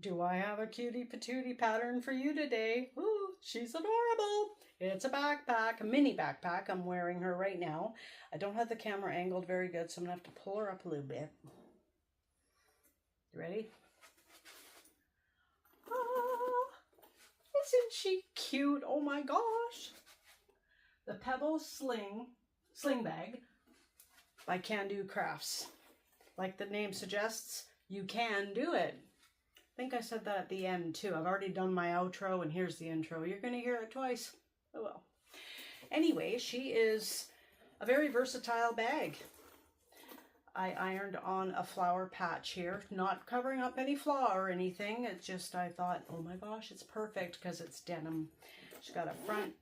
Do I have a cutie patootie pattern for you today? Ooh, she's adorable. It's a backpack, a mini backpack. I'm wearing her right now. I don't have the camera angled very good, so I'm going to have to pull her up a little bit. You ready? Ah, isn't she cute? Oh my gosh. The Pebble Sling bag by Kandou Crafts. Like the name suggests, you can do it. I think I said that at the end too. I've already done my outro and here's the intro. You're going to hear it twice. Oh well. Anyway, she is a very versatile bag. I ironed on a flower patch here, not covering up any flaw or anything. It's just I thought, oh my gosh, it's perfect because it's denim. She's got a front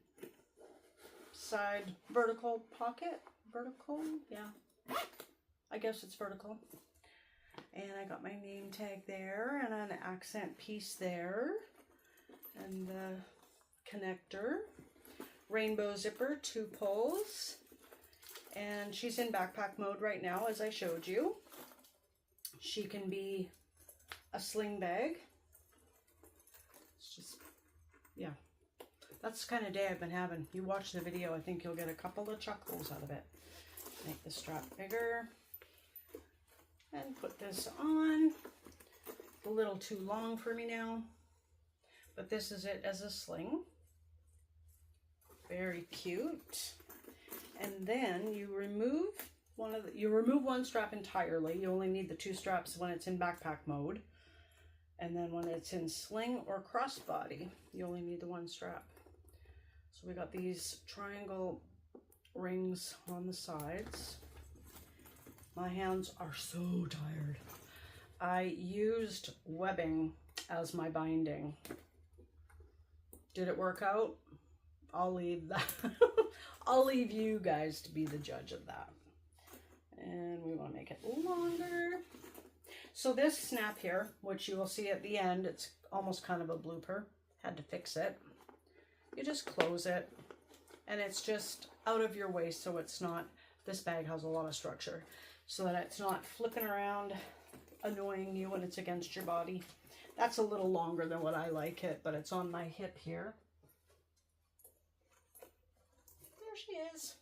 side vertical pocket. Vertical? Yeah. I guess it's vertical. And I got my name tag there and an accent piece there. And the connector. Rainbow zipper, 2 pulls. And she's in backpack mode right now, as I showed you. She can be a sling bag. It's just, yeah. That's the kind of day I've been having. You watch the video, I think you'll get a couple of chuckles out of it. Make the strap bigger. And put this on. It's a little too long for me now. But this is it as a sling. Very cute. And then you remove one strap entirely. You only need the 2 straps when it's in backpack mode. And then when it's in sling or crossbody, you only need the 1 strap. So we got these triangle rings on the sides. My hands are so tired. I used webbing as my binding. Did it work out? I'll leave that. I'll leave you guys to be the judge of that. And we want to make it longer. So this snap here, which you will see at the end, it's almost kind of a blooper. Had to fix it. You just close it. And it's just out of your way so it's not, this bag has a lot of structure, so that it's not flipping around, annoying you when it's against your body. That's a little longer than what I like it, but it's on my hip here. There she is.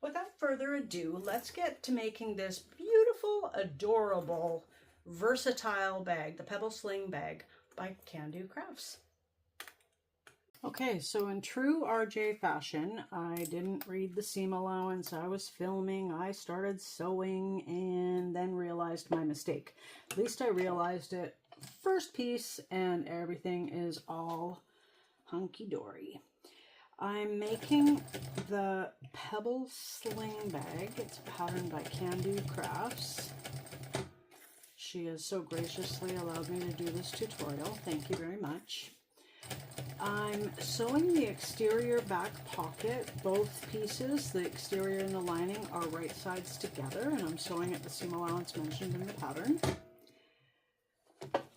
Without further ado, let's get to making this beautiful, adorable, versatile bag, the Pebble Sling bag by Kandou Crafts. Okay, so in true RJ fashion, I didn't read the seam allowance. I was filming, I started sewing, and then realized my mistake. At least I realized it first piece, and everything is all hunky-dory. I'm making the Pebble Sling bag. It's patterned by Kandou Crafts. She has so graciously allowed me to do this tutorial. Thank you very much. I'm sewing the exterior back pocket. Both pieces, the exterior and the lining, are right sides together, and I'm sewing at the seam allowance mentioned in the pattern.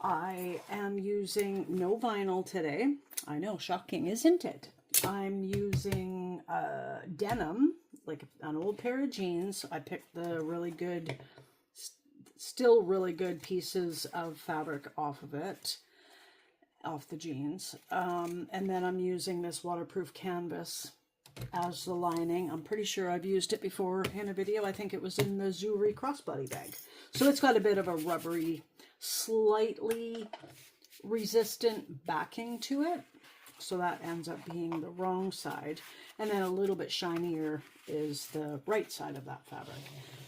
I am using no vinyl today. I know, shocking, isn't it? I'm using denim, like an old pair of jeans. I picked the really good, still really good pieces of fabric off of it. Off the jeans, and then I'm using this waterproof canvas as the lining. I'm pretty sure I've used it before in a video. I think it was in the Zuri crossbody bag. So it's got a bit of a rubbery, slightly resistant backing to it. So that ends up being the wrong side. And then a little bit shinier is the right side of that fabric.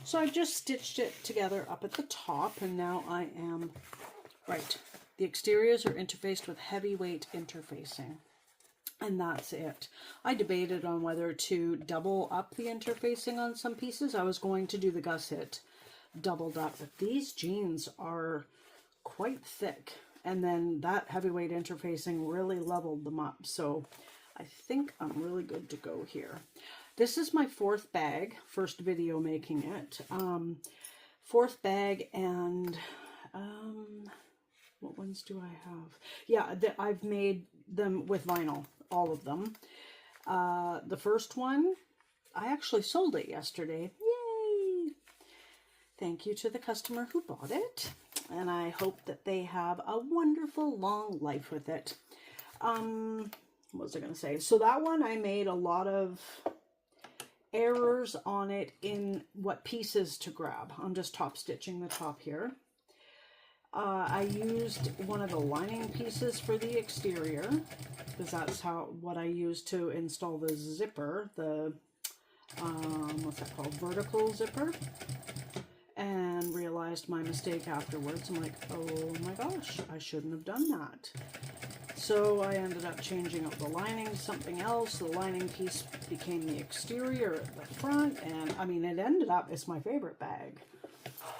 So I've just stitched it together up at the top, and now I am, right, the exteriors are interfaced with heavyweight interfacing. And that's it. I debated on whether to double up the interfacing on some pieces. I was going to do the gusset doubled up, but these jeans are quite thick. And then that heavyweight interfacing really leveled them up. So I think I'm really good to go here. This is my 4th bag, first video making it. 4th bag, and what ones do I have? Yeah, I've made them with vinyl, all of them. The first one, I actually sold it yesterday. Yay! Thank you to the customer who bought it. and I hope that they have a wonderful long life with it. What was I going to say? So that one, I made a lot of errors on it in what pieces to grab. I'm just top stitching the top here. I used one of the lining pieces for the exterior, because that's what I used to install the zipper, the what's that called, vertical zipper, and realized my mistake afterwards. I'm like, oh my gosh, I shouldn't have done that. So I ended up changing out the lining to something else. The lining piece became the exterior at the front, and I mean, it ended up, it's my favorite bag.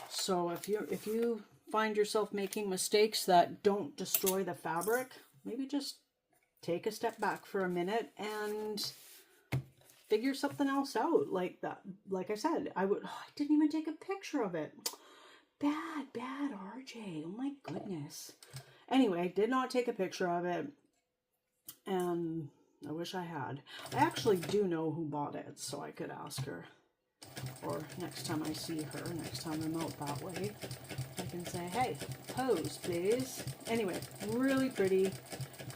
So if you find yourself making mistakes that don't destroy the fabric, maybe just take a step back for a minute and figure something else out. Like that, like I said, I didn't even take a picture of it. Bad RJ, oh my goodness. Anyway, did not take a picture of it, and I wish I had. I actually do know who bought it, so I could ask her. Or next time I see her, next time I'm out that way, I can say, hey, pose, please. Anyway, really pretty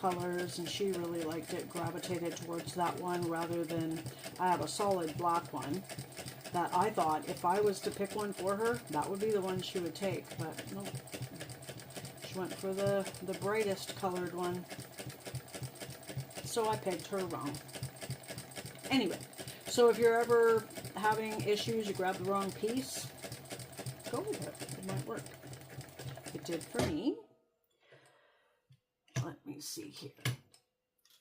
colors, and she really liked it, gravitated towards that one rather than, I have a solid black one that I thought if I was to pick one for her, that would be the one she would take, but nope. She went for the brightest colored one, so I picked her wrong. Anyway, so if you're ever having issues, you grab the wrong piece, go with it. It might work. It did for me. Let me see here.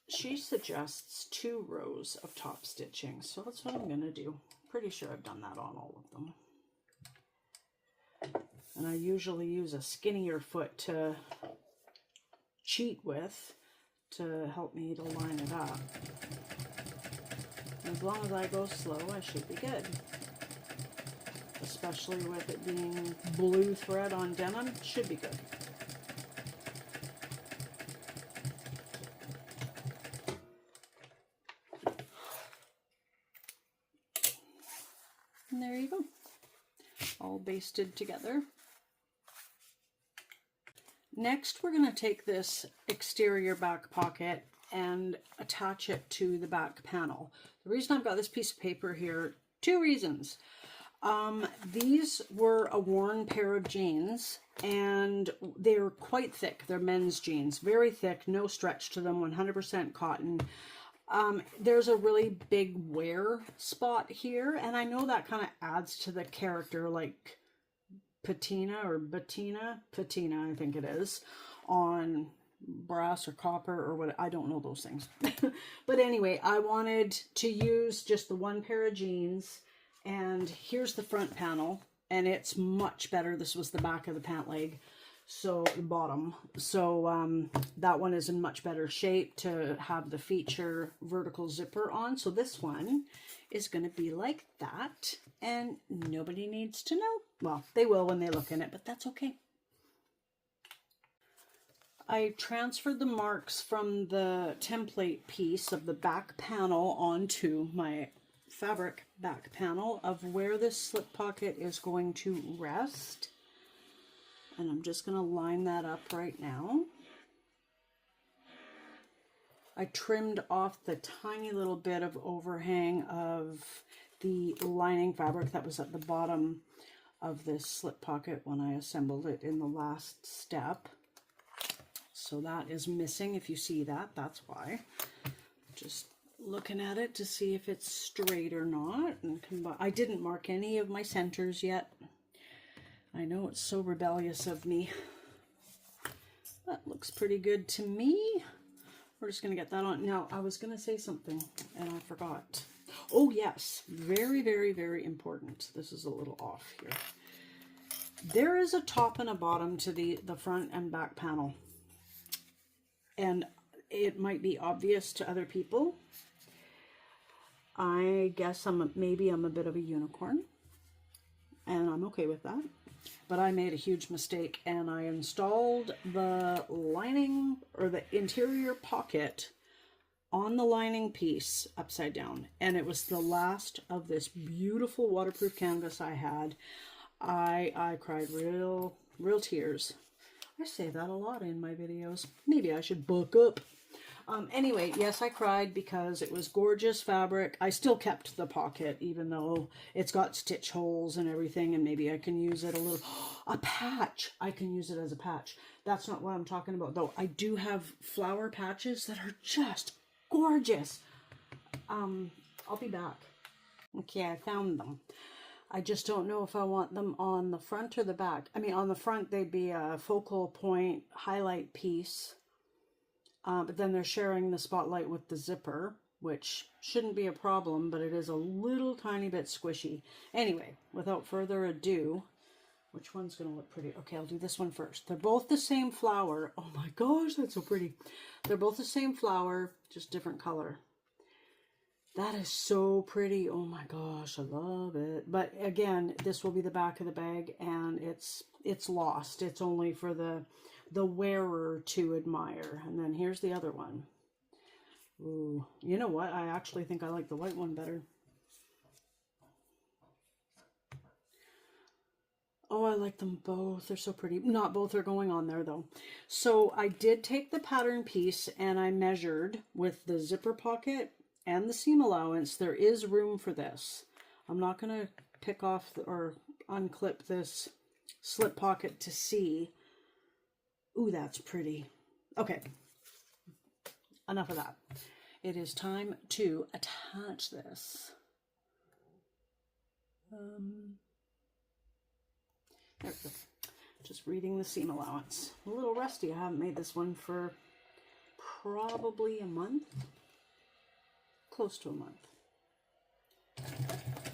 She suggests 2 rows of top stitching, so that's what I'm going to do. Pretty sure I've done that on all of them. And I usually use a skinnier foot to cheat with to help me to line it up. As long as I go slow, I should be good. Especially with it being blue thread on denim, should be good. And there you go. All basted together. Next, we're going to take this exterior back pocket and attach it to the back panel. The reason I've got this piece of paper here, 2 reasons. These were a worn pair of jeans, and they're quite thick. They're men's jeans, very thick, no stretch to them, 100% cotton. There's a really big wear spot here, and I know that kind of adds to the character, like patina, I think it is, on brass or copper or what, I don't know those things. But anyway, I wanted to use just the 1 pair of jeans, and here's the front panel, and it's much better. This was the back of the pant leg, so the bottom. So that one is in much better shape to have the feature vertical zipper on. So this one is going to be like that, and nobody needs to know. Well, they will when they look in it, but that's okay. I transferred the marks from the template piece of the back panel onto my fabric back panel of where this slip pocket is going to rest. And I'm just going to line that up right now. I trimmed off the tiny little bit of overhang of the lining fabric that was at the bottom of this slip pocket when I assembled it in the last step. So that is missing. If you see that, that's why. Just looking at it to see if it's straight or not. And I didn't mark any of my centers yet. I know it's so rebellious of me. That looks pretty good to me. We're just going to get that on. Now, I was going to say something and I forgot. Oh, yes. Very, very, very important. This is a little off here. There is a top and a bottom to the front and back panel. And it might be obvious to other people. I guess maybe I'm a bit of a unicorn. And I'm okay with that. But I made a huge mistake and I installed the lining or the interior pocket on the lining piece upside down. And it was the last of this beautiful waterproof canvas I had. I cried real Real tears. I say that a lot in my videos. Maybe I should book up. Anyway, yes, I cried because it was gorgeous fabric. I still kept the pocket, even though it's got stitch holes and everything, and maybe I can use it a little. A patch. I can use it as a patch. That's not what I'm talking about, though. I do have flower patches that are just gorgeous. I'll be back. Okay, I found them. I just don't know if I want them on the front or the back. I mean, on the front, they'd be a focal point highlight piece. But then they're sharing the spotlight with the zipper, which shouldn't be a problem, but it is a little tiny bit squishy. Anyway, without further ado, which one's going to look pretty? Okay, I'll do this one first. They're both the same flower. Oh my gosh, that's so pretty. They're both the same flower, just different color. That is so pretty. Oh my gosh, I love it. But again, this will be the back of the bag, and it's lost. It's only for the wearer to admire. And then here's the other one. Ooh, you know what? I actually think I like the white one better. Oh, I like them both. They're so pretty. Not both are going on there, though. So I did take the pattern piece and I measured with the zipper pocket and the seam allowance. There is room for this. I'm not going to pick off or unclip this slip pocket to see. Ooh, that's pretty. Okay, enough of that. It is time to attach this. There we go. Just reading the seam allowance. A little rusty. I haven't made this one for probably a month. Close to a month.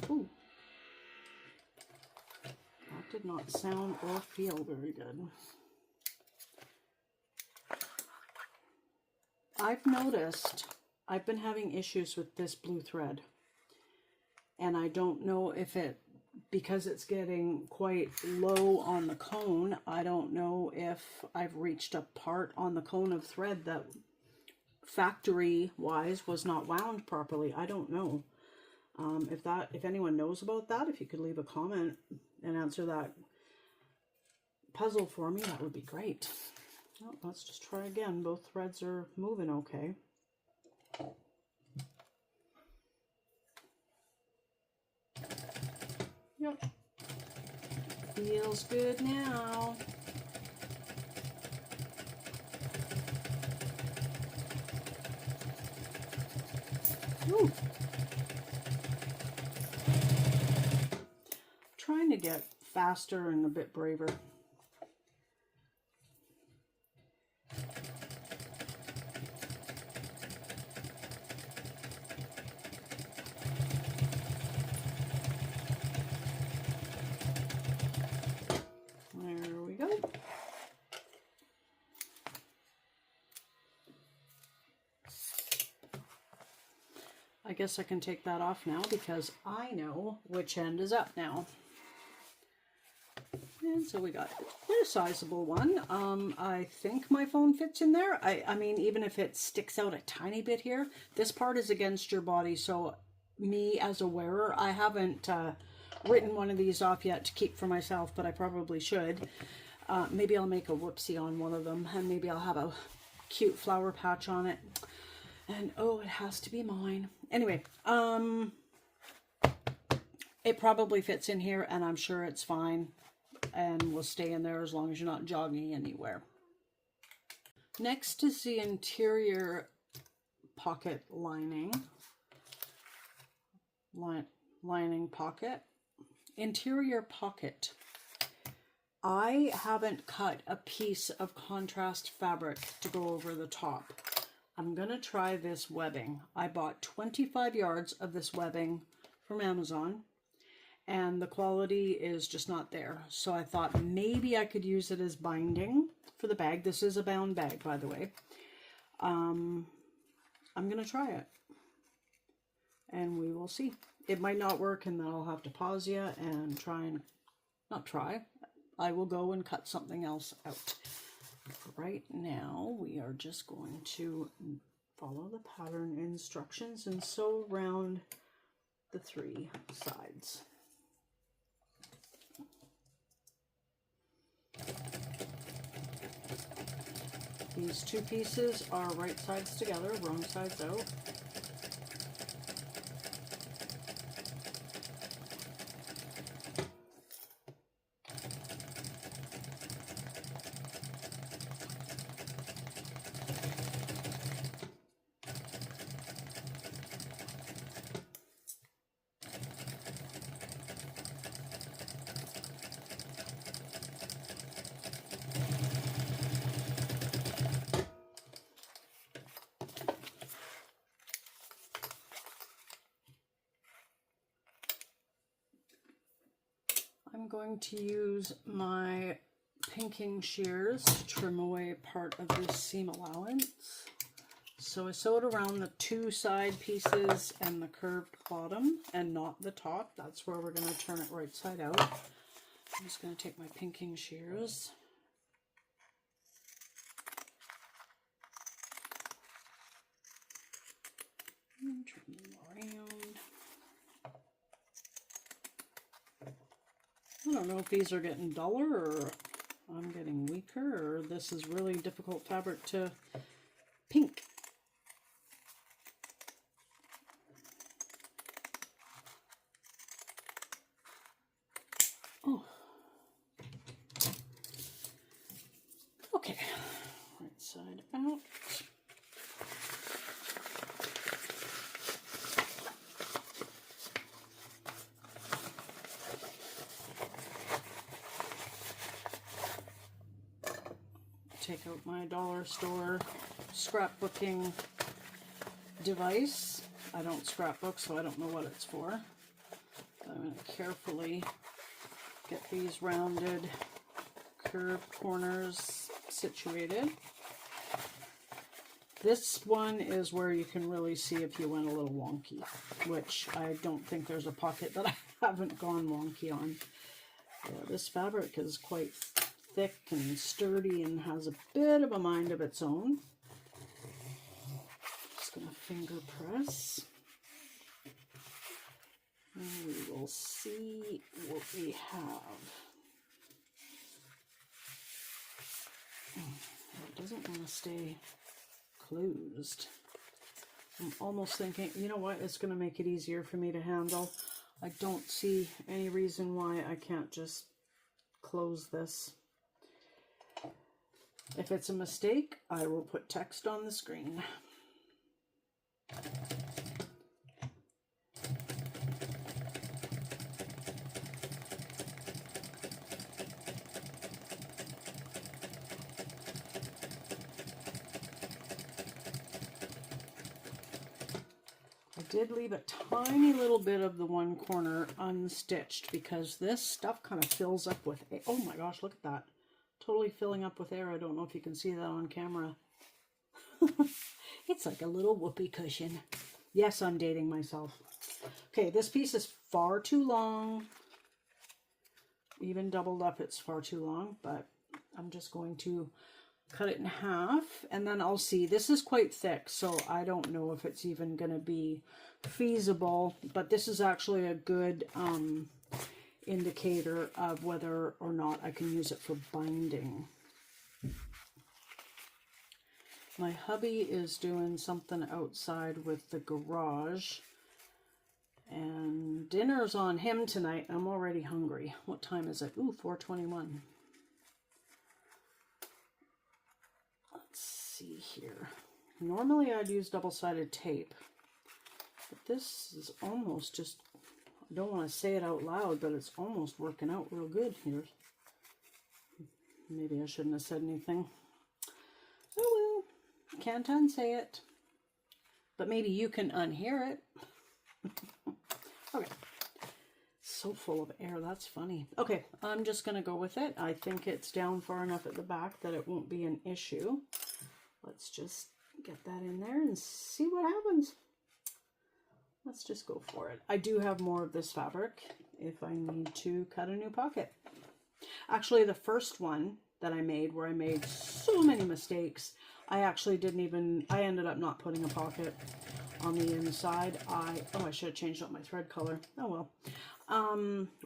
Ooh. That did not sound or feel very good. I've noticed I've been having issues with this blue thread, and I don't know if because it's getting quite low on the cone, I don't know if I've reached a part on the cone of thread that factory wise was not wound properly. I don't know. If anyone knows about that, if you could leave a comment and answer that puzzle for me, that would be great. Well, let's just try again. Both threads are moving okay. Yep. Feels good now. Ooh. Trying to get faster and a bit braver. There we go. I guess I can take that off now because I know which end is up now. And so we got a sizable one. I think my phone fits in there. I mean, even if it sticks out a tiny bit here, this part is against your body. So me as a wearer, I haven't written one of these off yet to keep for myself, but I probably should. Maybe I'll make a whoopsie on one of them, and maybe I'll have a cute flower patch on it. And oh, it has to be mine. Anyway, it probably fits in here, and I'm sure it's fine and will stay in there as long as you're not jogging anywhere. Next is the interior pocket lining. Lining pocket. Interior pocket. I haven't cut a piece of contrast fabric to go over the top. I'm going to try this webbing. I bought 25 yards of this webbing from Amazon, and the quality is just not there. So I thought maybe I could use it as binding for the bag. This is a bound bag, by the way. I'm going to try it, and we will see. It might not work, and then I'll have to pause you and try and, not try, I will go and cut something else out. Right now, we are just going to follow the pattern instructions and sew around the 3 sides. These two pieces are right sides together, wrong sides out. I'm going to use my pinking shears to trim away part of this seam allowance. So I sewed around the two side pieces and the curved bottom and not the top. That's where we're going to turn it right side out. I'm just going to take my pinking shears. And turn them around. I don't know if these are getting duller or I'm getting weaker or this is really difficult fabric to pink. Oh. Okay. Right side out. Take out my dollar store scrapbooking device. I don't scrapbook, so I don't know what it's for. I'm going to carefully get these rounded, curved corners situated. This one is where you can really see if you went a little wonky, which I don't think there's a pocket that I haven't gone wonky on. Yeah, this fabric is quite thick and sturdy and has a bit of a mind of its own. Just going to finger press. And we will see what we have. It doesn't want to stay closed. I'm almost thinking, you know what, it's going to make it easier for me to handle. I don't see any reason why I can't just close this. If it's a mistake, I will put text on the screen. I did leave a tiny little bit of the one corner unstitched because this stuff kind of fills up with, oh my gosh, look at that. Totally filling up with air. I don't know if you can see that on camera. It's like a little whoopee cushion. Yes, I'm dating myself. Okay, this piece is far too long. Even doubled up, it's far too long, but I'm just going to cut it in half, and then I'll see. This is quite thick, so I don't know if it's even going to be feasible, but this is actually a good indicator of whether or not I can use it for binding. My hubby is doing something outside with the garage, and dinner's on him tonight. I'm already hungry. What time is it? Ooh, 4:21. Let's see here. Normally I'd use double-sided tape, but this is almost just, I don't want to say it out loud, but it's almost working out real good here. Maybe I shouldn't have said anything. Oh well, can't unsay it. But maybe you can unhear it. Okay. So full of air, that's funny. Okay, I'm just going to go with it. I think it's down far enough at the back that it won't be an issue. Let's just get that in there and see what happens. Let's just go for it. I do have more of this fabric if I need to cut a new pocket. Actually, the first one that I made, where I made so many mistakes, I actually didn't even, I ended up not putting a pocket on the inside. I should have changed up my thread color. Oh well.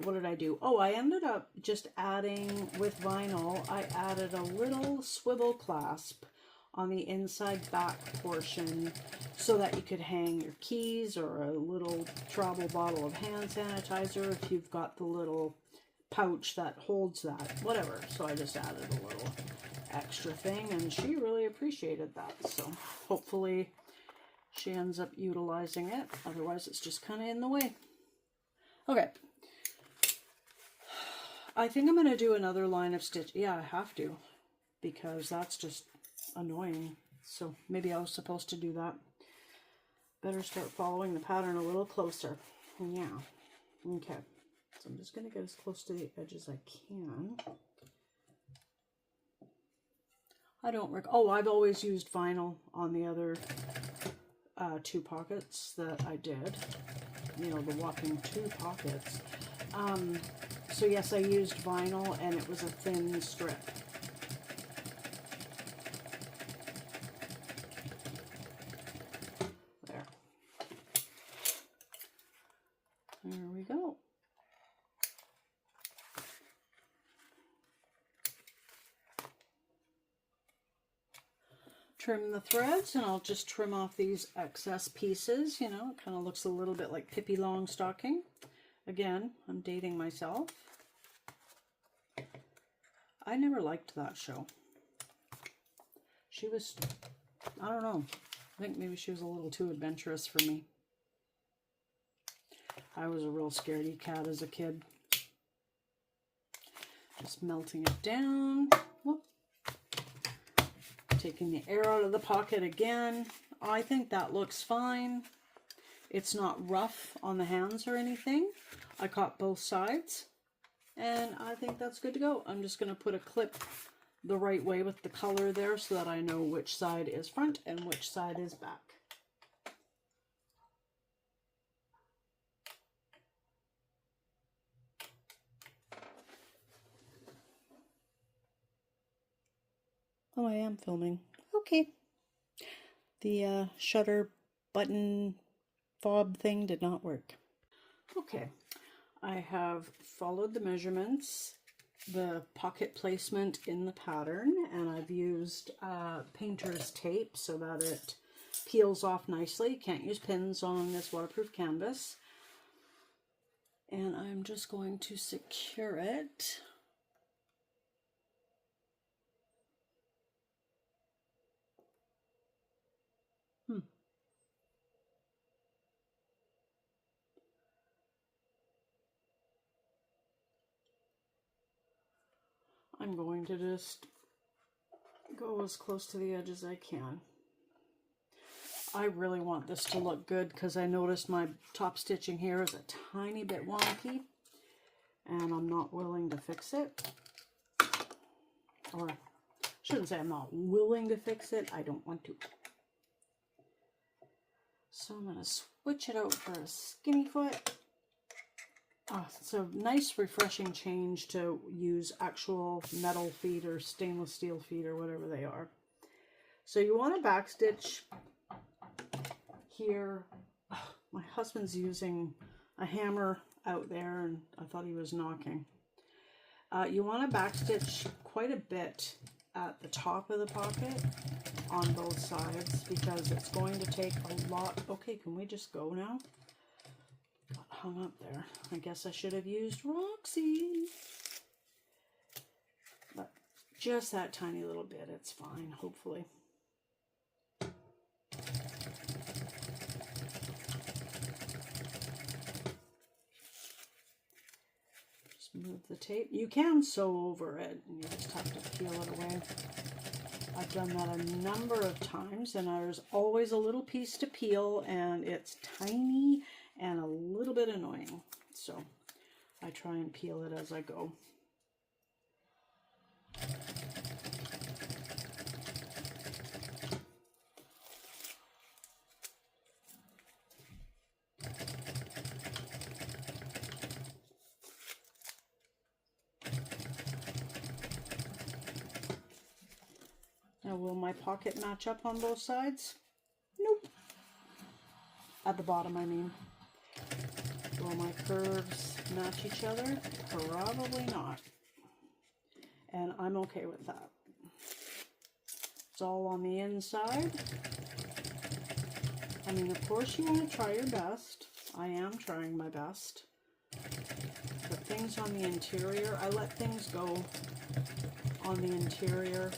What did I do? Oh, I ended up just adding, with vinyl, I added a little swivel clasp on the inside back portion so that you could hang your keys or a little travel bottle of hand sanitizer if you've got the little pouch that holds that, whatever. So I just added a little extra thing, and she really appreciated that. So hopefully she ends up utilizing it. Otherwise, it's just kind of in the way. Okay. I think I'm going to do another line of stitch. Yeah, I have to, because that's just annoying. So maybe I was supposed to do that. Better start following the pattern a little closer. Yeah. Okay. So I'm just going to get as close to the edge as I can. I don't oh, I've always used vinyl on the other 2 pockets that I did. You know, the whopping 2 pockets. So yes, I used vinyl, and it was a thin strip. There. There we go. Trim the threads, and I'll just trim off these excess pieces. You know, it kind of looks a little bit like Pippi Longstocking. Again, I'm dating myself. I never liked that show. She was, I don't know, I think maybe she was a little too adventurous for me. I was a real scaredy cat as a kid. Just melting it down. Whoop. Taking the air out of the pocket again. I think that looks fine. It's not rough on the hands or anything. I caught both sides, and I think that's good to go. I'm just going to put a clip the right way with the color there so that I know which side is front and which side is back. Oh, I am filming. Okay. The shutter button fob thing did not work. Okay. I have followed the measurements, the pocket placement in the pattern, and I've used painter's tape so that it peels off nicely. Can't use pins on this waterproof canvas. And I'm just going to secure it. I'm going to just go as close to the edge as I can. I really want this to look good because I noticed my top stitching here is a tiny bit wonky, and I'm not willing to fix it. Or I shouldn't say I'm not willing to fix it, I don't want to. So I'm going to switch it out for a skinny foot. Oh, it's a nice refreshing change to use actual metal feet or stainless steel feet or whatever they are. So you want to backstitch here. Oh, my husband's using a hammer out there, and I thought he was knocking. You want to backstitch quite a bit at the top of the pocket on both sides because it's going to take a lot. Okay, can we just go now? Got hung up there. I guess I should have used Roxy. But just that tiny little bit, it's fine, hopefully. Just move the tape. You can sew over it, and you just have to peel it away. I've done that a number of times, and there's always a little piece to peel, and it's tiny and a little bit annoying. So I try and peel it as I go. Now, will my pocket match up on both sides? Nope. At the bottom, I mean. Will my curves match each other? Probably not. And I'm okay with that. It's all on the inside. I mean, of course you want to try your best. I am trying my best. But things on the interior, I let things go on the interior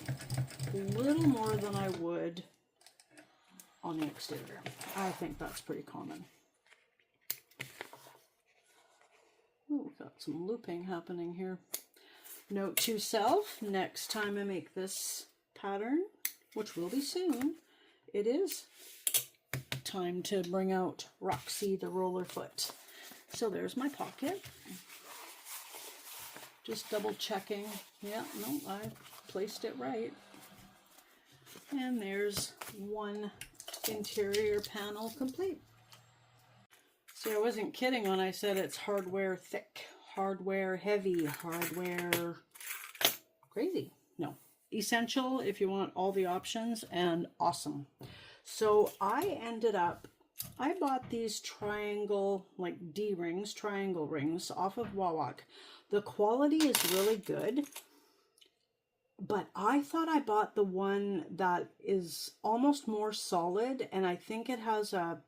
a little more than I would on the exterior. I think that's pretty common. Ooh, got some looping happening here. Note to self, next time I make this pattern, which will be soon, it is time to bring out Roxy the roller foot. So there's my pocket. Just double checking. Yeah, no, I placed it right. And there's one interior panel complete. See, I wasn't kidding when I said it's hardware thick, hardware heavy, hardware crazy. No, essential if you want all the options, and awesome. So I bought these triangle, like D-rings, triangle rings off of Wawak. The quality is really good, but I thought I bought the one that is almost more solid, and I think it has a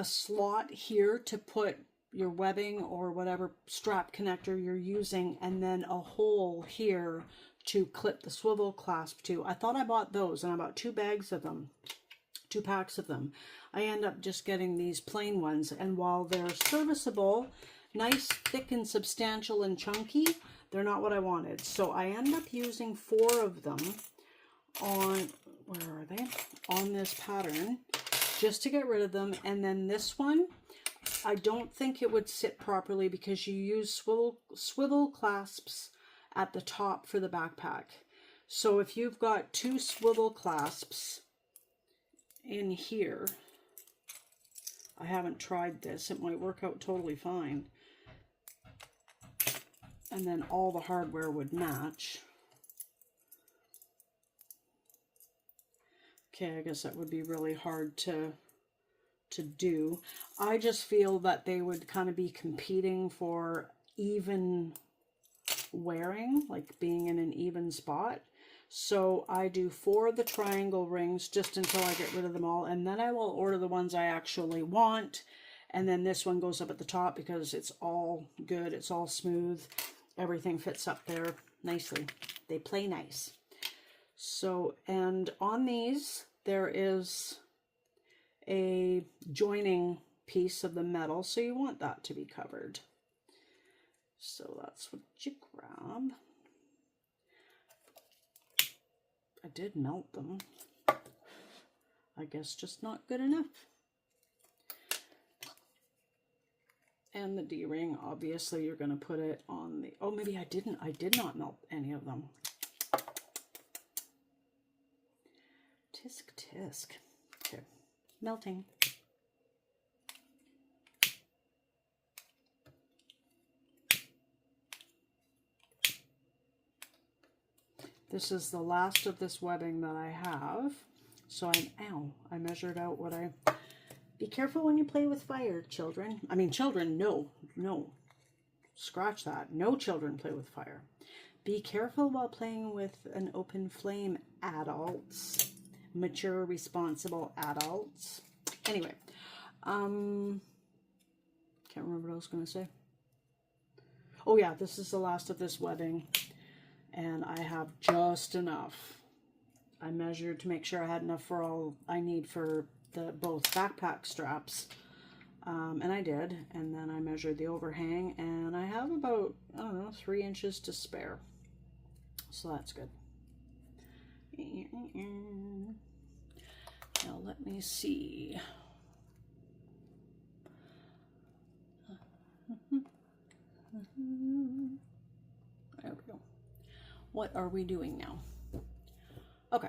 slot here to put your webbing or whatever strap connector you're using, and then a hole here to clip the swivel clasp to. I thought I bought those, and I bought 2 bags of them, 2 packs of them. I end up just getting these plain ones, and while they're serviceable, nice, thick and substantial and chunky, they're not what I wanted. So I end up using 4 of them on, where are they? On this pattern, just to get rid of them. And then this one, I don't think it would sit properly because you use swivel clasps at the top for the backpack. So if you've got 2 swivel clasps in here, I haven't tried this, it might work out totally fine. And then all the hardware would match. Okay, I guess that would be really hard to do. I just feel that they would kind of be competing for even wearing, like being in an even spot. So I do 4 of the triangle rings just until I get rid of them all, and then I will order the ones I actually want, and then this one goes up at the top because it's all good, it's all smooth, everything fits up there nicely. They play nice. So, and on these there is a joining piece of the metal, so you want that to be covered. So that's what you grab. I did melt them. I guess just not good enough. And the D-ring, obviously you're going to put it on the, oh, maybe I didn't. I did not melt any of them. Tisk tisk. Okay, melting. This is the last of this webbing that I have. So I measured out what I, be careful when you play with fire, children. I mean, children, no, scratch that. No children play with fire. Be careful while playing with an open flame, adults. Mature, responsible adults. Anyway, can't remember what I was going to say. Oh yeah, this is the last of this webbing. And I have just enough. I measured to make sure I had enough for all I need for the both backpack straps. And I did. And then I measured the overhang, and I have about, I don't know, 3 inches to spare. So that's good. Now let me see. There we go. What are we doing now? Okay,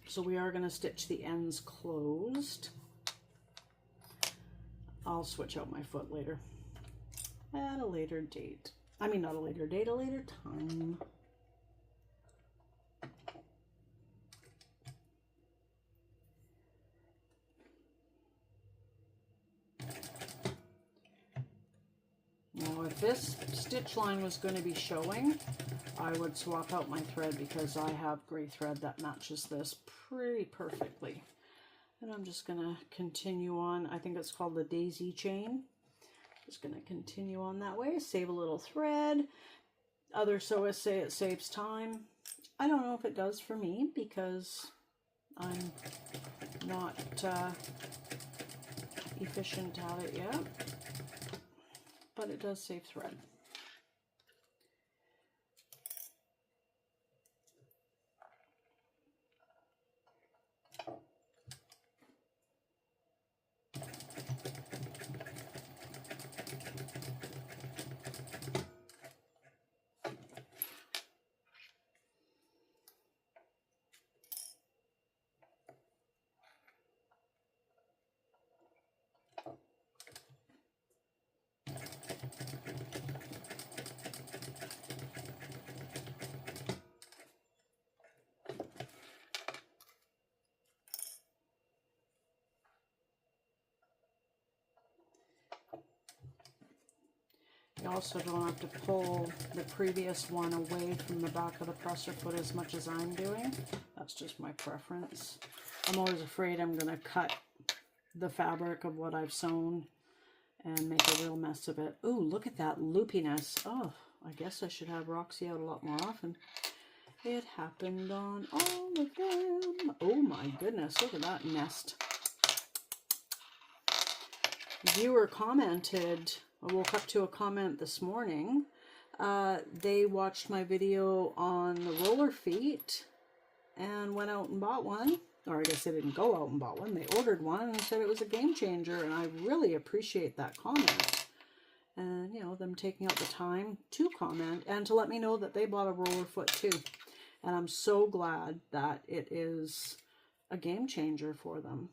so we are going to stitch the ends closed. I'll switch out my foot later. At a later date. I mean, not a later date, a later time. Now, if this stitch line was going to be showing, I would swap out my thread because I have gray thread that matches this pretty perfectly. And I'm just going to continue on. I think it's called the daisy chain. Just going to continue on that way, save a little thread. Other sewists say it saves time. I don't know if it does for me because I'm not efficient at it yet, but it does save thread. You also don't have to pull the previous one away from the back of the presser foot as much as I'm doing. That's just my preference. I'm always afraid I'm going to cut the fabric of what I've sewn and make a real mess of it. Ooh, look at that loopiness. Oh, I guess I should have Roxy out a lot more often. It happened on all of them. Oh my goodness, look at that nest. Viewer commented, I woke up to a comment this morning. They watched my video on the roller feet and went out and bought one. Or I guess they didn't go out and bought one. They ordered one and said it was a game changer. And I really appreciate that comment. And, you know, them taking out the time to comment and to let me know that they bought a roller foot too. And I'm so glad that it is a game changer for them.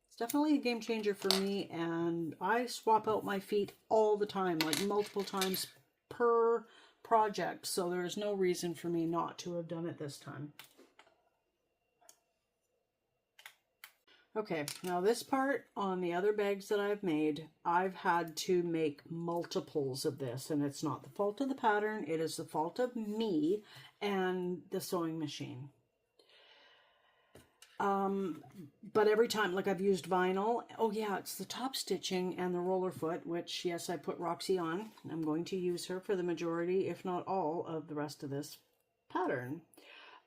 It's definitely a game changer for me, and I swap out my feet all the time, like multiple times per project, so there's no reason for me not to have done it this time. Okay, now this part on the other bags that I've made, I've had to make multiples of this, and it's not the fault of the pattern, it is the fault of me and the sewing machine. But every time, like I've used vinyl, oh yeah, it's the top stitching and the roller foot, which yes, I put Roxy on. I'm going to use her for the majority, if not all, of the rest of this pattern.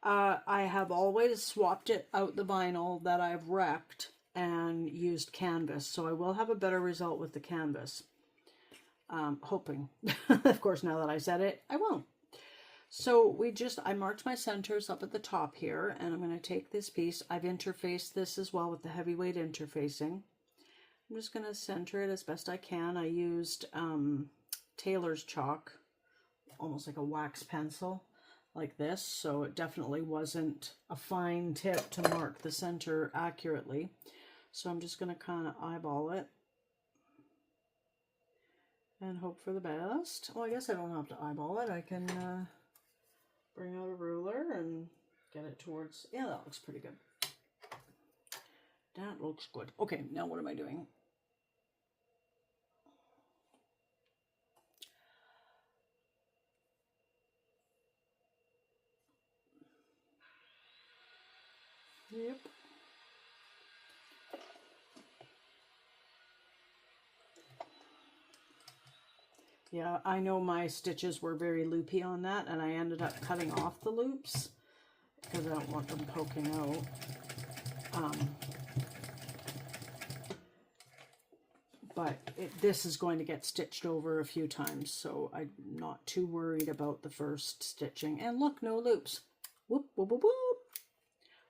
I have always swapped it out the vinyl that I've wrecked and used canvas, so I will have a better result with the canvas. Hoping. Of course, now that I said it, I won't. So I marked my centers up at the top here, and I'm going to take this piece. I've interfaced this as well with the heavyweight interfacing. I'm just going to center it as best I can. I used tailor's chalk, almost like a wax pencil, like this, so it definitely wasn't a fine tip to mark the center accurately. So I'm just going to kind of eyeball it and hope for the best. Well, I guess I don't have to eyeball it. I can bring out a ruler and get it towards, yeah, that looks pretty good. That looks good. Okay, now what am I doing? Yep. Yeah, I know my stitches were very loopy on that, and I ended up cutting off the loops because I don't want them poking out. But this is going to get stitched over a few times, so I'm not too worried about the first stitching. And look, no loops. Whoop, whoop, whoop, whoop.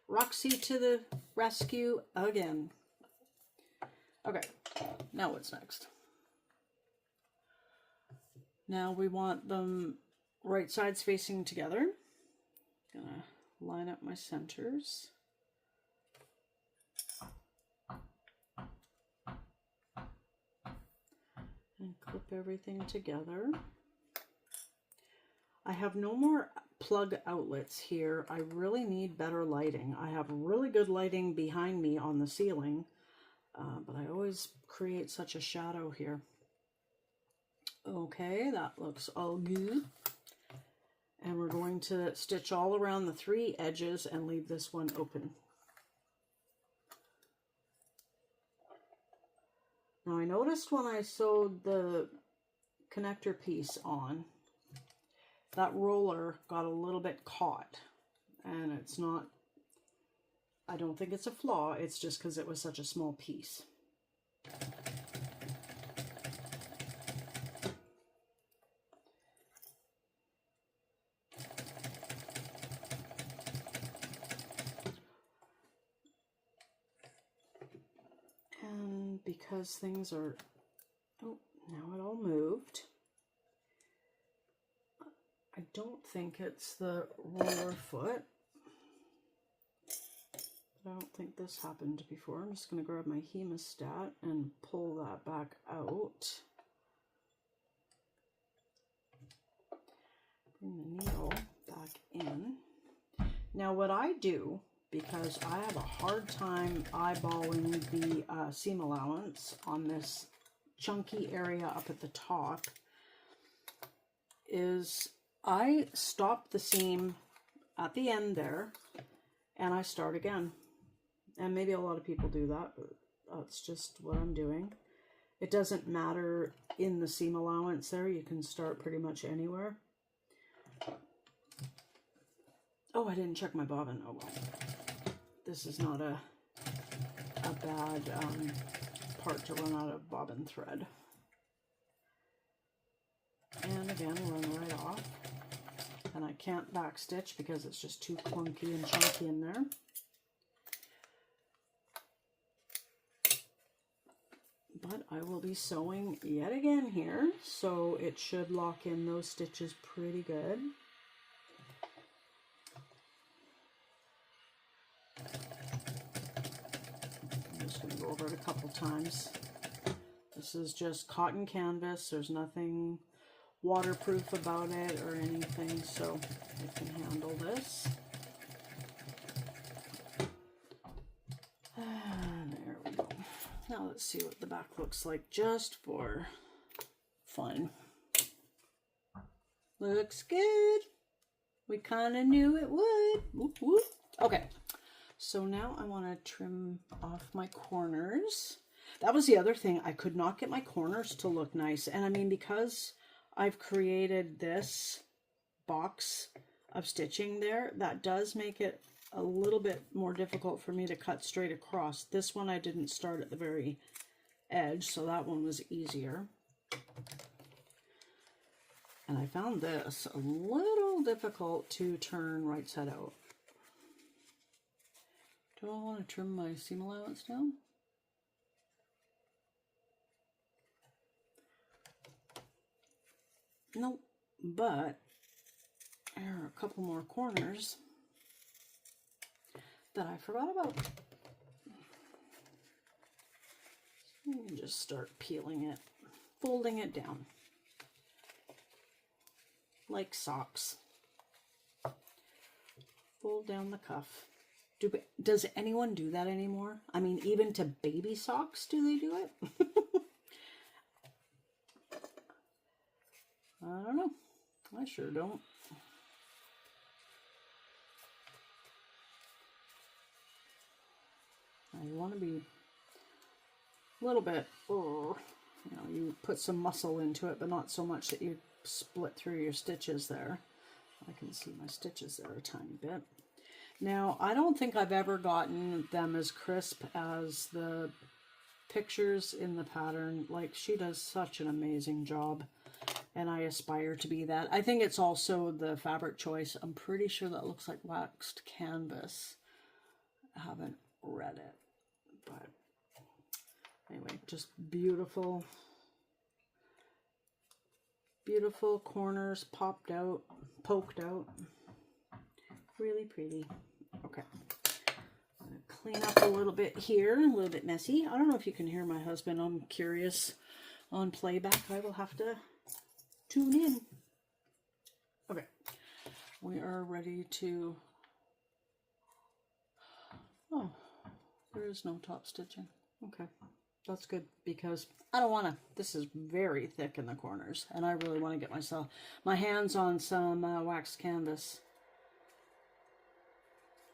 Roxy to the rescue again. Okay, now what's next? Now we want them right sides facing together. Gonna line up my centers. And clip everything together. I have no more plug outlets here. I really need better lighting. I have really good lighting behind me on the ceiling, but I always create such a shadow here. Okay, that looks all good. And we're going to stitch all around the 3 edges and leave this one open. Now I noticed when I sewed the connector piece on, that roller got a little bit caught. And it's not, I don't think it's a flaw, it's just because it was such a small piece. And because things are, oh, now it all moved. I don't think it's the roller foot. I don't think this happened before. I'm just going to grab my hemostat and pull that back out. Bring the needle back in. Now what I do, because I have a hard time eyeballing the seam allowance on this chunky area up at the top, is I stop the seam at the end there and I start again. And maybe a lot of people do that, but that's just what I'm doing. It doesn't matter in the seam allowance there. You can start pretty much anywhere. Oh, I didn't check my bobbin. Oh, well. This is not a bad part to run out of bobbin thread. And again, run right off. And I can't backstitch because it's just too clunky and chunky in there. But I will be sewing yet again here, so it should lock in those stitches pretty good. I'm just going to go over it a couple times. This is just cotton canvas. There's nothing waterproof about it or anything, so I can handle this. And there we go. Now let's see what the back looks like just for fun. Looks good. We kind of knew it would. Whoop, whoop. Okay, so now I want to trim off my corners. That was the other thing. I could not get my corners to look nice. And I mean, because I've created this box of stitching there, that does make it a little bit more difficult for me to cut straight across. This one I didn't start at the very edge, so that one was easier. And I found this a little difficult to turn right side out. Do I want to trim my seam allowance down? Nope, but there are a couple more corners that I forgot about. And just start peeling it, folding it down like socks. Fold down the cuff. Does anyone do that anymore? I mean, even to baby socks, do they do it? I don't know. I sure don't. You want to be a little bit, you put some muscle into it, but not so much that you split through your stitches there. I can see my stitches there a tiny bit. Now, I don't think I've ever gotten them as crisp as the pictures in the pattern. Like, she does such an amazing job, and I aspire to be that. I think it's also the fabric choice. I'm pretty sure that looks like waxed canvas. I haven't read it. But anyway, just beautiful, beautiful corners popped out, poked out. Really pretty. Okay. I'm going to clean up a little bit here, a little bit messy. I don't know if you can hear my husband. I'm curious on playback. I will have to tune in. Okay. We are ready to... Oh. There is no top stitching. Okay. That's good because I don't want to, this is very thick in the corners and I really want to get my hands on some wax canvas.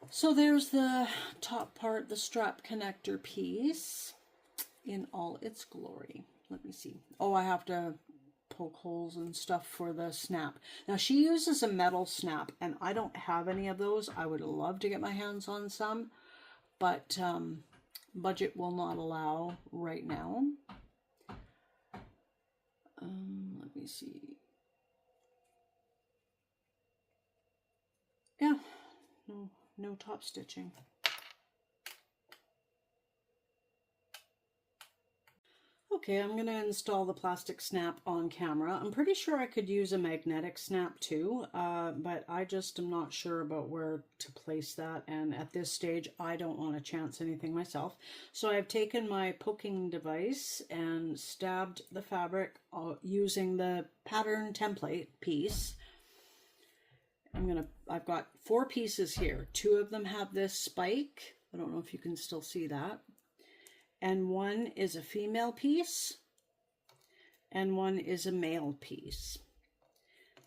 So there's the top part, the strap connector piece in all its glory. Let me see. Oh, I have to poke holes and stuff for the snap. Now she uses a metal snap and I don't have any of those. I would love to get my hands on some, but budget will not allow right now. Let me see. Yeah, no top stitching. Okay, I'm going to install the plastic snap on camera. I'm pretty sure I could use a magnetic snap too, but I just am not sure about where to place that. And at this stage, I don't want to chance anything myself. So I've taken my poking device and stabbed the fabric using the pattern template piece. I've got 4 pieces here. 2 of them have this spike. I don't know if you can still see that. And 1 is a female piece and 1 is a male piece.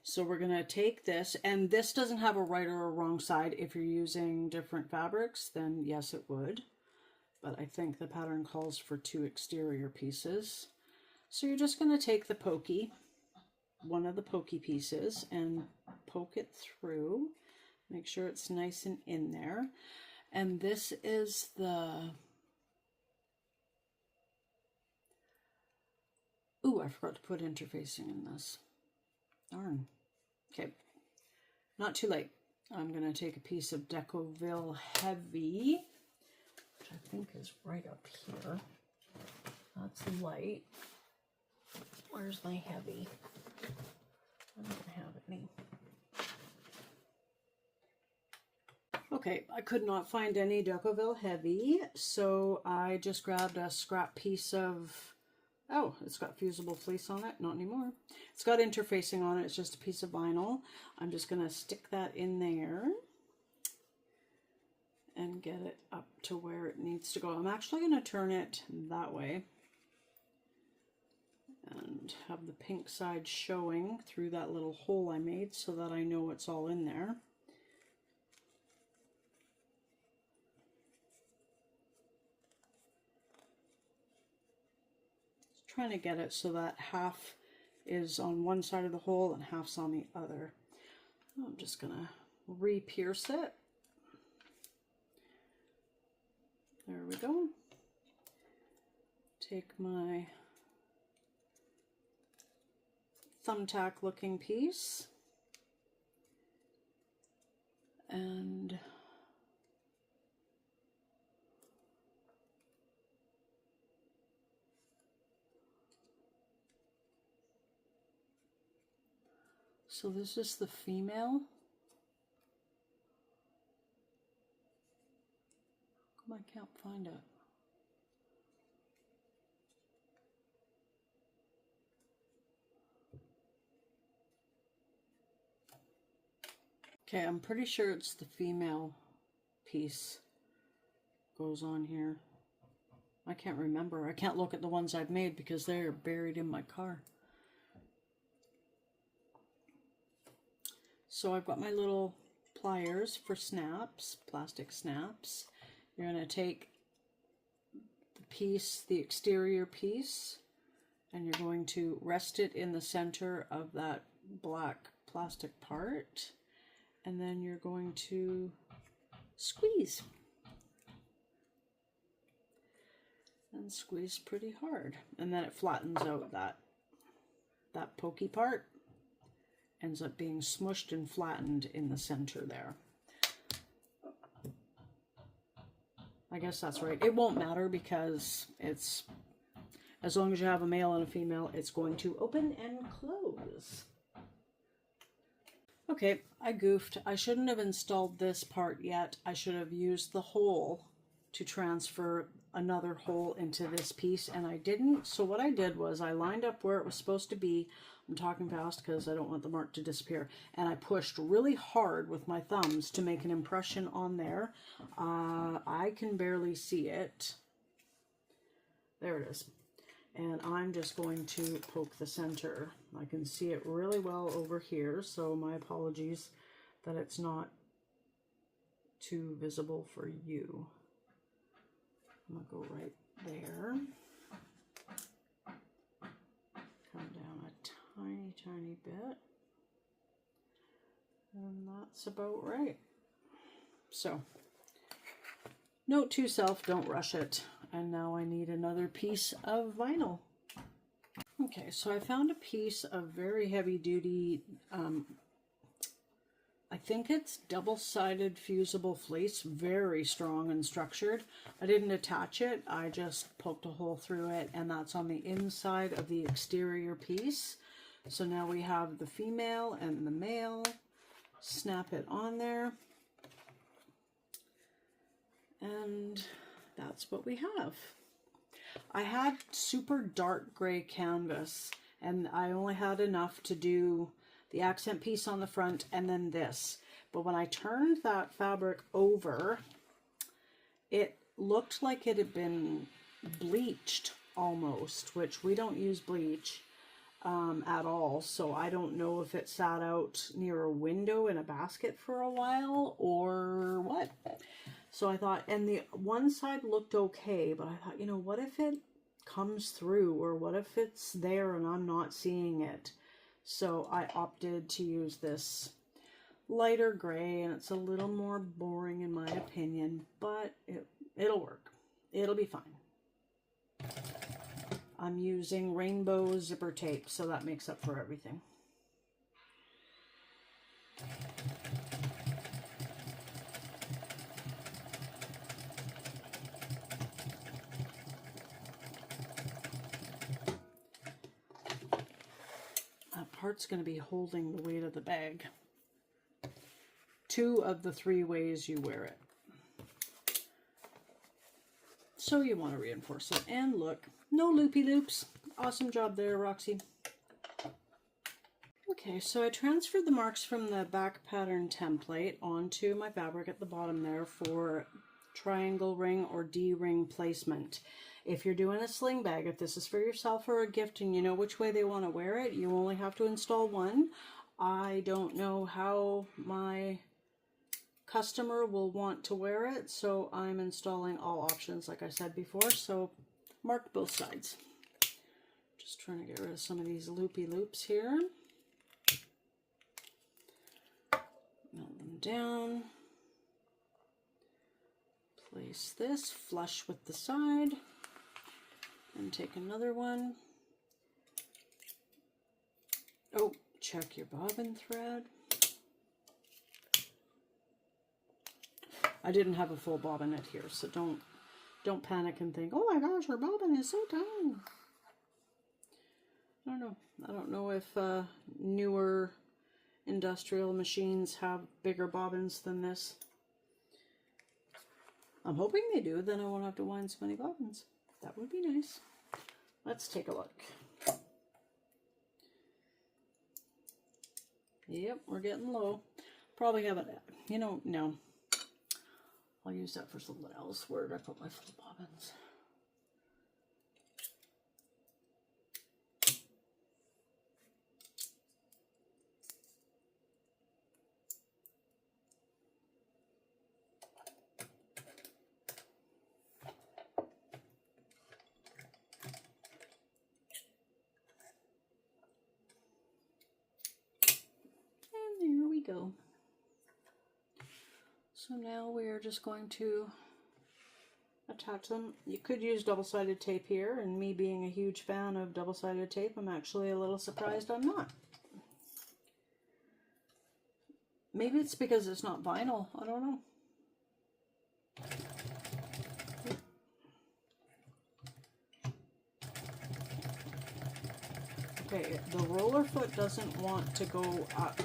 So we're going to take this, and this doesn't have a right or a wrong side. If you're using different fabrics, then yes, it would. But I think the pattern calls for 2 exterior pieces. So you're just going to take the pokey, one of the pokey pieces, and poke it through. Make sure it's nice and in there. And this is the... Ooh, I forgot to put interfacing in this. Darn. Okay, not too late. I'm going to take a piece of Decoville Heavy, which I think is right up here. That's light. Where's my heavy? I don't have any. Okay, I could not find any Decoville Heavy, so I just grabbed a scrap piece of... Oh, it's got fusible fleece on it. Not anymore. It's got interfacing on it. It's just a piece of vinyl. I'm just going to stick that in there and get it up to where it needs to go. I'm actually going to turn it that way and have the pink side showing through that little hole I made so that I know it's all in there. Trying to get it so that half is on one side of the hole and half's on the other. I'm just gonna re-pierce it. There we go. Take my thumbtack looking piece and so this is the female. How come I can't find it? Okay, I'm pretty sure it's the female piece goes on here. I can't remember. I can't look at the ones I've made because they're buried in my car. So I've got my little pliers for snaps, plastic snaps. You're going to take the piece, the exterior piece, and you're going to rest it in the center of that black plastic part. And then you're going to squeeze. And squeeze pretty hard. And then it flattens out that pokey part. Ends up being smushed and flattened in the center there. I guess that's right. It won't matter because it's, as long as you have a male and a female, it's going to open and close. Okay, I goofed. I shouldn't have installed this part yet. I should have used the hole to transfer another hole into this piece, and I didn't. So what I did was I lined up where it was supposed to be. I'm talking fast because I don't want the mark to disappear. And I pushed really hard with my thumbs to make an impression on there. I can barely see it. There it is. And I'm just going to poke the center. I can see it really well over here, so my apologies that it's not too visible for you. I'm gonna go right there. Come down a tiny, tiny bit. And that's about right. So, note to self, don't rush it. And now I need another piece of vinyl. Okay, so I found a piece of very heavy duty, I think it's double-sided fusible fleece, very strong and structured. I didn't attach it, I just poked a hole through it, and that's on the inside of the exterior piece. So now we have the female and the male. Snap it on there. And that's what we have. I had super dark gray canvas, and I only had enough to do the accent piece on the front and then this. But when I turned that fabric over, it looked like it had been bleached almost, which we don't use bleach at all. So I don't know if it sat out near a window in a basket for a while or what. So I thought, and the one side looked okay, but I thought, you know, what if it comes through, or what if it's there and I'm not seeing it? So I opted to use this lighter gray, and it's a little more boring in my opinion, but it'll work. It'll be fine. I'm using rainbow zipper tape, so that makes up for everything. That part's going to be holding the weight of the bag. 2 of the 3 ways you wear it. So you want to reinforce it. And look, no loopy loops. Awesome job there, Roxy. Okay, so I transferred the marks from the back pattern template onto my fabric at the bottom there for triangle ring or D-ring placement. If you're doing a sling bag, if this is for yourself or a gift and you know which way they want to wear it, you only have to install one. I don't know how my customer will want to wear it, so I'm installing all options like I said before, so mark both sides. Just trying to get rid of some of these loopy loops here. Melt them down. Place this flush with the side and take another one. Oh, check your bobbin thread. I didn't have a full bobbinette here, so don't panic and think, oh my gosh, her bobbin is so tiny. I don't know if newer industrial machines have bigger bobbins than this. I'm hoping they do, then I won't have to wind so many bobbins. That would be nice. Let's take a look. Yep, we're getting low. Probably haven't, you know, no. I'll use that for something else. Where did I put my full bobbins? And there we go. So now we are just going to attach them. You could use double-sided tape here, and me being a huge fan of double-sided tape, I'm actually a little surprised I'm not. Maybe it's because it's not vinyl, I don't know. Okay, the roller foot doesn't want to go up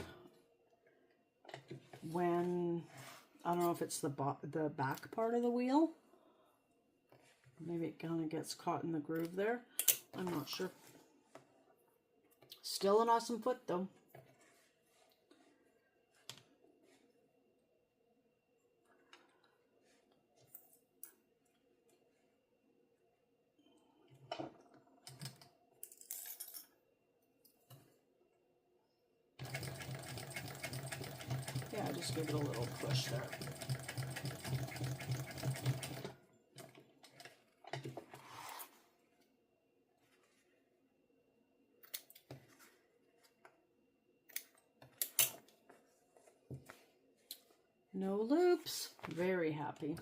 when, I don't know if it's the back part of the wheel. Maybe it kind of gets caught in the groove there. I'm not sure. Still an awesome foot though. Just give it a little push there. No loops. Very happy.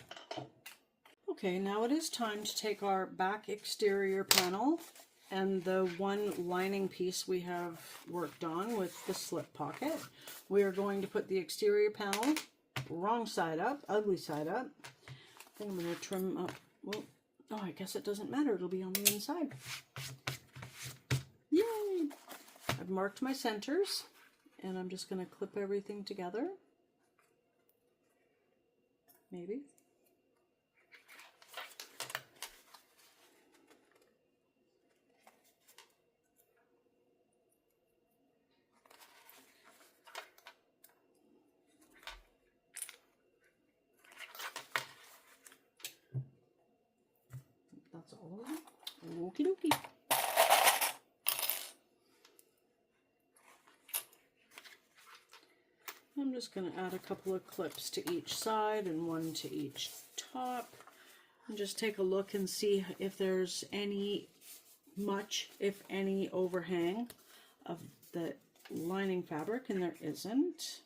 Okay, now it is time to take our back exterior panel and the one lining piece we have worked on with the slip pocket. We are going to put the exterior panel wrong side up, ugly side up. I think I'm going to trim up. Well, oh, I guess it doesn't matter. It'll be on the inside. Yay! I've marked my centers and I'm just going to clip everything together. Maybe. That's all of them. Okie dokie. I'm just going to add a couple of clips to each side and one to each top. And just take a look and see if there's if any overhang of the lining fabric, and there isn't.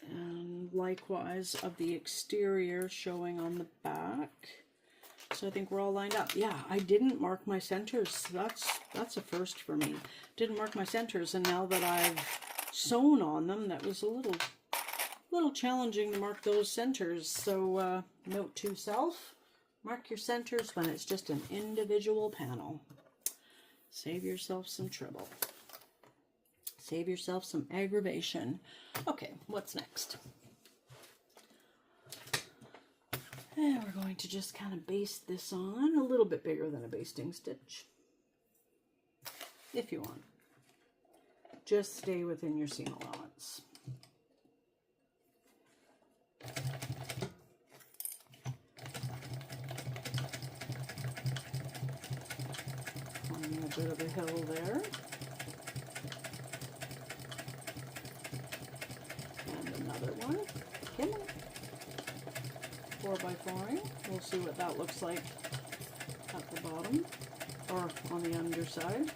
And likewise of the exterior showing on the back. So I think we're all lined up. Yeah, I didn't mark my centers. That's a first for me. Didn't mark my centers, and now that I've sewn on them, that was a little challenging to mark those centers. So note to self, mark your centers when it's just an individual panel. Save yourself some trouble. Save yourself some aggravation. Okay, what's next? And we're going to just kind of baste this on a little bit bigger than a basting stitch, if you want. Just stay within your seam allowance. Climbing a bit of a hill there. And another one. Come on. 4x4ing. We'll see what that looks like at the bottom or on the underside.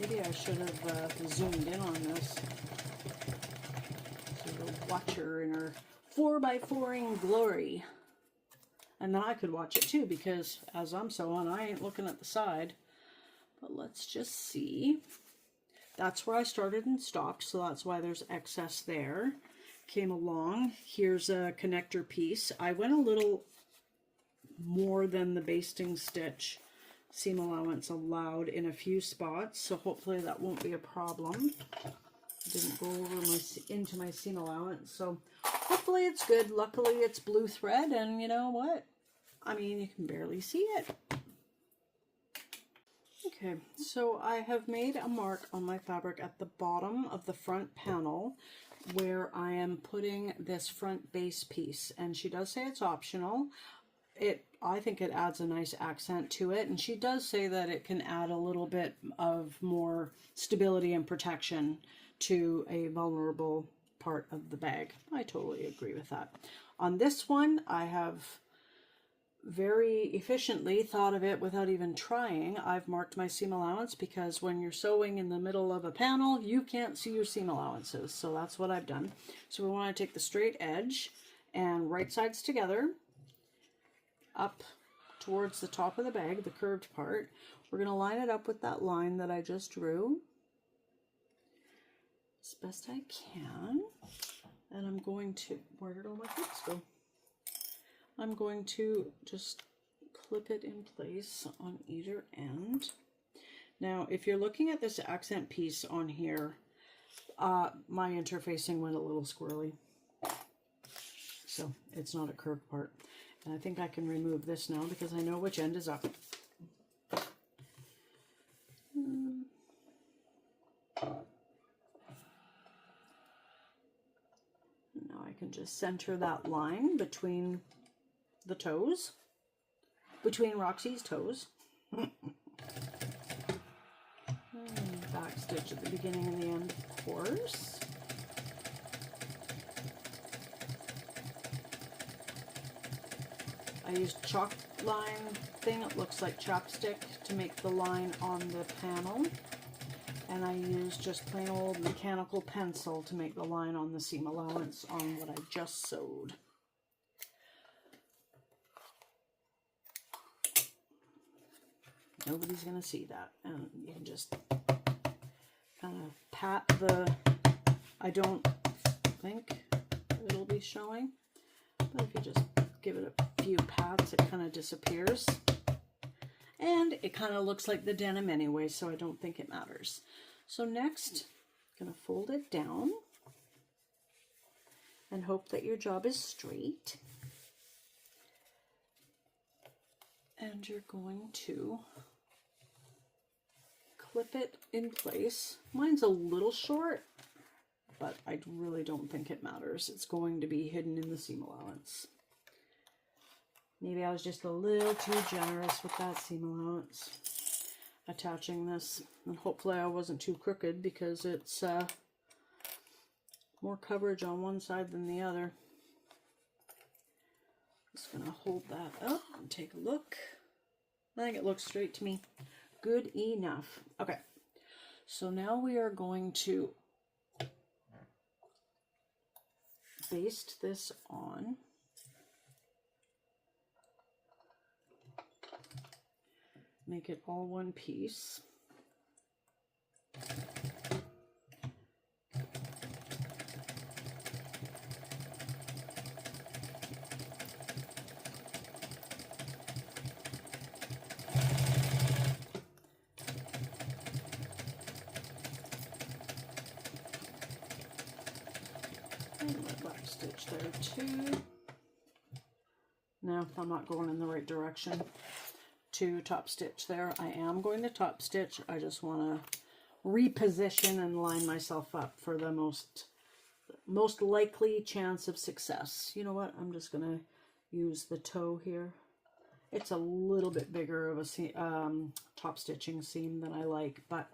Maybe I should have zoomed in on this. So the watcher in her 4x4ing glory. And then I could watch it too, because as I'm sewing, I ain't looking at the side. But let's just see. That's where I started and stopped, so that's why there's excess there. Came along. Here's a connector piece. I went a little more than the basting stitch seam allowance allowed in a few spots, so hopefully that won't be a problem. Didn't go over into my seam allowance, so hopefully it's good. Luckily it's blue thread, and you know what? I mean, you can barely see it. Okay, so I have made a mark on my fabric at the bottom of the front panel where I am putting this front base piece, and she does say it's optional. I think it adds a nice accent to it, and she does say that it can add a little bit of more stability and protection to a vulnerable part of the bag. I totally agree with that. On this one, I have very efficiently thought of it without even trying. I've marked my seam allowance because when you're sewing in the middle of a panel, you can't see your seam allowances, so that's what I've done. So we want to take the straight edge and right sides together, up towards the top of the bag, the curved part. We're going to line it up with that line that I just drew as best I can. And I'm going to, where did all my clips go? I'm going to just clip it in place on either end. Now, if you're looking at this accent piece on here, my interfacing went a little squirrely. So it's not a curved part. And I think I can remove this now because I know which end is up. Now I can just center that line between the toes, between Roxy's toes. Back stitch at the beginning and the end, of course. I used chalk line thing, it looks like chapstick, to make the line on the panel. And I used just plain old mechanical pencil to make the line on the seam allowance on what I just sewed. Nobody's going to see that. And you can just kind of pat the, I don't think it'll be showing, but if you just give it a few pats, it kind of disappears. And it kind of looks like the denim anyway, so I don't think it matters. So next, I'm going to fold it down and hope that your job is straight. And you're going to clip it in place. Mine's a little short, but I really don't think it matters. It's going to be hidden in the seam allowance. Maybe I was just a little too generous with that seam allowance attaching this, and hopefully I wasn't too crooked because it's more coverage on one side than the other. Just gonna hold that up and take a look. I think it looks straight to me. Good enough. Okay, so now we are going to baste this on. Make it all one piece. And my back stitch there too. No, I'm not going in the right direction. To top stitch there. I am going to top stitch. I just want to reposition and line myself up for the most likely chance of success. You know what? I'm just going to use the toe here. It's a little bit bigger of a top stitching seam than I like, but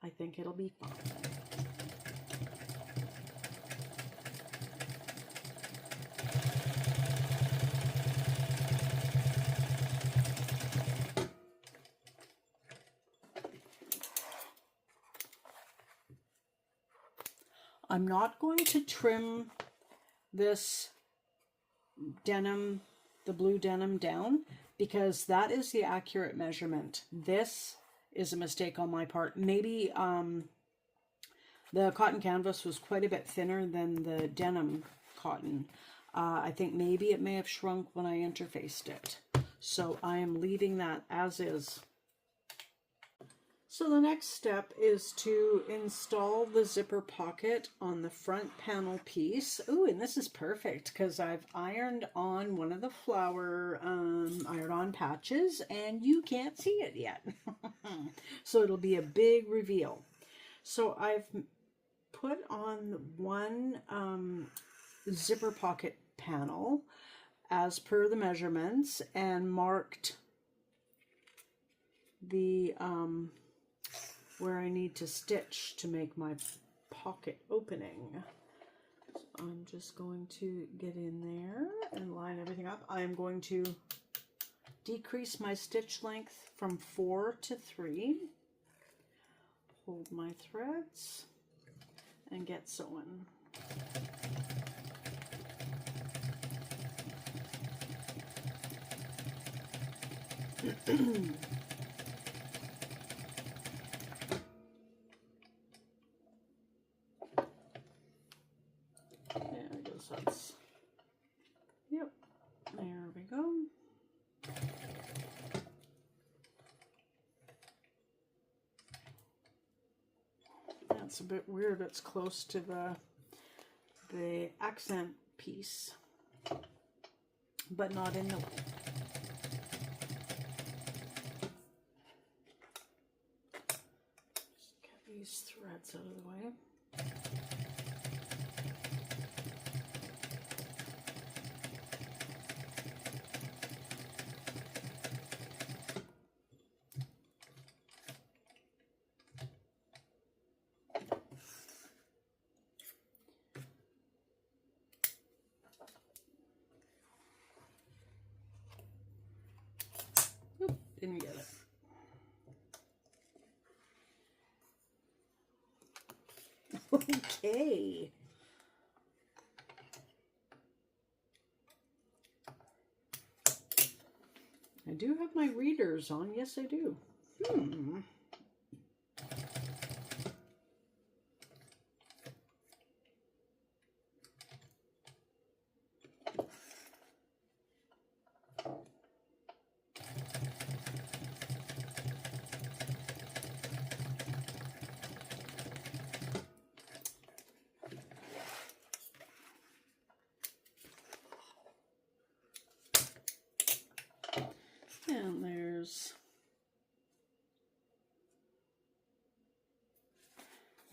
I think it'll be fine. I'm not going to trim this denim, the blue denim, down because that is the accurate measurement. This is a mistake on my part. Maybe the cotton canvas was quite a bit thinner than the denim cotton. I think maybe it may have shrunk when I interfaced it. So I am leaving that as is. So the next step is to install the zipper pocket on the front panel piece. Ooh, and this is perfect because I've ironed on one of the flower iron-on patches and you can't see it yet. So it'll be a big reveal. So I've put on one zipper pocket panel as per the measurements and marked the where I need to stitch to make my pocket opening. So I'm just going to get in there and line everything up. I'm going to decrease my stitch length from 4 to 3. Hold my threads and get sewing. That's, yep, there we go. That's a bit weird. It's close to the accent piece. but not in the way. Just get these threads out of the way. Didn't get it. Okay. I do have my readers on. Yes, I do. And there's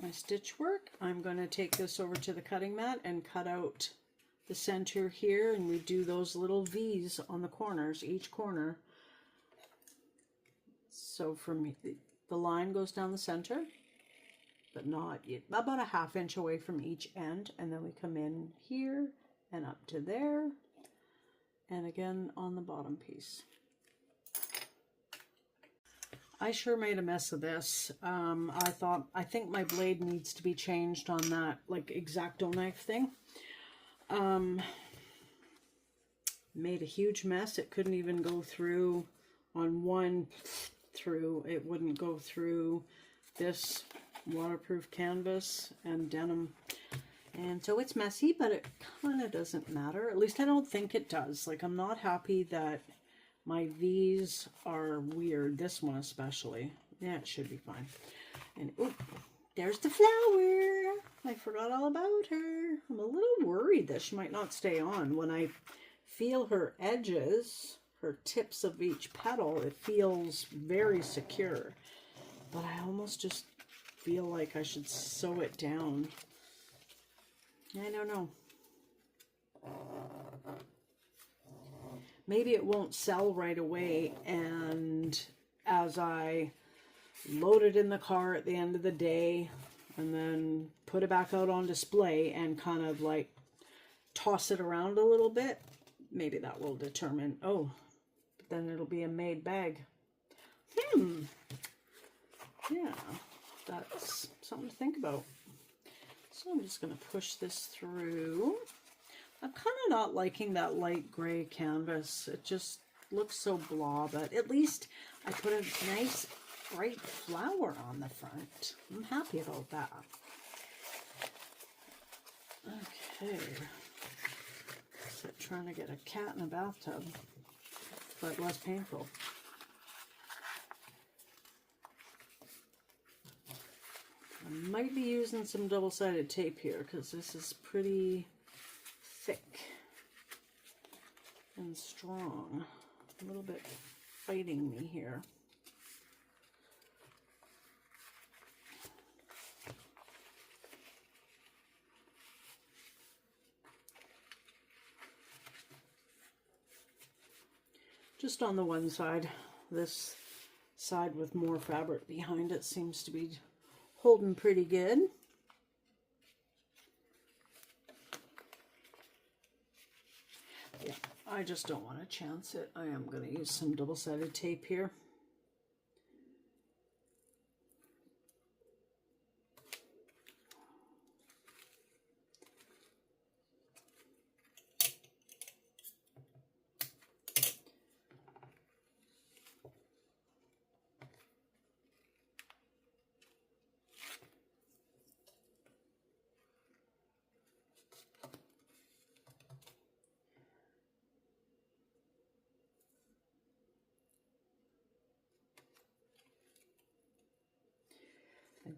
my stitch work. I'm going to take this over to the cutting mat and cut out the center here, and we do those little V's on the corners, each corner. So from the line goes down the center, but not about a ½ inch away from each end, and then we come in here and up to there, and again on the bottom piece. I sure made a mess of this. I think my blade needs to be changed on that like X-Acto knife thing. Made a huge mess. It couldn't even go through on one through. It wouldn't go through this waterproof canvas and denim. And so it's messy, but it kind of doesn't matter. At least I don't think it does. Like, I'm not happy that my V's are weird. This one especially. Yeah, it should be fine. And oh, there's the flower. I forgot all about her. I'm a little worried that she might not stay on. When I feel her edges, her tips of each petal, it feels very secure. But I almost just feel like I should sew it down. I don't know. Maybe it won't sell right away, and as I load it in the car at the end of the day and then put it back out on display and kind of like toss it around a little bit, maybe that will determine, oh, but then it'll be a made bag. Yeah, that's something to think about. So I'm just going to push this through. I'm kind of not liking that light gray canvas. It just looks so blah, but at least I put a nice bright flower on the front. I'm happy about that. Okay. So trying to get a cat in a bathtub, but less painful. I might be using some double-sided tape here because this is pretty thick and strong. A little bit fighting me here. Just on the one side. This side with more fabric behind it seems to be holding pretty good. Yeah, I just don't want to chance it. I am going to use some double-sided tape here.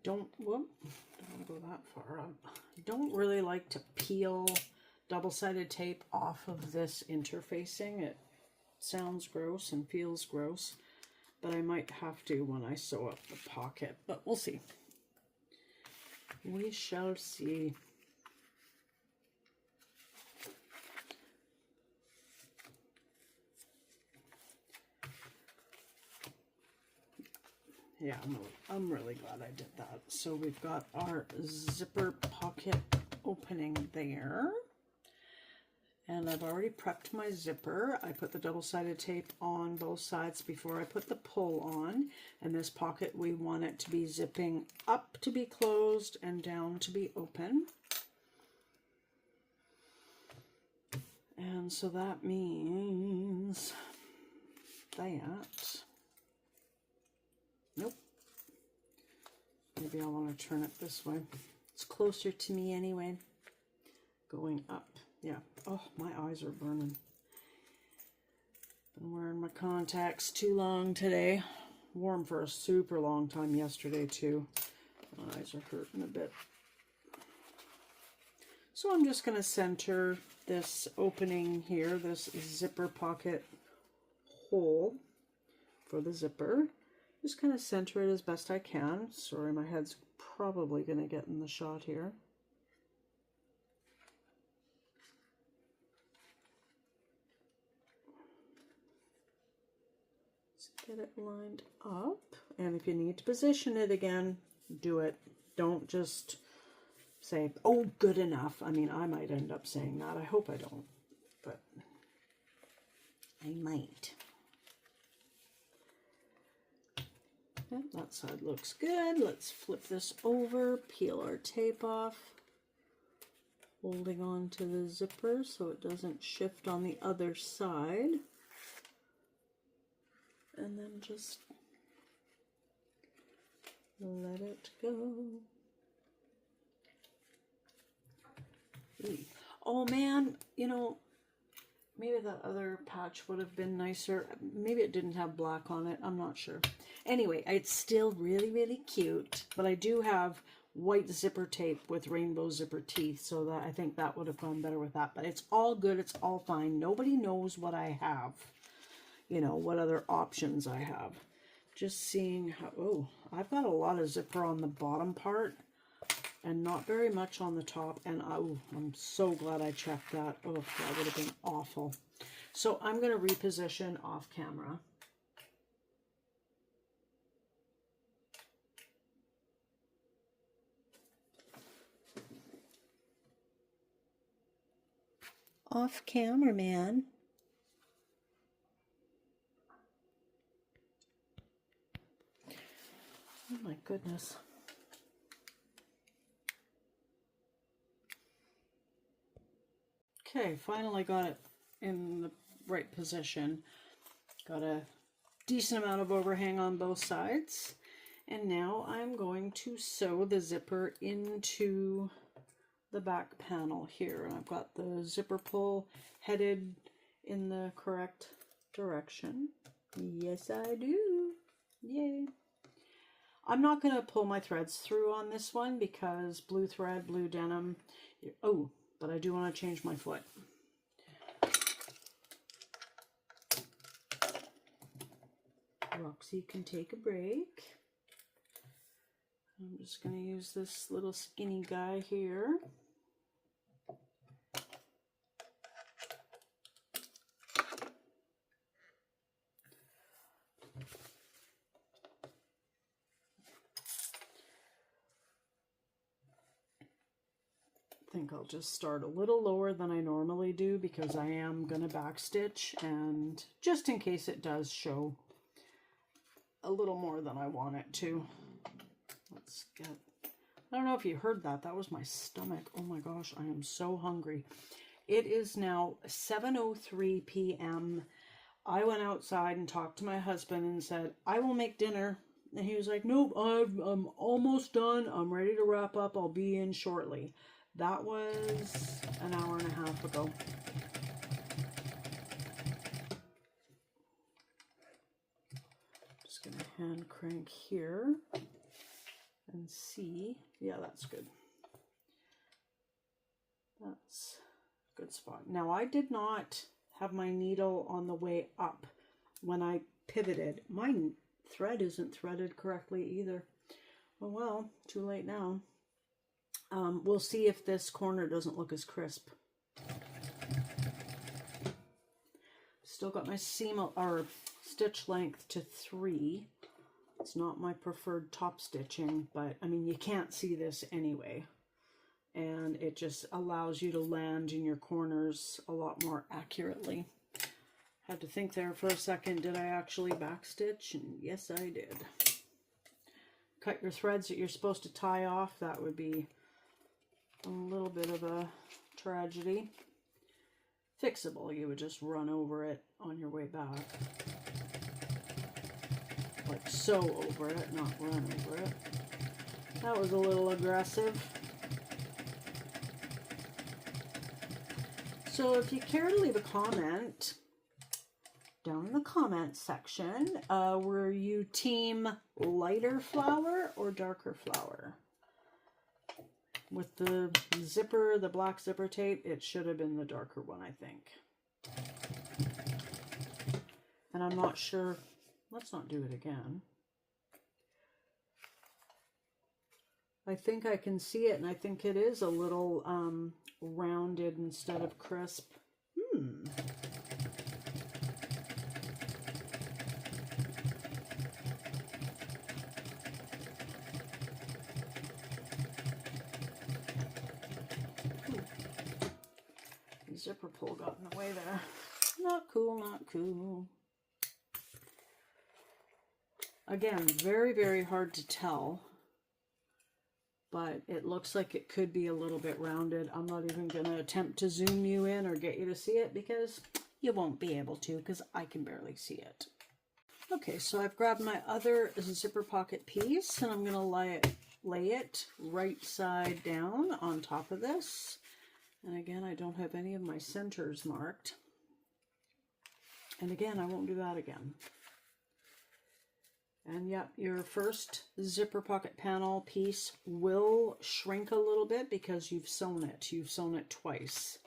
Don't want to go that far up. I don't really like to peel double-sided tape off of this interfacing. It sounds gross and feels gross, but I might have to when I sew up the pocket, but we'll see. We shall see. Yeah, I'm really glad I did that. So we've got our zipper pocket opening there. And I've already prepped my zipper. I put the double-sided tape on both sides before I put the pull on. And this pocket, we want it to be zipping up to be closed and down to be open. And so that means that... Nope. Maybe I want to turn it this way. It's closer to me anyway. Going up. Yeah. Oh, my eyes are burning. Been wearing my contacts too long today. Wore them for a super long time yesterday too. My eyes are hurting a bit. So I'm just going to center this opening here, this zipper pocket hole for the zipper. Just kind of center it as best I can. Sorry, my head's probably going to get in the shot here. Let's get it lined up. And if you need to position it again, do it. Don't just say, oh, good enough. I mean, I might end up saying that. I hope I don't, but I might. Okay, that side looks good. Let's flip this over, peel our tape off, holding on to the zipper so it doesn't shift on the other side. And then just let it go. Ooh. Oh man, you know, maybe that other patch would have been nicer. Maybe it didn't have black on it. I'm not sure. Anyway, it's still really, really cute. But I do have white zipper tape with rainbow zipper teeth. So that I think that would have gone better with that. But it's all good. It's all fine. Nobody knows what I have. You know, what other options I have. Just seeing how... Oh, I've got a lot of zipper on the bottom part. And not very much on the top. And oh, I'm so glad I checked that. Oh, that would have been awful. So I'm going to reposition off camera. Off camera, man. Oh my goodness. Okay, finally got it in the right position. Got a decent amount of overhang on both sides. And now I'm going to sew the zipper into the back panel here. And I've got the zipper pull headed in the correct direction. Yes, I do. Yay. I'm not going to pull my threads through on this one because blue thread, blue denim. Oh, but I do want to change my foot. Roxy can take a break. I'm just going to use this little skinny guy here. I think I'll just start a little lower than I normally do because I am going to backstitch, and just in case it does show a little more than I want it to. Let's get, I don't know if you heard that. That was my stomach. Oh my gosh, I am so hungry. It is now 7:03 p.m. I went outside and talked to my husband and said, I will make dinner. And he was like, nope, I'm almost done. I'm ready to wrap up. I'll be in shortly. That was an hour and a half ago. Just gonna hand crank here and see. Yeah, that's good. That's good spot. Now I did not have my needle on the way up when I pivoted. My thread isn't threaded correctly either. Oh well, too late now. We'll see if this corner doesn't look as crisp. Still got my seam or stitch length to 3. It's not my preferred top stitching, but I mean, you can't see this anyway. And it just allows you to land in your corners a lot more accurately. Had to think there for a second, did I actually backstitch? And yes, I did. Cut your threads that you're supposed to tie off. That would be a little bit of a tragedy. Fixable, you would just run over it on your way back. Like so over it, not run over it. That was a little aggressive. So if you care to leave a comment down in the comments section, were you team lighter flower or darker flower? With the zipper, the black zipper tape, it should have been the darker one, I think. And I'm not sure. Let's not do it again. I think I can see it, and I think it is a little rounded instead of crisp. The zipper pull got in the way there. Not cool, not cool. Again, very, very hard to tell, but it looks like it could be a little bit rounded. I'm not even going to attempt to zoom you in or get you to see it because you won't be able to because I can barely see it. Okay, so I've grabbed my other zipper pocket piece and I'm going to lay it right side down on top of this. And again, I don't have any of my centers marked. And again, I won't do that again. And yep, your first zipper pocket panel piece will shrink a little bit because you've sewn it. You've sewn it twice.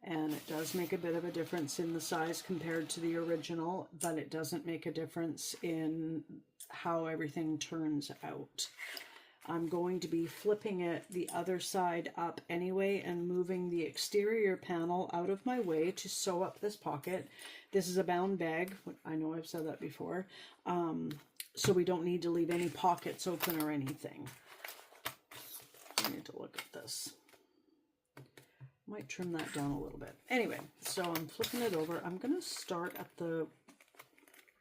And it does make a bit of a difference in the size compared to the original, but it doesn't make a difference in how everything turns out. I'm going to be flipping it the other side up anyway and moving the exterior panel out of my way to sew up this pocket. This is a bound bag. I know I've said that before. So we don't need to leave any pockets open or anything. I need to look at this. Might trim that down a little bit. Anyway, so I'm flipping it over. I'm going to start at the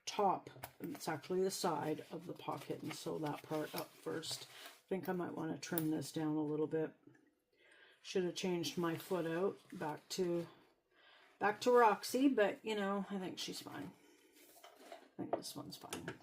top. It's actually the side of the pocket and sew that part up first. I think I might want to trim this down a little bit. Should have changed my foot out back to Roxy, but you know, I think she's fine. I think this one's fine.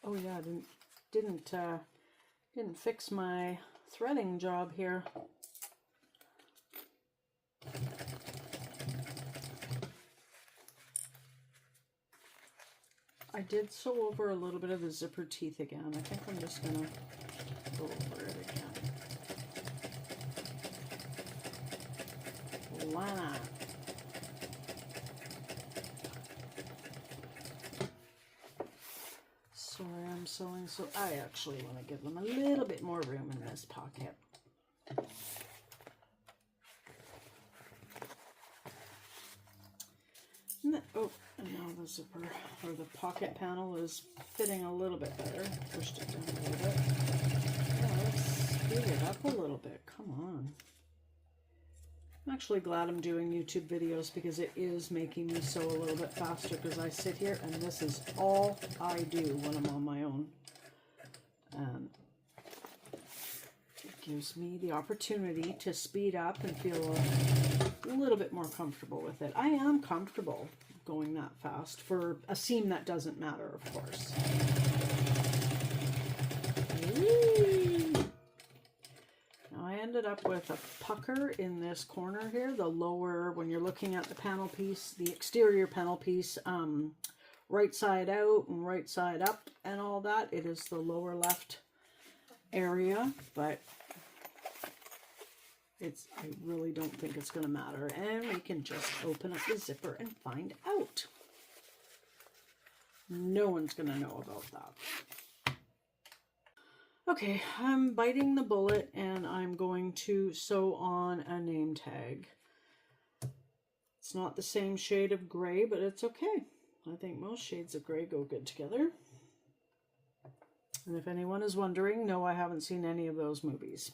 Oh yeah, didn't fix my threading job here. I did sew over a little bit of the zipper teeth again. I think I'm just gonna go over it again. Why not? Sorry, I'm sewing, so I actually want to give them a little bit more room in this pocket. Oh, and now the zipper, or the pocket panel is fitting a little bit better. Pushed it down a little bit. Yeah, let's speed it up a little bit. Come on. I'm actually glad I'm doing YouTube videos because it is making me sew a little bit faster because I sit here and this is all I do when I'm on my own. And it gives me the opportunity to speed up and feel a little bit more comfortable with it. I am comfortable going that fast for a seam that doesn't matter, of course. Whee! Now I ended up with a pucker in this corner here, the lower, when you're looking at the panel piece, the exterior panel piece, right side out and right side up and all that. It is the lower left area, but I really don't think it's going to matter. And we can just open up the zipper and find out. No one's going to know about that. Okay, I'm biting the bullet and I'm going to sew on a name tag. It's not the same shade of gray, but it's okay. I think most shades of gray go good together. And if anyone is wondering, no, I haven't seen any of those movies.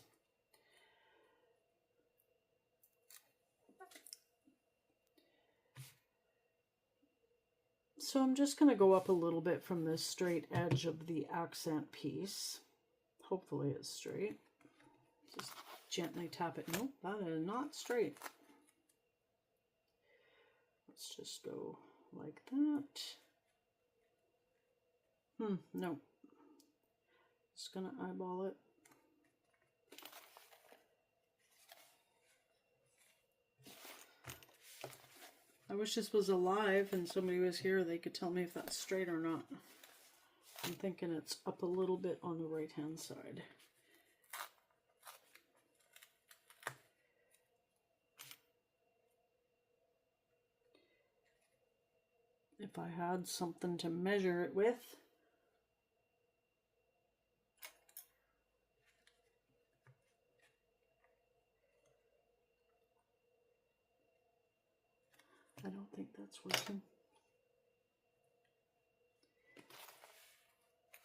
So I'm just going to go up a little bit from the straight edge of the accent piece. Hopefully it's straight. Just gently tap it. Nope, that is not straight. Let's just go like that. No. Just gonna eyeball it. I wish this was alive and somebody was here, they could tell me if that's straight or not. I'm thinking it's up a little bit on the right hand side. If I had something to measure it with, I don't think that's working.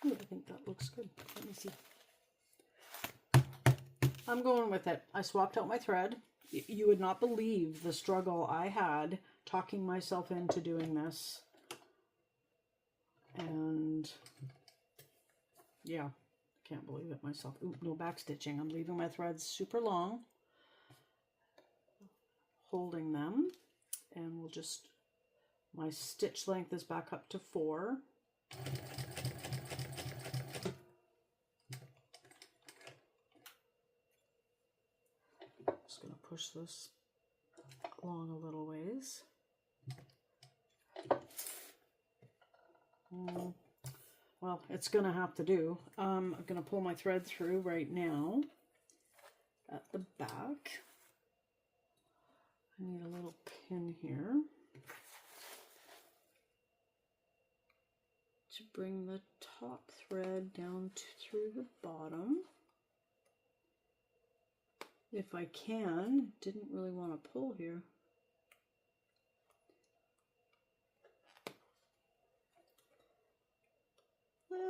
Ooh, I think that looks good. Let me see. I'm going with it. I swapped out my thread. You would not believe the struggle I had talking myself into doing this. And yeah, I can't believe it myself. Ooh, no back stitching. I'm leaving my threads super long, holding them, and we'll just, my stitch length is back up to 4. Just going to push this along a little ways. Well, it's going to have to do. I'm going to pull my thread through right now at the back. I need a little pin here to bring the top thread down through the bottom. If I can, didn't really want to pull here.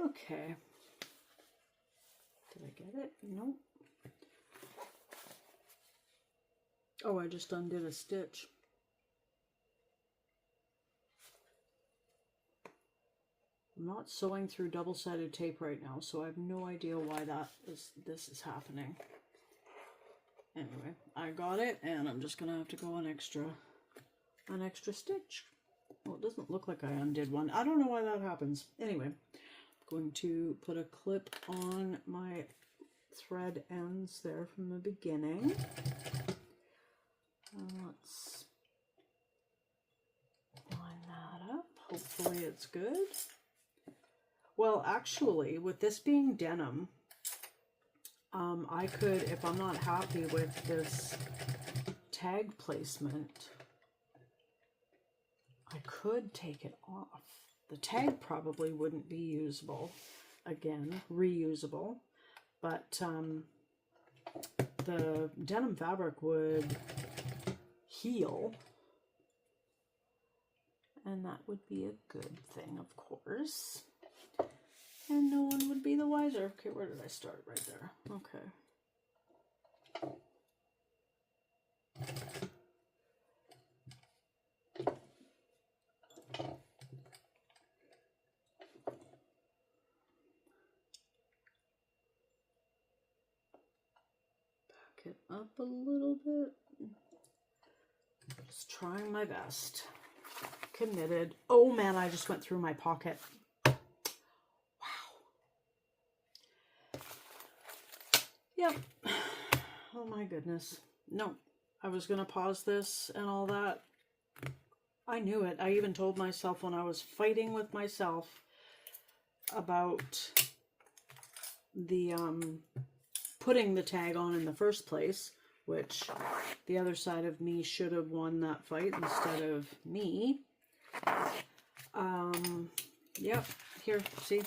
Okay. Did I get it? Nope. Oh, I just undid a stitch. I'm not sewing through double-sided tape right now, so I have no idea why this is happening. Anyway, I got it, and I'm just gonna have to go an extra stitch. Well, it doesn't look like I undid one. I don't know why that happens. Anyway, I'm going to put a clip on my thread ends there from the beginning. Let's line that up. Hopefully it's good. Well, actually, with this being denim, I could, if I'm not happy with this tag placement, I could take it off. The tag probably wouldn't be usable, again, reusable, but the denim fabric would heal, and that would be a good thing, of course. And no one would be the wiser. Okay, where did I start? Right there. Okay. Back it up a little bit. Just trying my best. Committed. Oh man, I just went through my pocket. Wow. Yep. Oh my goodness. No, I was going to pause this and all that. I knew it. I even told myself when I was fighting with myself about the putting the tag on in the first place, which the other side of me should have won that fight instead of me. Yep, here, see,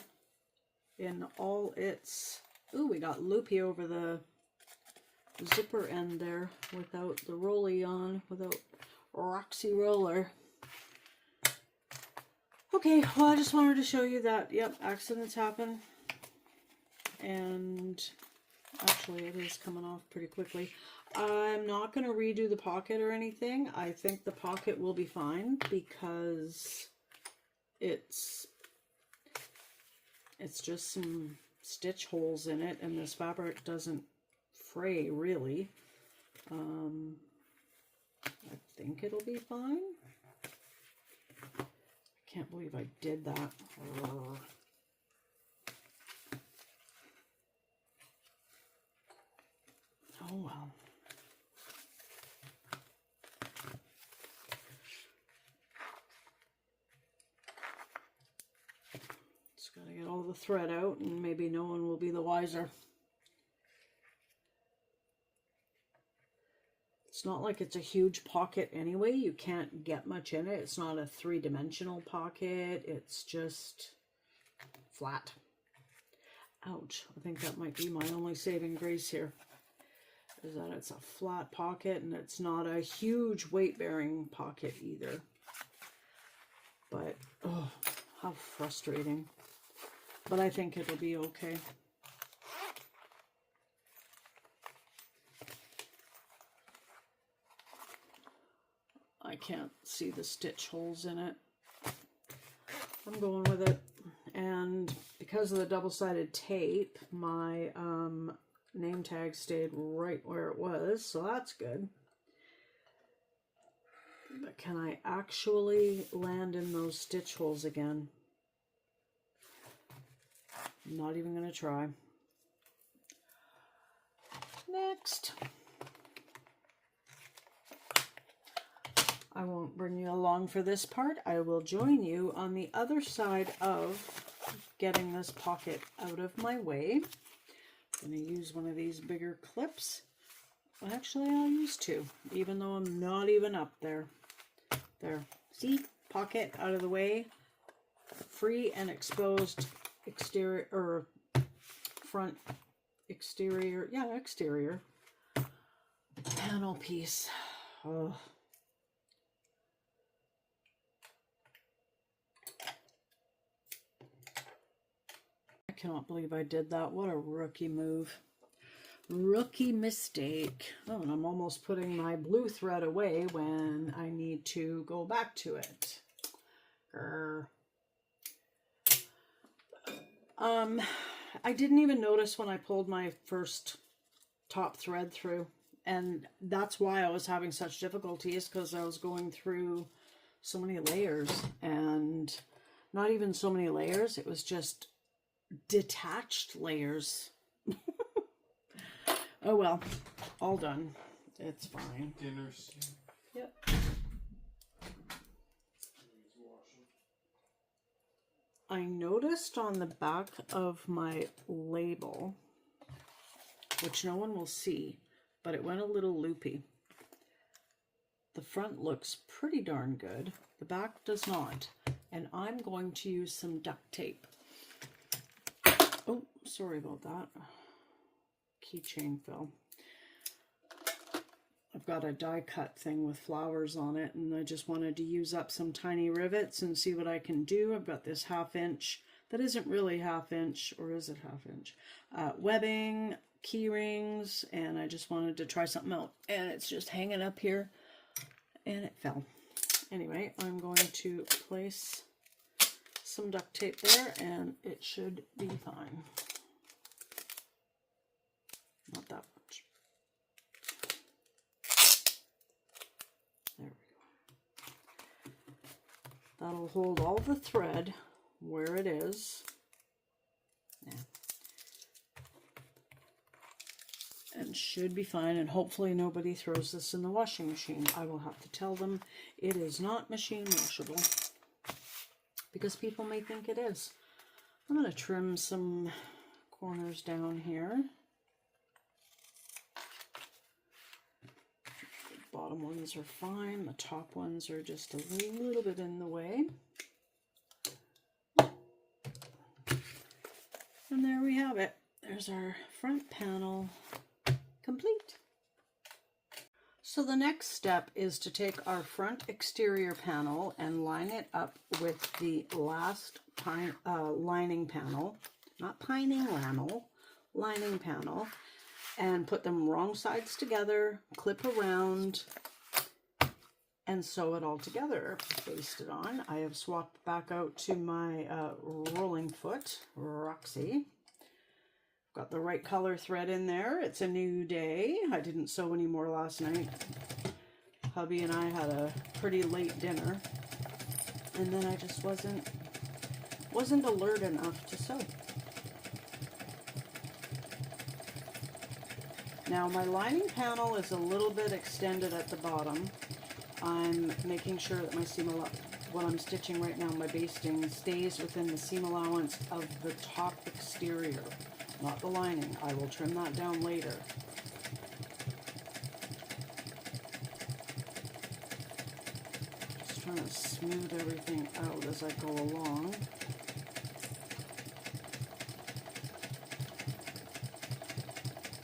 in all its, ooh, we got loopy over the zipper end there without the rolly on, without Roxy roller. Okay, well, I just wanted to show you that, yep, accidents happen. And actually, it is coming off pretty quickly. I'm not going to redo the pocket or anything. I think the pocket will be fine because it's just some stitch holes in it, and this fabric doesn't fray, really. I think it'll be fine. I can't believe I did that. Oh well. Just gotta get all the thread out and maybe no one will be the wiser. It's not like it's a huge pocket anyway. You can't get much in it. It's not a three-dimensional pocket. It's just flat. Ouch. I think that might be my only saving grace here. Is that it's a flat pocket and it's not a huge weight-bearing pocket either. But, oh, how frustrating. But I think it'll be okay. I can't see the stitch holes in it. I'm going with it. And because of the double-sided tape, my name tag stayed right where it was, so that's good. But can I actually land in those stitch holes again? I'm not even going to try. Next. I won't bring you along for this part. I will join you on the other side of getting this pocket out of my way. I'm going to use one of these bigger clips. Actually, I'll use two, even though I'm not even up there. There. See? Pocket out of the way. Free and exposed exterior, or front exterior. Yeah, exterior. Panel piece. Oh. I cannot believe I did that. What a rookie move. Rookie mistake. Oh, and I'm almost putting my blue thread away when I need to go back to it. Grr. I didn't even notice when I pulled my first top thread through, and that's why I was having such difficulties, because I was going through so many layers, and not even so many layers, it was just detached layers. Oh well, all done. It's fine. Dinner soon. Yep. I noticed on the back of my label, which no one will see, but it went a little loopy. The front looks pretty darn good. The back does not. And I'm going to use some duct tape. Oh, sorry about that. Keychain fell. I've got a die cut thing with flowers on it, and I just wanted to use up some tiny rivets and see what I can do. I've got this 1/2 inch, that isn't really 1/2 inch, or is it 1/2 inch? Webbing, key rings, and I just wanted to try something out. And it's just hanging up here, and it fell. Anyway, I'm going to place some duct tape there, and it should be fine. Not that much. There we go. That'll hold all the thread where it is. Yeah. And should be fine, and hopefully nobody throws this in the washing machine. I will have to tell them it is not machine washable, because people may think it is. I'm going to trim some corners down here. The bottom ones are fine. The top ones are just a little bit in the way. And there we have it. There's our front panel complete. So the next step is to take our front exterior panel and line it up with the last lining panel, not pining panel, lining panel, and put them wrong sides together, clip around, and sew it all together. Paste it on. I have swapped back out to my rolling foot, Roxy. Got the right color thread in there. It's a new day. I didn't sew any more last night. Hubby and I had a pretty late dinner, and then I just wasn't alert enough to sew. Now my lining panel is a little bit extended at the bottom. I'm making sure that my seam what I'm stitching right now, my basting, stays within the seam allowance of the top exterior, not the lining. I will trim that down later. Just trying to smooth everything out as I go along.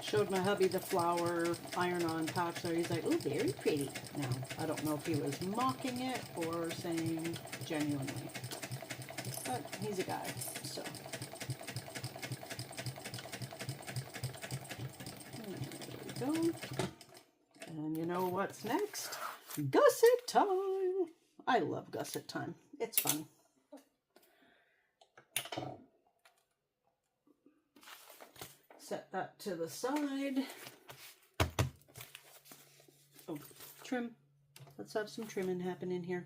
Showed my hubby the flower iron-on patch there. He's like, "Oh, very pretty." Now, I don't know if he was mocking it or saying genuinely, but he's a guy, so. There we go. And you know what's next? Gusset time! I love gusset time. It's fun. Set that to the side. Oh, trim. Let's have some trimming happening here.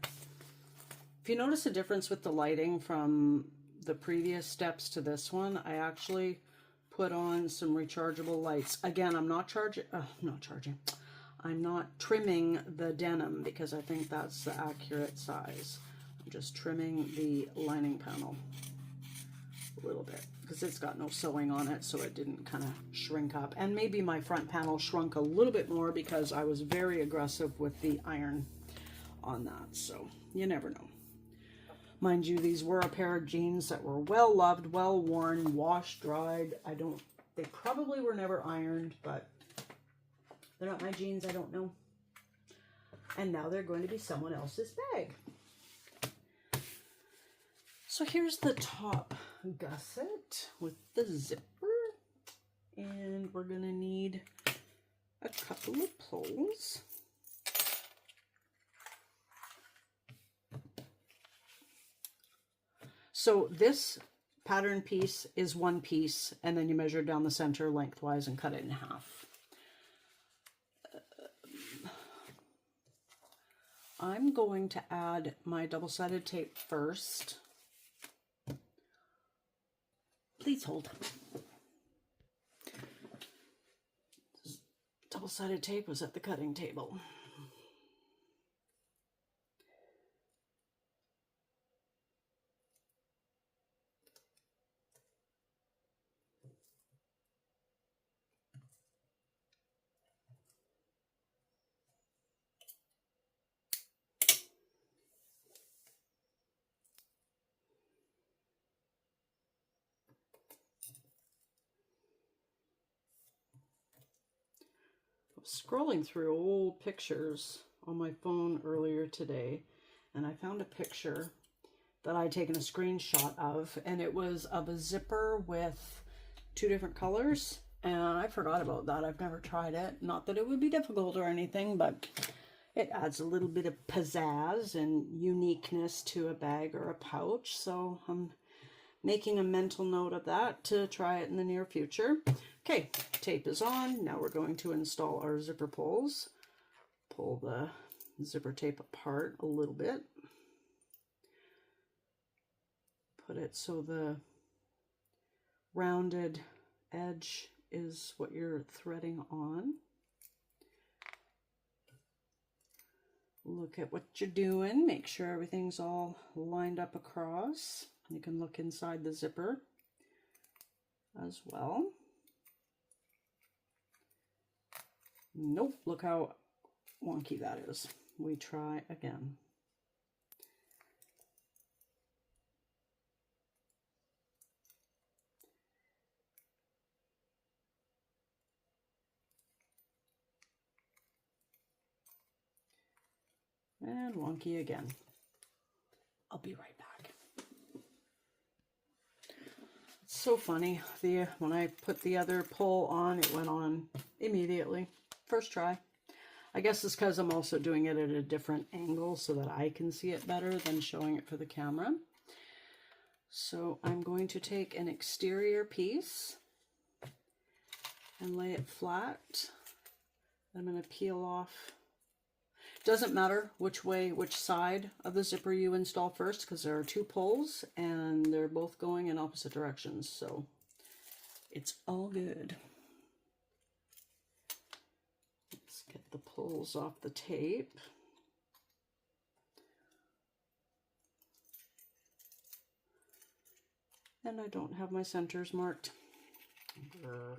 If you notice a difference with the lighting from the previous steps to this one, I actually put on some rechargeable lights. Again, I'm not trimming the denim because I think that's the accurate size. I'm just trimming the lining panel a little bit because it's got no sewing on it, so it didn't kind of shrink up. And maybe my front panel shrunk a little bit more because I was very aggressive with the iron on that, so you never know. Mind you, these were a pair of jeans that were well loved, well worn, washed, dried. They probably were never ironed, but they're not my jeans, I don't know. And now they're going to be someone else's bag. So here's the top gusset with the zipper. And we're going to need a couple of pulls. So this pattern piece is one piece, and then you measure down the center lengthwise and cut it in half. I'm going to add my double-sided tape first. Please hold. Double-sided tape was at the cutting table. Scrolling through old pictures on my phone earlier today, and I found a picture that I'd taken a screenshot of, and it was of a zipper with two different colors, and I forgot about that. I've never tried it. Not that it would be difficult or anything, but it adds a little bit of pizzazz and uniqueness to a bag or a pouch, so I'm making a mental note of that to try it in the near future. Okay, tape is on. Now we're going to install our zipper pulls. Pull the zipper tape apart a little bit. put it so the rounded edge is what you're threading on. Look at what you're doing. Make sure everything's all lined up across. You can look inside the zipper as well. Nope, look how wonky that is. We try again. And wonky again. I'll be right back. It's so funny. When I put the other pull on, it went on immediately. First try. I guess it's because I'm also doing it at a different angle so that I can see it better than showing it for the camera. So I'm going to take an exterior piece and lay it flat. I'm going to peel off. Doesn't matter which way, which side of the zipper you install first, because there are two pulls and they're both going in opposite directions, so it's all good. Let's get the pulls off the tape. And I don't have my centers marked. Grr.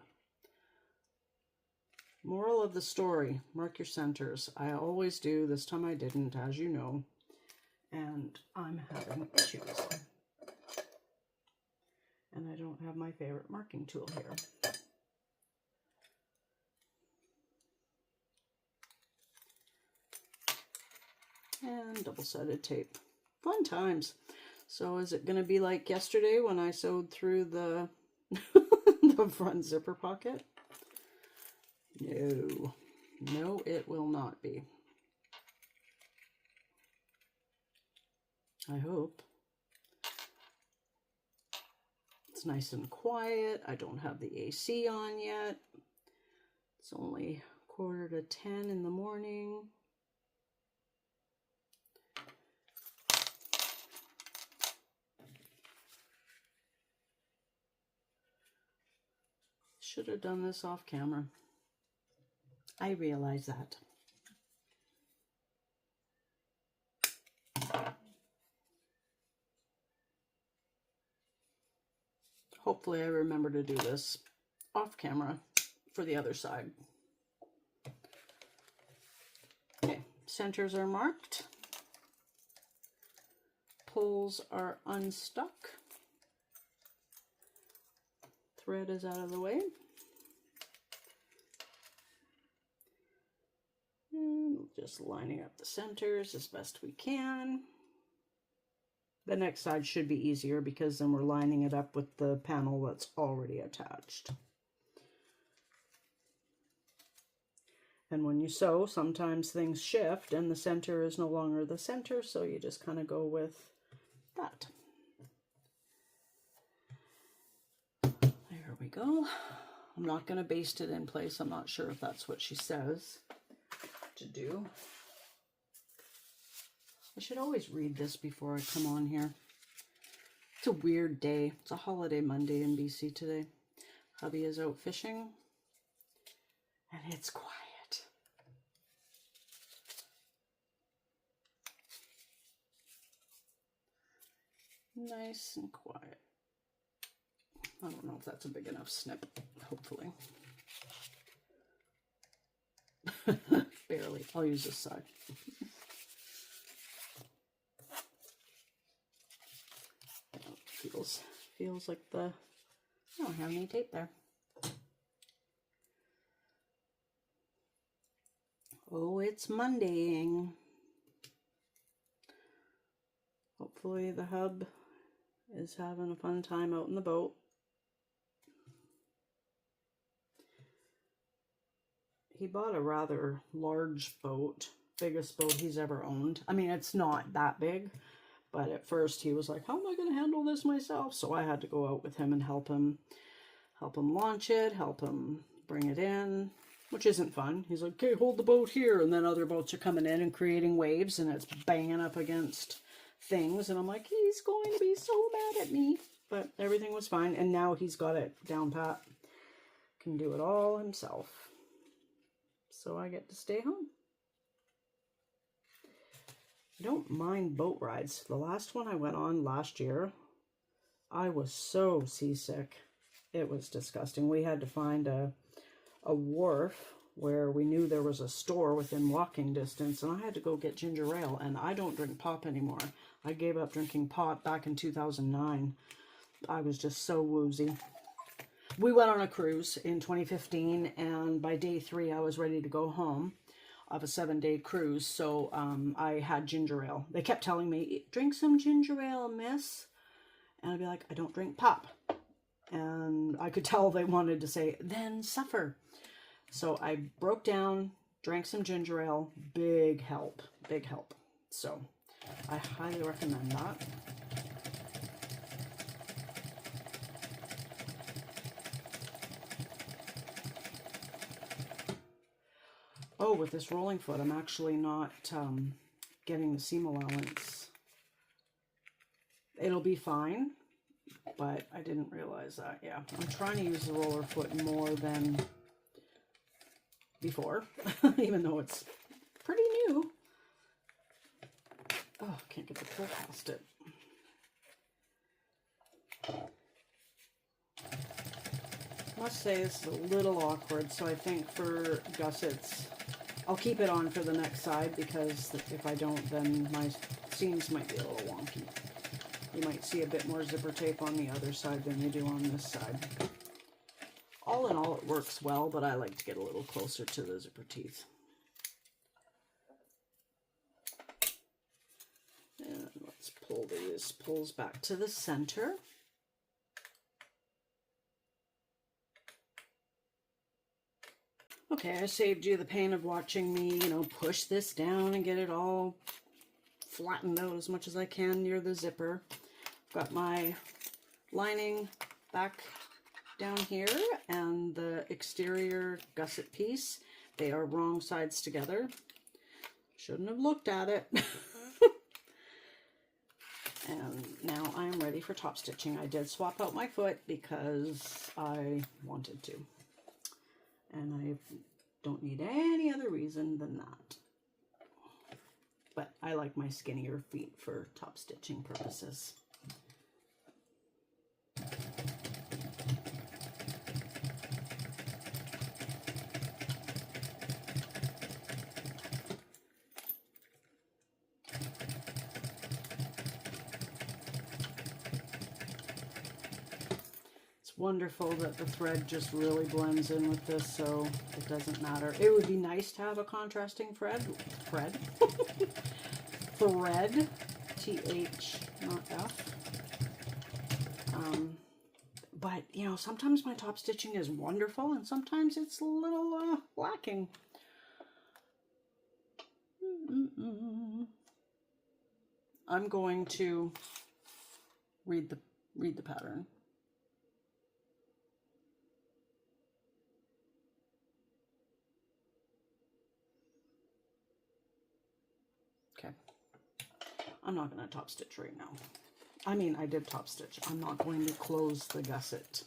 Moral of the story, mark your centers. I always do. This time I didn't, as you know. And I'm having issues. And I don't have my favorite marking tool here. And double-sided tape. Fun times. So is it going to be like yesterday when I sewed through the, the front zipper pocket? No, no, it will not be. I hope. It's nice and quiet. I don't have the AC on yet. It's only 9:45 in the morning. Should have done this off camera. I realize that. Hopefully I remember to do this off camera for the other side. Okay, centers are marked. Pulls are unstuck. Thread is out of the way. And just lining up the centers as best we can. The next side should be easier because then we're lining it up with the panel that's already attached. And when you sew, sometimes things shift and the center is no longer the center, so you just kind of go with that. There we go. I'm not going to baste it in place. I'm not sure if that's what she says to do. I should always read this before I come on here. It's a weird day. It's a holiday Monday in BC today. Hubby is out fishing and it's quiet. Nice and quiet. I don't know if that's a big enough snip, hopefully. Barely. I'll use this side. Feels like I don't have any tape there. Oh, it's Mondaying. Hopefully the hub is having a fun time out in the boat. He bought a rather large boat, biggest boat he's ever owned. I mean, it's not that big, but at first he was like, how am I going to handle this myself? So I had to go out with him and help him launch it, help him bring it in, which isn't fun. He's like, okay, hold the boat here. And then other boats are coming in and creating waves and it's banging up against things, and I'm like, he's going to be so mad at me. But everything was fine, and now he's got it down pat. Can do it all himself. So I get to stay home. I don't mind boat rides. The last one I went on last year, I was so seasick. It was disgusting. We had to find a wharf where we knew there was a store within walking distance, and I had to go get ginger ale, and I don't drink pop anymore. I gave up drinking pop back in 2009. I was just so woozy. We went on a cruise in 2015, and by day 3, I was ready to go home of a 7-day cruise, so I had ginger ale. They kept telling me, drink some ginger ale, miss. And I'd be like, I don't drink pop. And I could tell they wanted to say, then suffer. So I broke down, drank some ginger ale. Big help, big help. So I highly recommend that. Oh, with this rolling foot, I'm actually not getting the seam allowance. It'll be fine, but I didn't realize that. Yeah, I'm trying to use the roller foot more than before, even though it's pretty new. Oh, can't get the pull past it. I must say this is a little awkward, so I think for gussets, I'll keep it on for the next side, because if I don't, then my seams might be a little wonky. You might see a bit more zipper tape on the other side than you do on this side. All in all, it works well, but I like to get a little closer to the zipper teeth. And let's pull these pulls back to the center. Okay, I saved you the pain of watching me, push this down and get it all flattened out as much as I can near the zipper. Got my lining back down here and the exterior gusset piece. They are wrong sides together. Shouldn't have looked at it. And now I'm ready for top stitching. I did swap out my foot because I wanted to. And I don't need any other reason than that. But I like my skinnier feet for top stitching purposes. Wonderful that the thread just really blends in with this, so it doesn't matter. It would be nice to have a contrasting thread, T-H, not F. But, sometimes my top stitching is wonderful, and sometimes it's a little lacking. I'm going to read the pattern. Okay, I'm not going to top stitch right now. I mean, I did top stitch. I'm not going to close the gusset.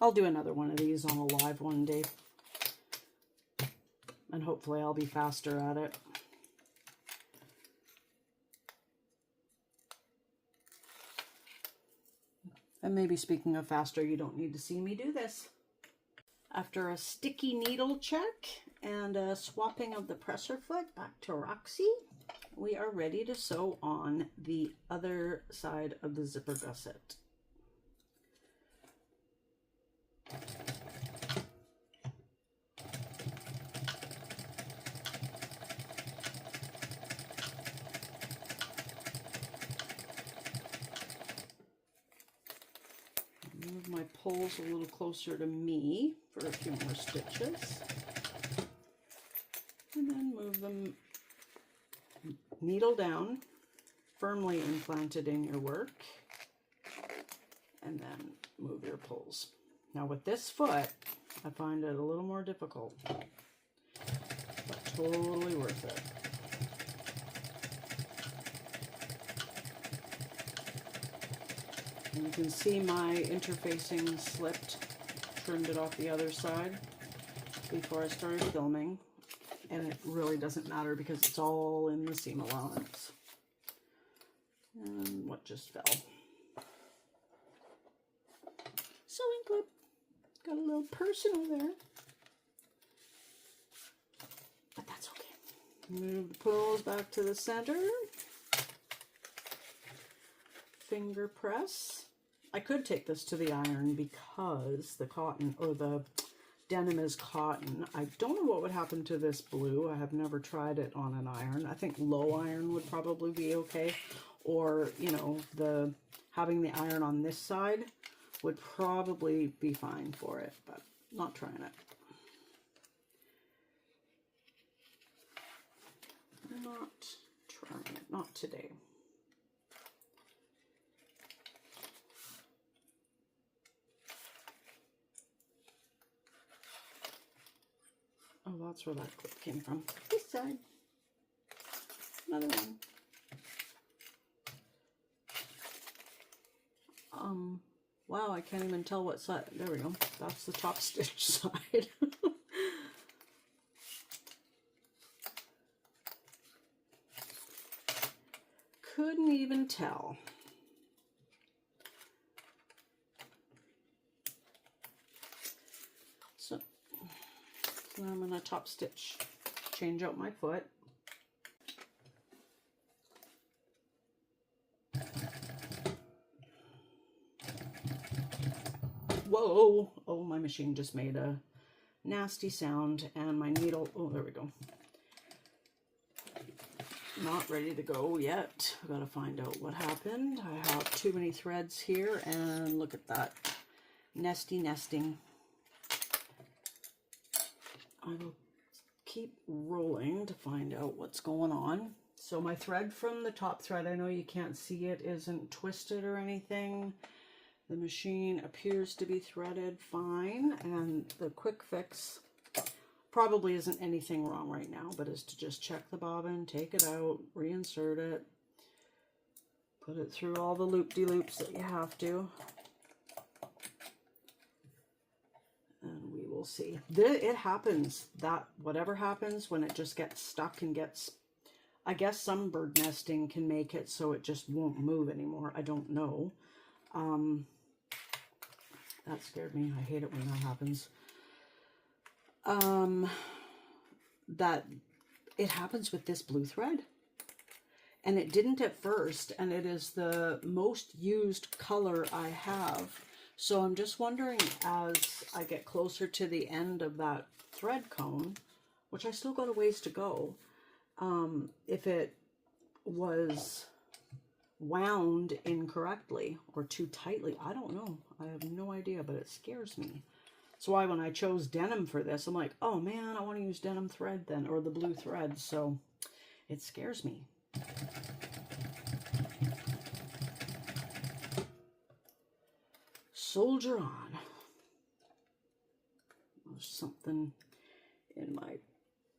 I'll do another one of these on a live one day. And hopefully I'll be faster at it. And maybe speaking of faster, you don't need to see me do this. After a sticky needle check and a swapping of the presser foot back to Roxy, we are ready to sew on the other side of the zipper gusset. Move my pulls a little closer to me for a few more stitches. And then move them needle down, firmly implanted in your work, and then move your pulls. Now with this foot, I find it a little more difficult. but totally worth it. And you can see my interfacing slipped, trimmed it off the other side before I started filming, and it really doesn't matter because it's all in the seam allowance. And what just fell? Sewing clip. Got a little personal there. But that's okay. Move the pearls back to the center. Finger press. I could take this to the iron because the cotton, or the denim is cotton. I don't know what would happen to this blue. I have never tried it on an iron. I think low iron would probably be okay. Or, you know, having the iron on this side would probably be fine for it, but not trying it. Not trying it, not today. Oh, that's where that clip came from. This side. Another one. Wow, I can't even tell what side. There we go. That's the top stitch side. Couldn't even tell. So now I'm gonna top stitch, change out my foot. Whoa! Oh, my machine just made a nasty sound, and my needle, oh, there we go. Not ready to go yet. I've got to find out what happened. I have too many threads here, and look at that. Nesting. I will keep rolling to find out what's going on. So my thread from the top thread, I know you can't see it, isn't twisted or anything. The machine appears to be threaded fine, and the quick fix probably isn't anything wrong right now, but is to just check the bobbin, take it out, reinsert it, put it through all the loop-de-loops that you have to, and we will see. It happens, that whatever happens when it just gets stuck and gets, I guess some bird nesting can make it so it just won't move anymore. I don't know. That scared me. I hate it when that happens. That it happens with this blue thread, and it didn't at first, and it is the most used color I have. So I'm just wondering, as I get closer to the end of that thread cone, which I still got a ways to go, if it was wound incorrectly or too tightly. I don't know. I have no idea, but it scares me. That's why when I chose denim for this, I'm like, oh man, I want to use denim thread then, or the blue thread. So it scares me. Soldier on. There's something in my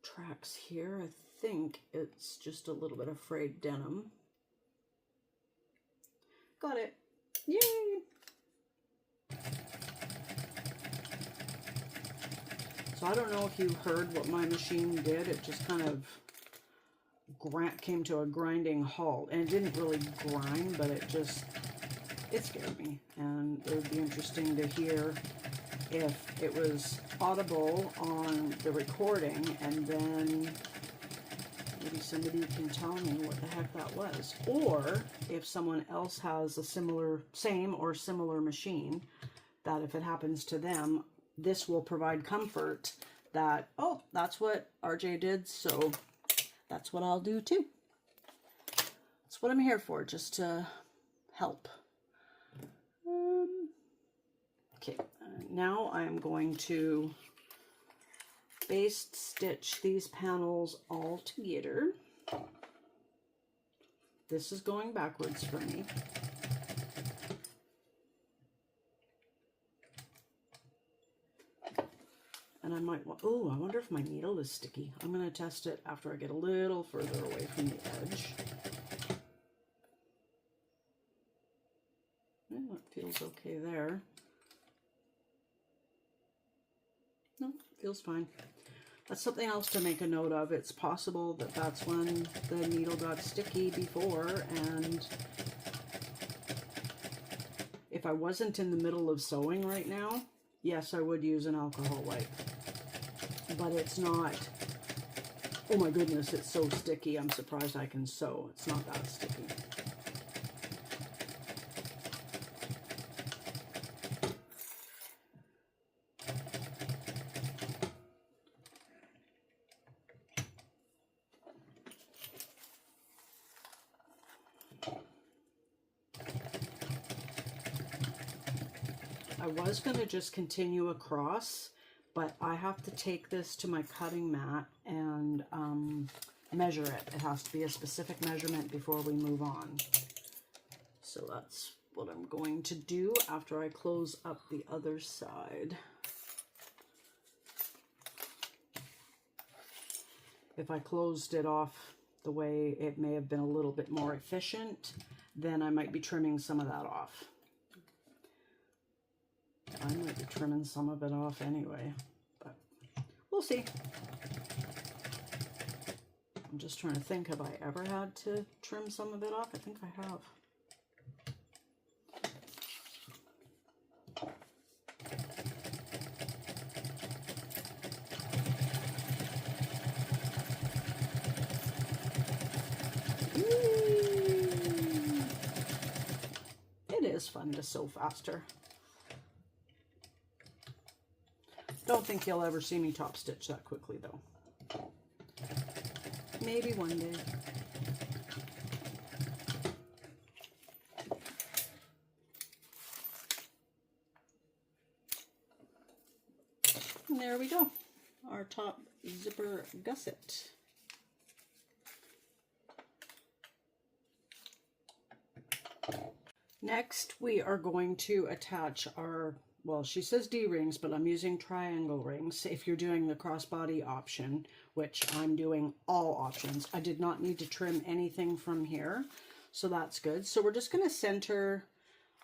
tracks here. I think it's just a little bit of frayed denim. Got it. Yay! So I don't know if you heard what my machine did. It just kind of came to a grinding halt. And it didn't really grind, but it scared me. And it would be interesting to hear if it was audible on the recording, and then maybe somebody can tell me what the heck that was. Or if someone else has a same or similar machine, that if it happens to them, this will provide comfort that, oh, that's what RJ did, so that's what I'll do too. That's what I'm here for, just to help. Okay, now I'm going to baste stitch these panels all together. This is going backwards for me. And I might want, oh, I wonder if my needle is sticky. I'm going to test it after I get a little further away from the edge. Yeah, that feels okay there. No, feels fine. That's something else to make a note of. It's possible that that's when the needle got sticky before, and if I wasn't in the middle of sewing right now, yes, I would use an alcohol wipe. But it's not, oh my goodness, it's so sticky, I'm surprised I can sew. It's not that sticky. I was going to just continue across, but I have to take this to my cutting mat and measure it. It has to be a specific measurement before we move on. So that's what I'm going to do after I close up the other side. If I closed it off the way it may have been a little bit more efficient, then I might be trimming some of that off. I might be trimming some of it off anyway, but we'll see. I'm just trying to think, have I ever had to trim some of it off? I think I have. It is fun to sew faster. Don't think you'll ever see me top stitch that quickly though. Maybe one day. And there we go, our top zipper gusset. Next, we are going to attach our, well, she says D-rings, but I'm using triangle rings if you're doing the crossbody option, which I'm doing all options. I did not need to trim anything from here, so that's good. So we're just going to center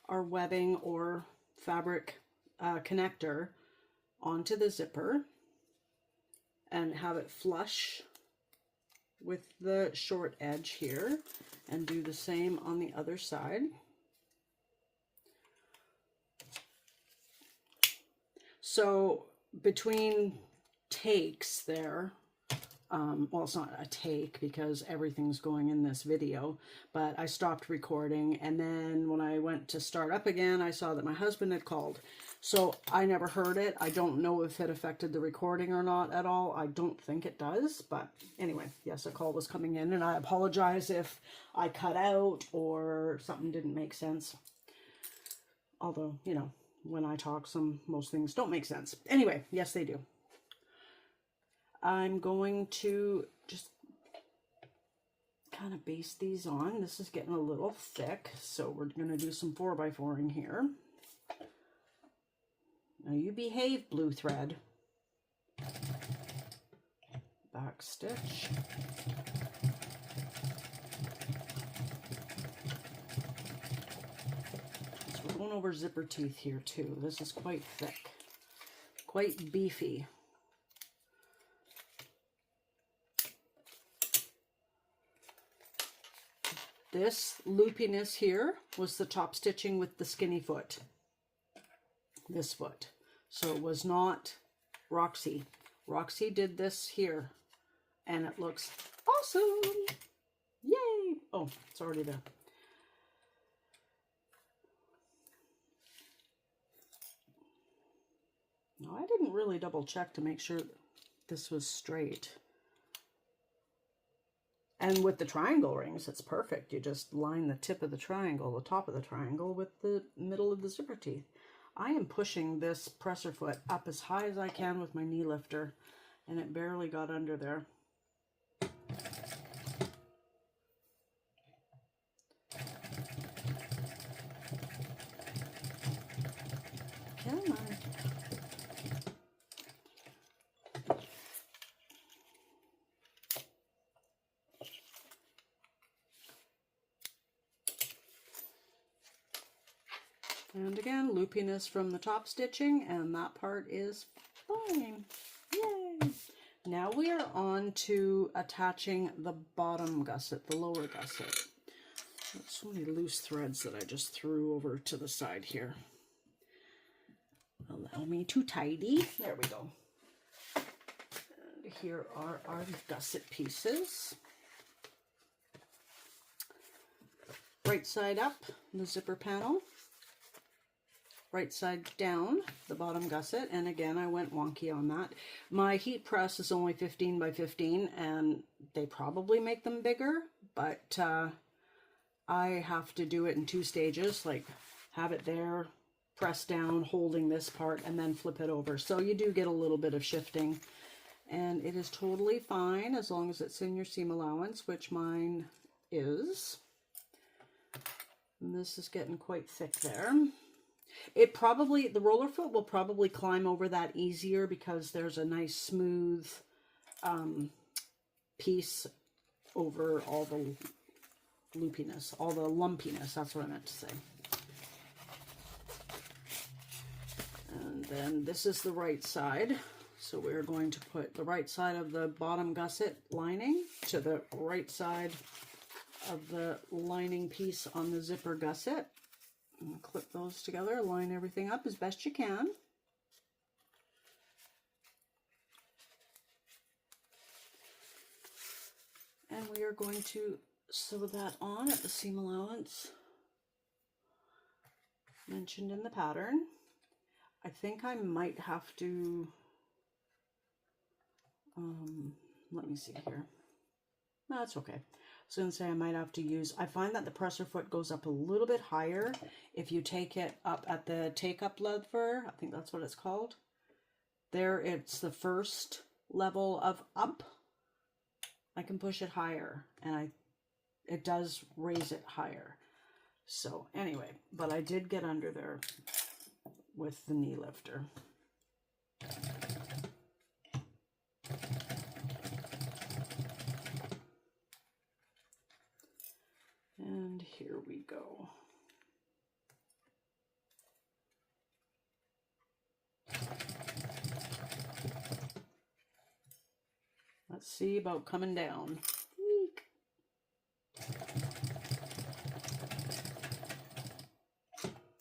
our webbing or fabric connector onto the zipper and have it flush with the short edge here, and do the same on the other side. So between takes there, well, it's not a take because everything's going in this video, but I stopped recording, and then when I went to start up again, I saw that my husband had called. So I never heard it. I don't know if it affected the recording or not at all. I don't think it does, but anyway, yes, a call was coming in, and I apologize if I cut out or something didn't make sense. Although, you know, when I talk, most things don't make sense. Anyway, yes, they do. I'm going to just kind of baste these on. This is getting a little thick, so we're going to do some 4x4ing here. Now you behave, blue thread. Back stitch. So we're going over zipper teeth here too. This is quite thick, quite beefy. This loopiness here was the top stitching with the skinny foot, this foot. So it was not Roxy. Roxy did this here, and it looks awesome. Yay! Oh, it's already there. Now, I didn't really double check to make sure this was straight. And with the triangle rings, it's perfect. You just line the tip of the triangle, the top of the triangle, with the middle of the zipper teeth. I am pushing this presser foot up as high as I can with my knee lifter, and it barely got under there. Come on. And again, loopiness from the top stitching, and that part is fine. Yay! Now we are on to attaching the bottom gusset, the lower gusset. There's so many loose threads that I just threw over to the side here. Allow me to tidy. There we go. And here are our gusset pieces. Right side up, the zipper panel. Right side down, the bottom gusset. And again, I went wonky on that. My heat press is only 15 by 15, and they probably make them bigger, but I have to do it in 2 stages, like have it there, press down, holding this part, and then flip it over. So you do get a little bit of shifting, and it is totally fine as long as it's in your seam allowance, which mine is. And this is getting quite thick there. The roller foot will probably climb over that easier because there's a nice smooth piece over all the loopiness, all the lumpiness, that's what I meant to say. And then this is the right side. So we're going to put the right side of the bottom gusset lining to the right side of the lining piece on the zipper gusset. And clip those together, line everything up as best you can. And we are going to sew that on at the seam allowance mentioned in the pattern. I think I might have to, let me see here. No, that's okay. I was going to say I might have to use, I find that the presser foot goes up a little bit higher if you take it up at the take-up lever. I think that's what it's called. There, it's the first level of up. I can push it higher, and it does raise it higher. So anyway, but I did get under there with the knee lifter. And here we go. Let's see about coming down. Eek.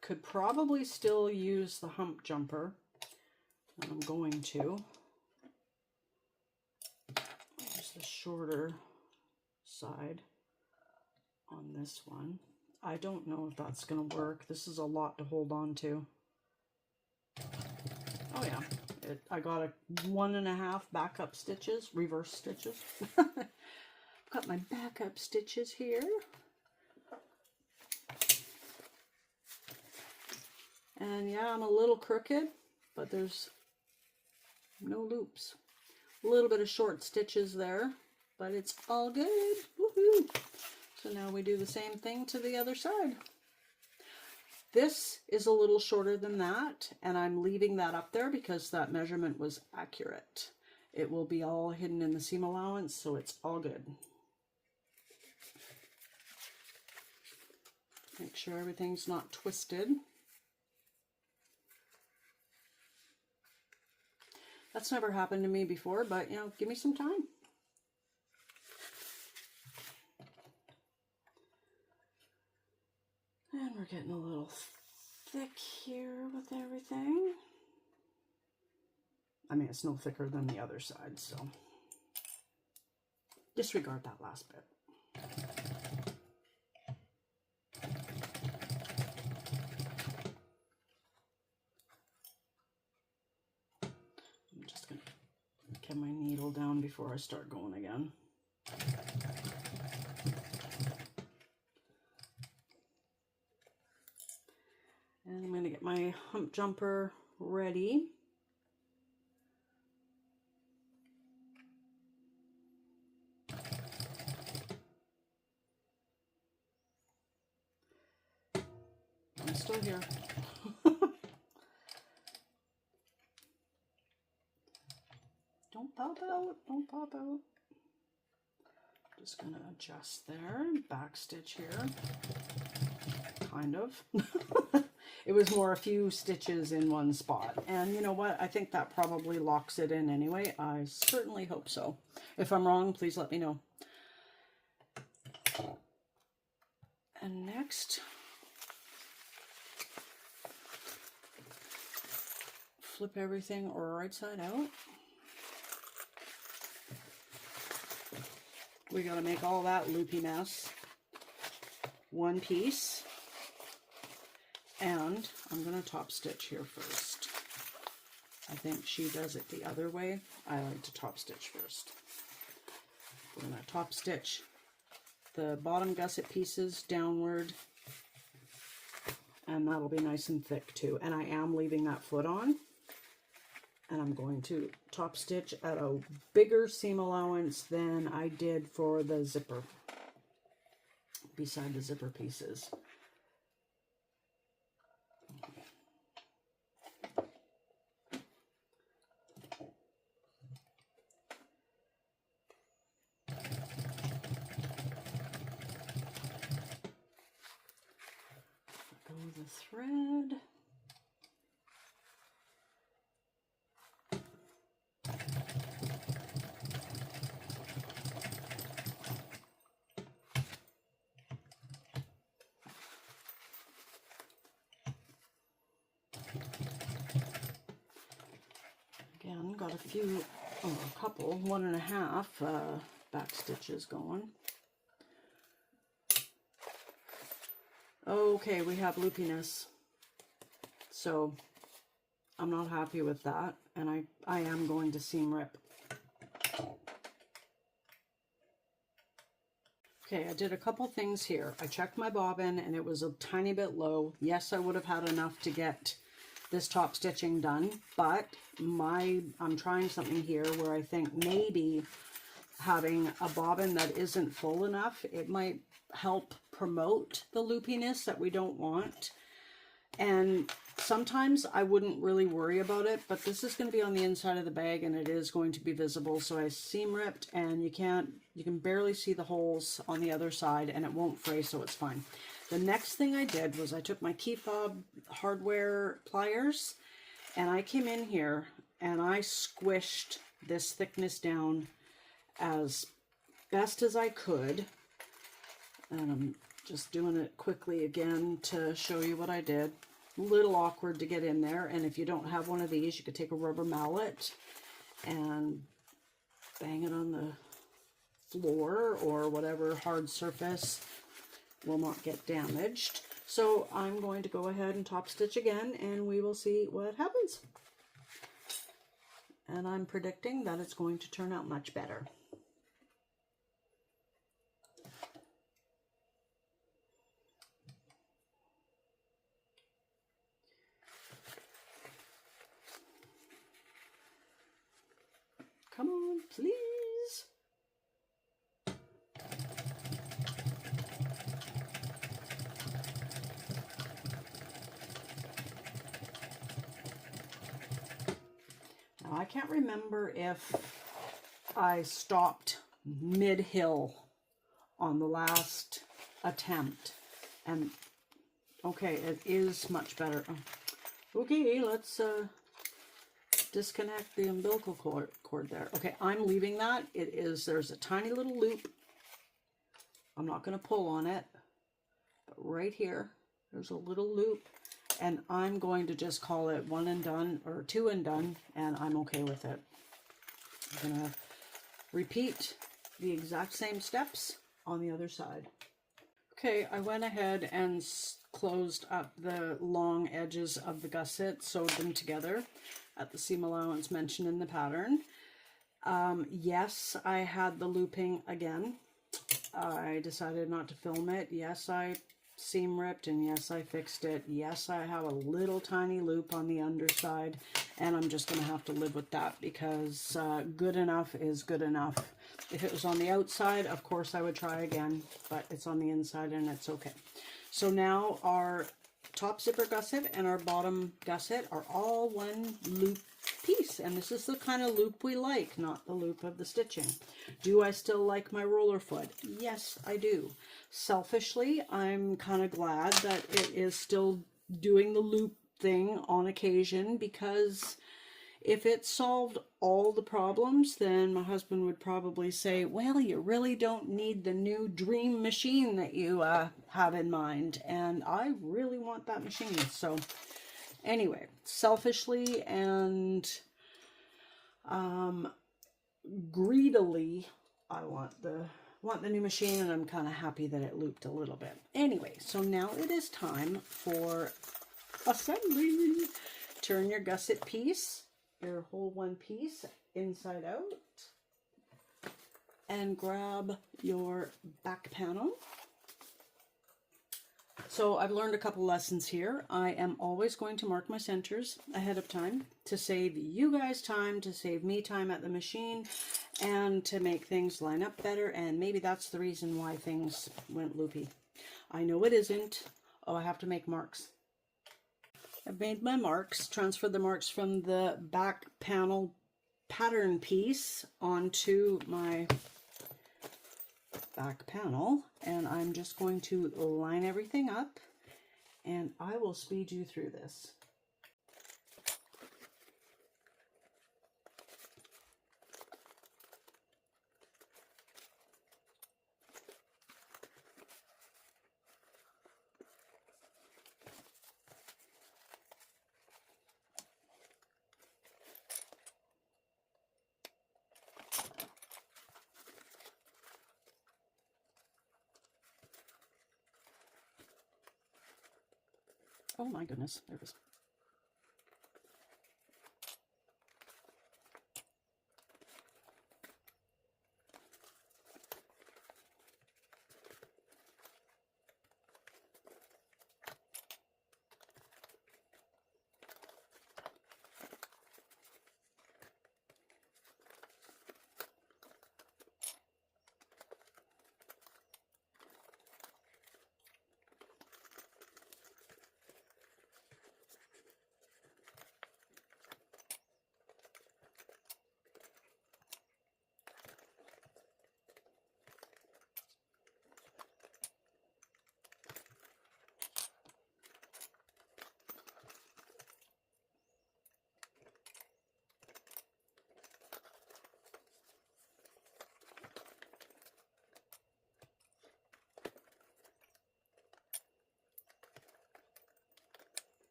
Could probably still use the hump jumper, and I'm going to. Use the shorter side on this one. I don't know if that's going to work. This is a lot to hold on to. Oh yeah, I got a 1.5 backup stitches, reverse stitches. Got my backup stitches here. And yeah, I'm a little crooked, but there's no loops. A little bit of short stitches there, but it's all good. Woohoo! So now we do the same thing to the other side. This is a little shorter than that, and I'm leaving that up there because that measurement was accurate. It will be all hidden in the seam allowance, so it's all good. Make sure everything's not twisted. That's never happened to me before, but you know, give me some time. And we're getting a little thick here with everything. I mean, it's no thicker than the other side, so disregard that last bit. I'm just going to get my needle down before I start going again. And I'm going to get my hump jumper ready. I'm still here. Don't pop out, don't pop out. Just going to adjust there, back stitch here. Kind of. It was more a few stitches in one spot. And you know what? I think that probably locks it in anyway. I certainly hope so. If I'm wrong, please let me know. And next, flip everything right side out. We gotta make all that loopy mess one piece. And I'm gonna top stitch here first. I think she does it the other way. I like to top stitch first. We're gonna top stitch the bottom gusset pieces downward, and that'll be nice and thick too. And I am leaving that foot on, and I'm going to top stitch at a bigger seam allowance than I did for the zipper, beside the zipper pieces. The thread. Again, got a few, a couple, 1.5 back stitches going. Okay, we have loopiness, so I'm not happy with that, and I am going to seam rip. Okay, I did a couple things here. I checked my bobbin and it was a tiny bit low. Yes, I would have had enough to get this top stitching done, but I'm trying something here where I think maybe having a bobbin that isn't full enough, it might help promote the loopiness that we don't want. And sometimes I wouldn't really worry about it, but this is going to be on the inside of the bag and it is going to be visible. So I seam ripped, and you can barely see the holes on the other side, and it won't fray, so it's fine. The next thing I did was I took my key fob hardware pliers, and I came in here and I squished this thickness down as best as I could. And I'm just doing it quickly again to show you what I did. A little awkward to get in there, and if you don't have one of these, you could take a rubber mallet and bang it on the floor or whatever hard surface will not get damaged. So I'm going to go ahead and top stitch again, and we will see what happens. And I'm predicting that it's going to turn out much better. Come on, please. Now, I can't remember if I stopped mid-hill on the last attempt. And, okay, it is much better. Okay, let's disconnect the umbilical cord there. Okay, I'm leaving that. There's a tiny little loop. I'm not going to pull on it, but right here, there's a little loop, and I'm going to just call it 1 and done, or 2 and done, and I'm okay with it. I'm going to repeat the exact same steps on the other side. Okay, I went ahead and closed up the long edges of the gusset, sewed them together at the seam allowance mentioned in the pattern. Yes, I had the looping again. I decided not to film it. Yes, I seam ripped, and yes, I fixed it. Yes, I have a little tiny loop on the underside, and I'm just going to have to live with that because good enough is good enough. If it was on the outside, of course I would try again, but it's on the inside and it's okay. So now our top zipper gusset and our bottom gusset are all one loop piece, and this is the kind of loop we like, not the loop of the stitching. Do I still like my roller foot? Yes, I do. Selfishly, I'm kind of glad that it is still doing the loop thing on occasion, because if it solved all the problems, then my husband would probably say, well, you really don't need the new dream machine that you have in mind. And I really want that machine. So anyway, selfishly and greedily, I want the new machine, and I'm kind of happy that it looped a little bit. Anyway, so now it is time for assembly. Turn your gusset piece, your whole one piece, inside out, and grab your back panel. So I've learned a couple lessons here. I am always going to mark my centers ahead of time to save you guys time, to save me time at the machine, and to make things line up better. And maybe that's the reason why things went loopy. I know it isn't. Oh, I have to make marks. I've made my marks, transferred the marks from the back panel pattern piece onto my back panel, and I'm just going to line everything up, and I will speed you through this. Oh my goodness, there it is.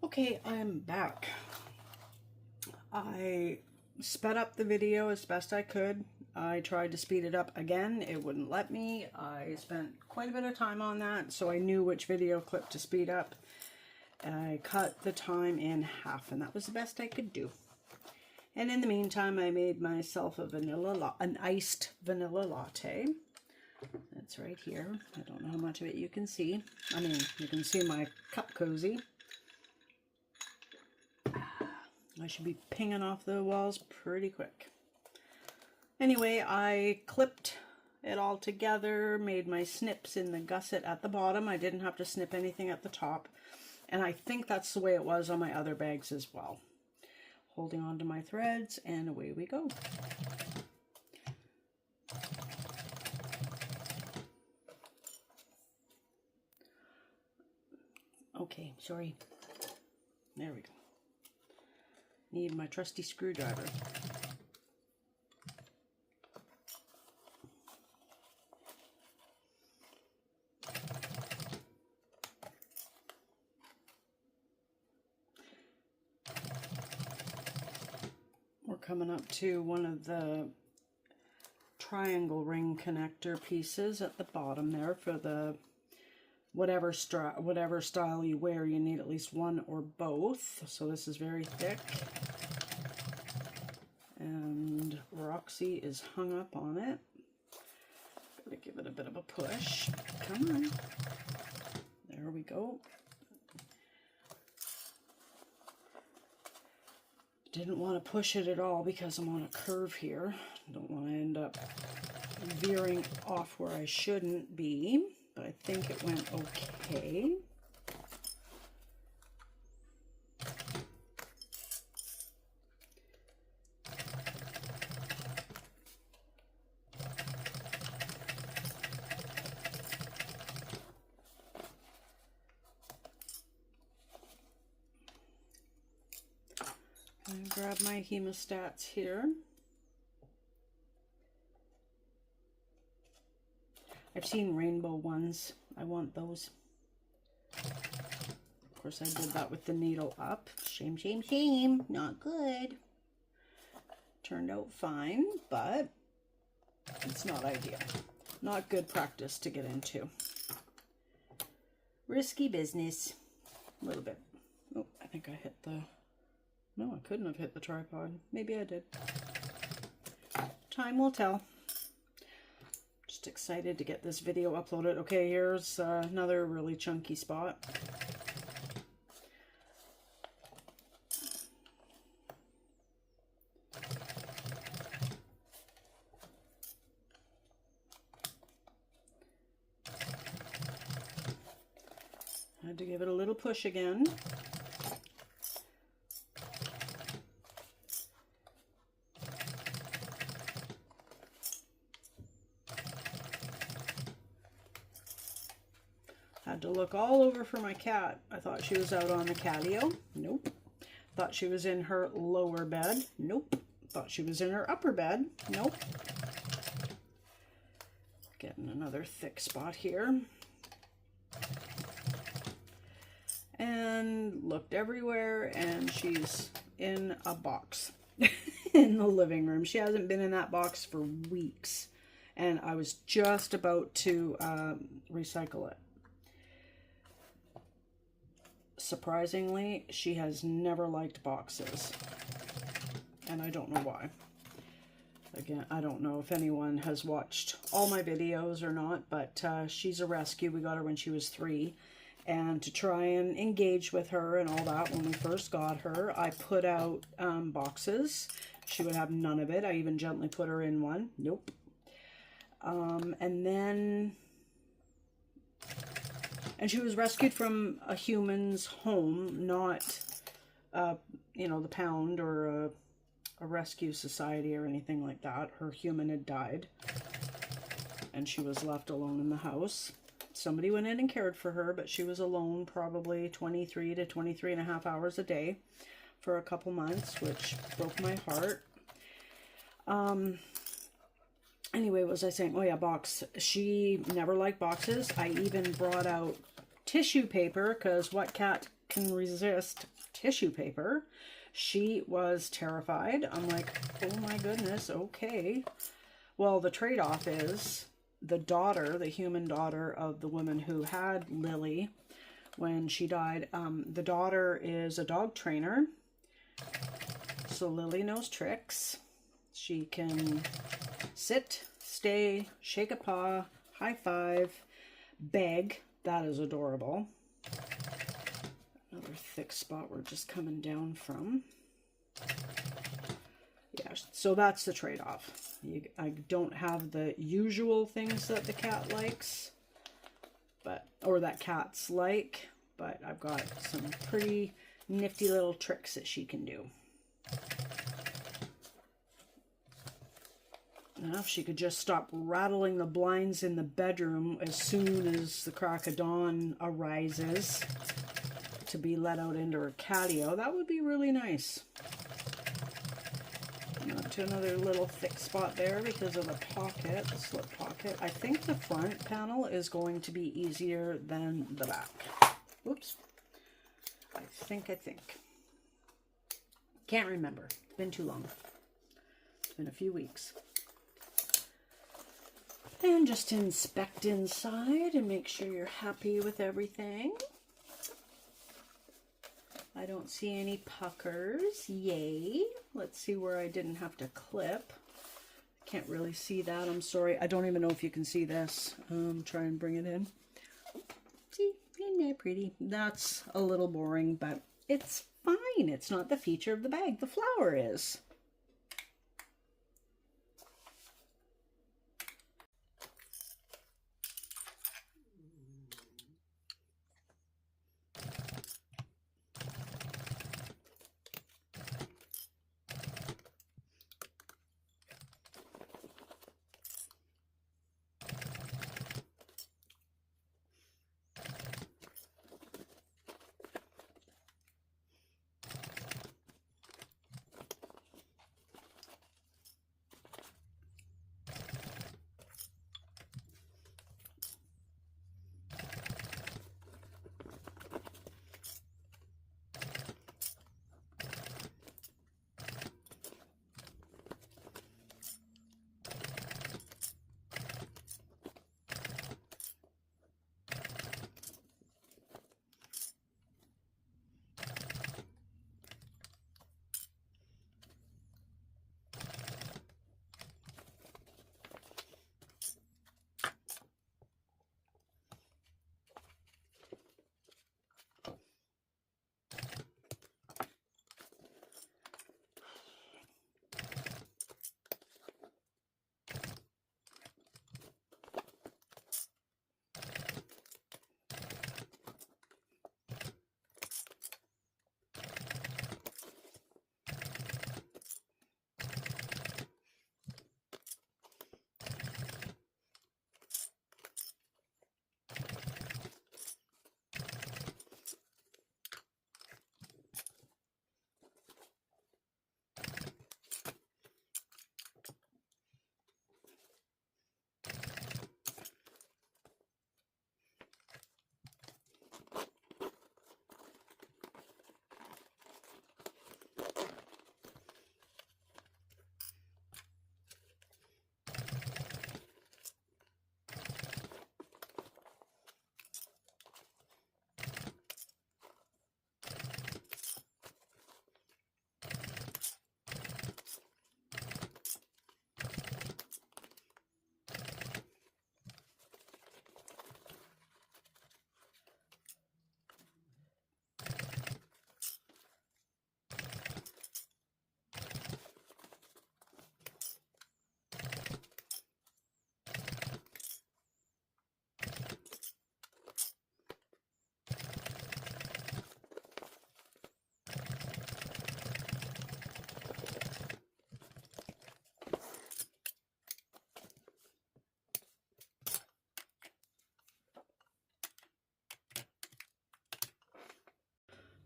Okay, I'm back. I sped up the video as best I could. I tried to speed it up again. It wouldn't let me. I spent quite a bit of time on that, so I knew which video clip to speed up. I cut the time in half, and that was the best I could do. And in the meantime, I made myself an iced vanilla latte. That's right here. I don't know how much of it you can see. I mean, you can see my cup cozy. I should be pinging off the walls pretty quick. Anyway, I clipped it all together, made my snips in the gusset at the bottom. I didn't have to snip anything at the top. And I think that's the way it was on my other bags as well. Holding on to my threads, and away we go. Okay, sorry. There we go. Need my trusty screwdriver. We're coming up to one of the triangle ring connector pieces at the bottom there for the whatever style you wear. You need at least one or both. So this is very thick. And Roxy is hung up on it. Gotta give it a bit of a push. Come on. There we go. Didn't want to push it at all because I'm on a curve here. Don't want to end up veering off where I shouldn't be, but I think it went okay. Grab my hemostats here. I've seen rainbow ones. I want those. Of course, I did that with the needle up. Shame, shame, shame. Not good. Turned out fine, but it's not ideal. Not good practice to get into. Risky business. A little bit. Oh, I think I hit the... No, I couldn't have hit the tripod. Maybe I did. Time will tell. Just excited to get this video uploaded. Okay, here's another really chunky spot. Had to give it a little push again. Had to look all over for my cat. I thought she was out on the catio. Nope. Thought she was in her lower bed. Nope. Thought she was in her upper bed. Nope. Getting another thick spot here. And looked everywhere, and she's in a box in the living room. She hasn't been in that box for weeks, and I was just about to recycle it. Surprisingly, she has never liked boxes, and I don't know why. Again, I don't know if anyone has watched all my videos or not, but she's a rescue. We got her when she was 3, and to try and engage with her and all that, when we first got her, I put out boxes. She would have none of it. I even gently put her in one. Nope. And then... And she was rescued from a human's home, not, you know, the pound or a rescue society or anything like that. Her human had died, and she was left alone in the house. Somebody went in and cared for her, but she was alone probably 23 to 23 and a half hours a day for a couple months, which broke my heart. Anyway, what was I saying? Oh yeah, box. She never liked boxes. I even brought out tissue paper, because what cat can resist tissue paper? She was terrified. I'm like, oh my goodness, okay. Well, the trade-off is the daughter, the human daughter of the woman who had Lily when she died. The daughter is a dog trainer, so Lily knows tricks. She can sit, stay, shake a paw, high five, beg. That is adorable. Another thick spot we're just coming down from. Yeah, so that's the trade-off. I don't have the usual things that the cat likes, or that cats like, but I've got some pretty nifty little tricks that she can do. Now, if she could just stop rattling the blinds in the bedroom as soon as the crack of dawn arises to be let out into her catio, that would be really nice. Up to another little thick spot there because of the pocket, the slip pocket. I think the front panel is going to be easier than the back. Oops. I think. Can't remember. It's been too long. It's been a few weeks. And just inspect inside and make sure you're happy with everything. I don't see any puckers. Yay. Let's see where I didn't have to clip. Can't really see that. I'm sorry. I don't even know if you can see this. Try and bring it in. See? Isn't that pretty? That's a little boring, but it's fine. It's not the feature of the bag. The flower is.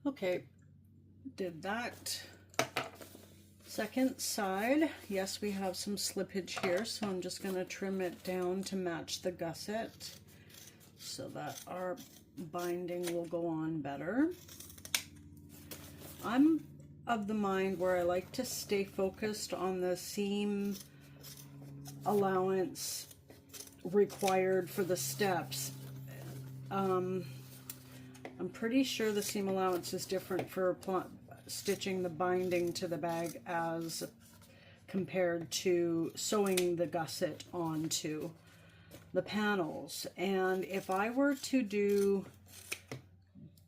Okay, did that second side. Yes, we have some slippage here, so I'm just going to trim it down to match the gusset so that our binding will go on better. I'm of the mind where I like to stay focused on the seam allowance required for the steps. I'm pretty sure the seam allowance is different for stitching the binding to the bag as compared to sewing the gusset onto the panels. And if I were to do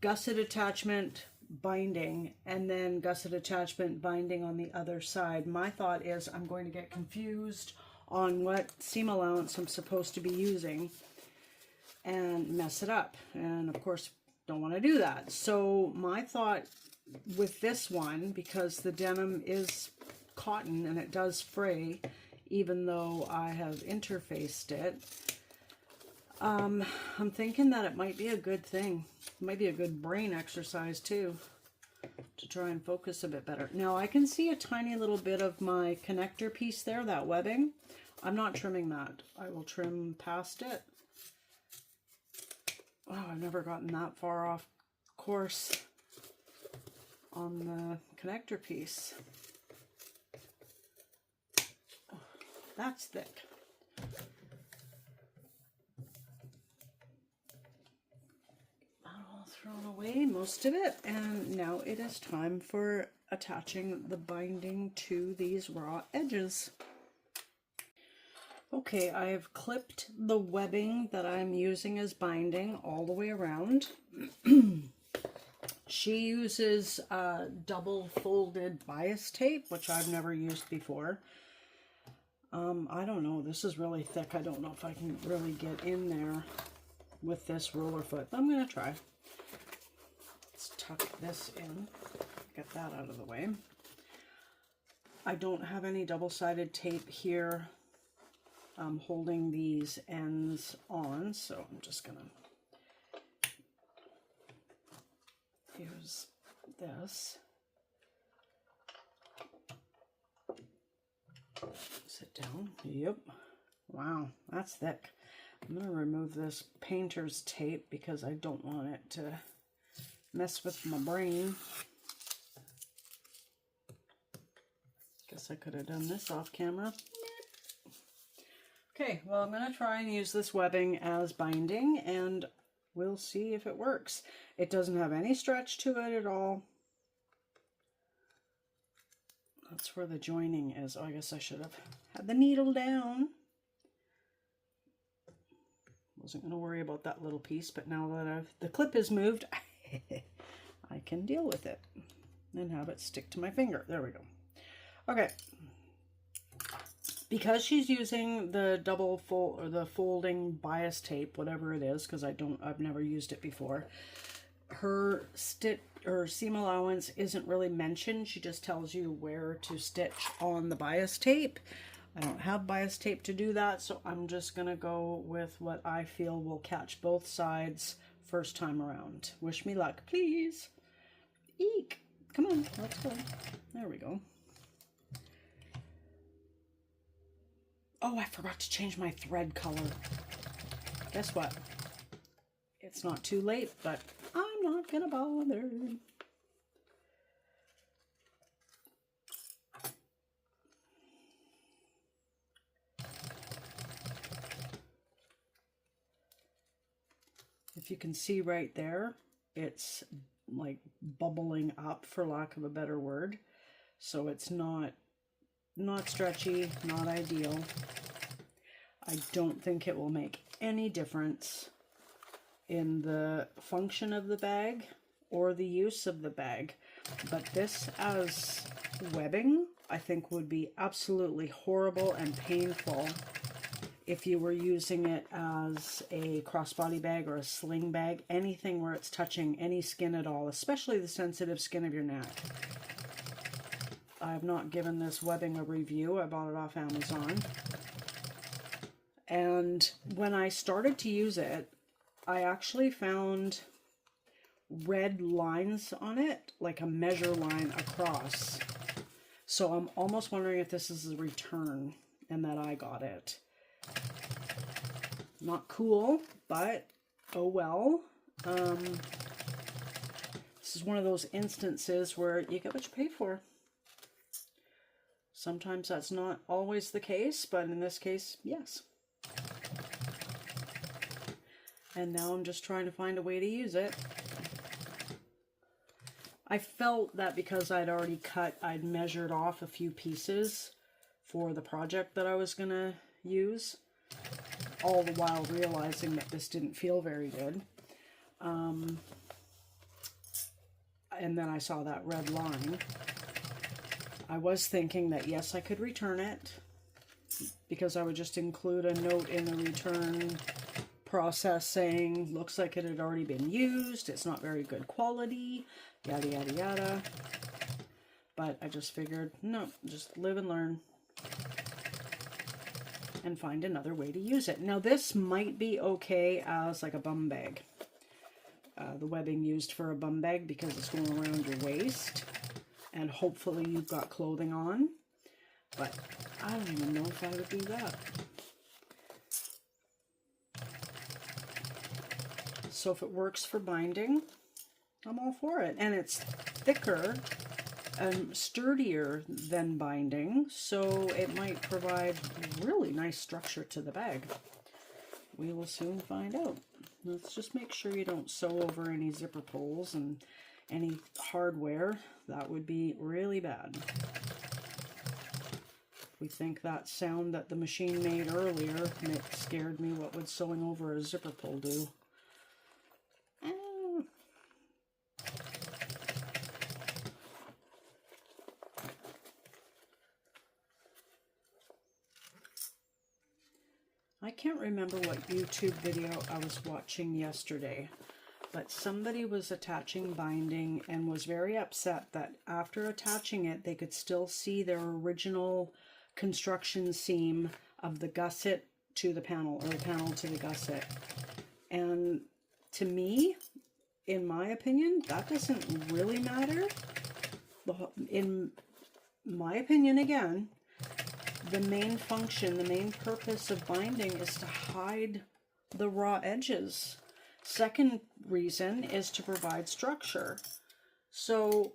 gusset attachment binding and then gusset attachment binding on the other side. My thought is I'm going to get confused on what seam allowance I'm supposed to be using and mess it up. And of course, don't want to do that. So my thought with this one, because the denim is cotton and it does fray, even though I have interfaced it, I'm thinking that it might be a good thing. It might be a good brain exercise too, to try and focus a bit better. Now I can see a tiny little bit of my connector piece there, that webbing. I'm not trimming that. I will trim past it. Oh, I've never gotten that far off course on the connector piece. Oh, that's thick. All thrown away, most of it, and now it is time for attaching the binding to these raw edges. Okay, I have clipped the webbing that I'm using as binding all the way around. She uses double folded bias tape, which I've never used before. I don't know, this is really thick. I don't know if I can really get in there with this roller foot. I'm going to try. Let's tuck this in, get that out of the way. I don't have any double-sided tape here. I'm holding these ends on, so I'm just gonna use this. Sit down. Yep. Wow, that's thick. I'm gonna remove this painter's tape because I don't want it to mess with my brain. Guess I could have done this off camera. Okay, well, I'm going to try and use this webbing as binding, and we'll see if it works. It doesn't have any stretch to it at all. That's where the joining is. Oh, I guess I should have had the needle down. Wasn't going to worry about that little piece, but now that the clip is moved, I can deal with it and have it stick to my finger. There we go. Okay. Because she's using the double fold or the folding bias tape, whatever it is, because I've never used it before. Her stitch or seam allowance isn't really mentioned. She just tells you where to stitch on the bias tape. I don't have bias tape to do that, so I'm just gonna go with what I feel will catch both sides first time around. Wish me luck, please. Eek! Come on, let's go. There we go. Oh, I forgot to change my thread color. Guess what? It's not too late, but I'm not gonna bother. If you can see right there, it's like bubbling up, for lack of a better word. So it's not stretchy, not ideal. I don't think it will make any difference in the function of the bag or the use of the bag. But this as webbing, I think would be absolutely horrible and painful if you were using it as a crossbody bag or a sling bag, anything where it's touching any skin at all, especially the sensitive skin of your neck. I have not given this webbing a review. I bought it off Amazon. And when I started to use it, I actually found red lines on it, like a measure line across. So I'm almost wondering if this is a return and that I got it. Not cool, but oh well. This is one of those instances where you get what you pay for. Sometimes that's not always the case, but in this case, yes. And now I'm just trying to find a way to use it. I felt that because I'd already I'd measured off a few pieces for the project that I was going to use, all the while realizing that this didn't feel very good. and then I saw that red line. I was thinking that yes, I could return it, because I would just include a note in the return process saying, looks like it had already been used, it's not very good quality, yada yada yada. But I just figured, no, just live and learn and find another way to use it. Now this might be okay as like a bum bag. The webbing used for a bum bag, because it's going around your waist and hopefully you've got clothing on. But I don't even know if I would do that. So if it works for binding, I'm all for it. And it's thicker and sturdier than binding, so it might provide really nice structure to the bag. We will soon find out. Let's just make sure you don't sew over any zipper pulls and any hardware. That would be really bad. We think that sound that the machine made earlier, it scared me. What would sewing over a zipper pull do? I can't remember what YouTube video I was watching yesterday, but somebody was attaching binding and was very upset that after attaching it, they could still see their original construction seam of the gusset to the panel, or the panel to the gusset. And to me, in my opinion, that doesn't really matter. In my opinion, again, the main function, the main purpose of binding is to hide the raw edges. Second reason is to provide structure. So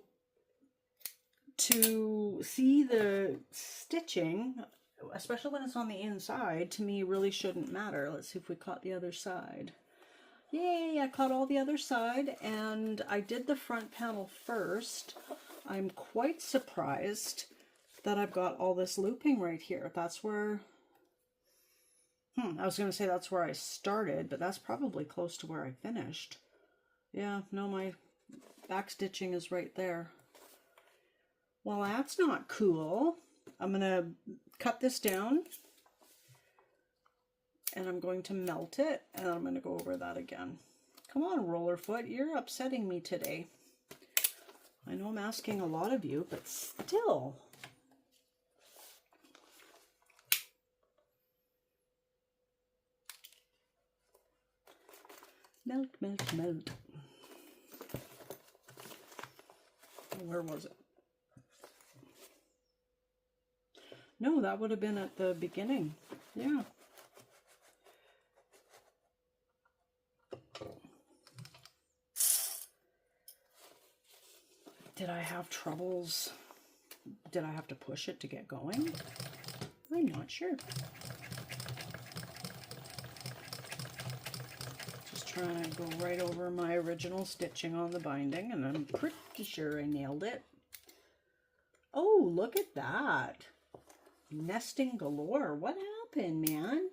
to see the stitching, especially when it's on the inside, to me really shouldn't matter. Let's see if we caught the other side. Yay, I caught all the other side, and I did the front panel first. I'm quite surprised that I've got all this looping right here. That's where, I was going to say that's where I started, but that's probably close to where I finished. Yeah, no, my back stitching is right there. Well, that's not cool. I'm going to cut this down, and I'm going to melt it, and I'm going to go over that again. Come on, Rollerfoot, you're upsetting me today. I know I'm asking a lot of you, but still. Melt, melt, melt. Where was it? No, that would have been at the beginning. Yeah. Did I have troubles? Did I have to push it to get going? I'm not sure. Trying to go right over my original stitching on the binding, and I'm pretty sure I nailed it. Oh, look at that. Nesting galore. What happened, man?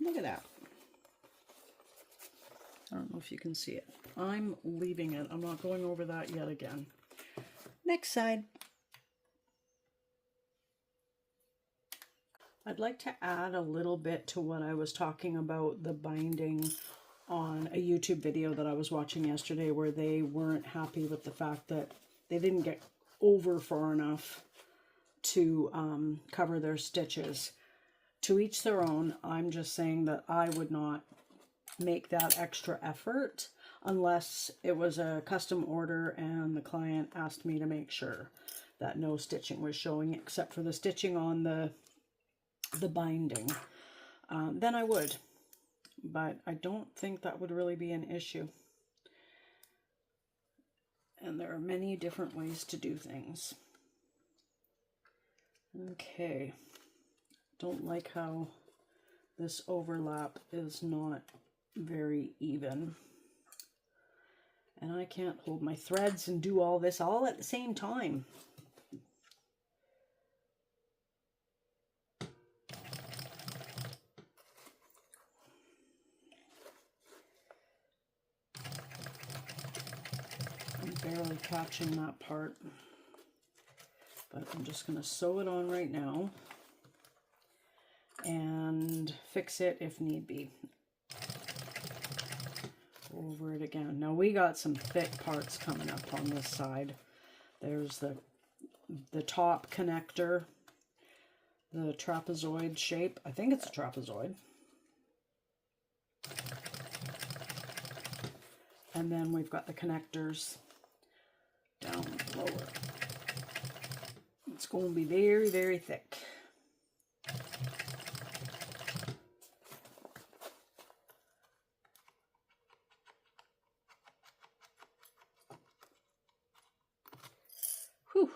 Look at that. I don't know if you can see it. I'm leaving it. I'm not going over that yet again. Next side. I'd like to add a little bit to what I was talking about, the binding on a YouTube video that I was watching yesterday, where they weren't happy with the fact that they didn't get over far enough to cover their stitches. To each their own. I'm just saying that I would not make that extra effort unless it was a custom order and the client asked me to make sure that no stitching was showing except for the stitching on the binding. Then I would, but I don't think that would really be an issue. And there are many different ways to do things. Okay, don't like how this overlap is not very even. And I can't hold my threads and do all this all at the same time. barely catching that part. But I'm just going to sew it on right now and fix it if need be. Over it again. Now we got some thick parts coming up on this side. There's the top connector, the trapezoid shape. I think it's a trapezoid. And then we've got the connectors down lower. It's going to be very, very thick. Whew.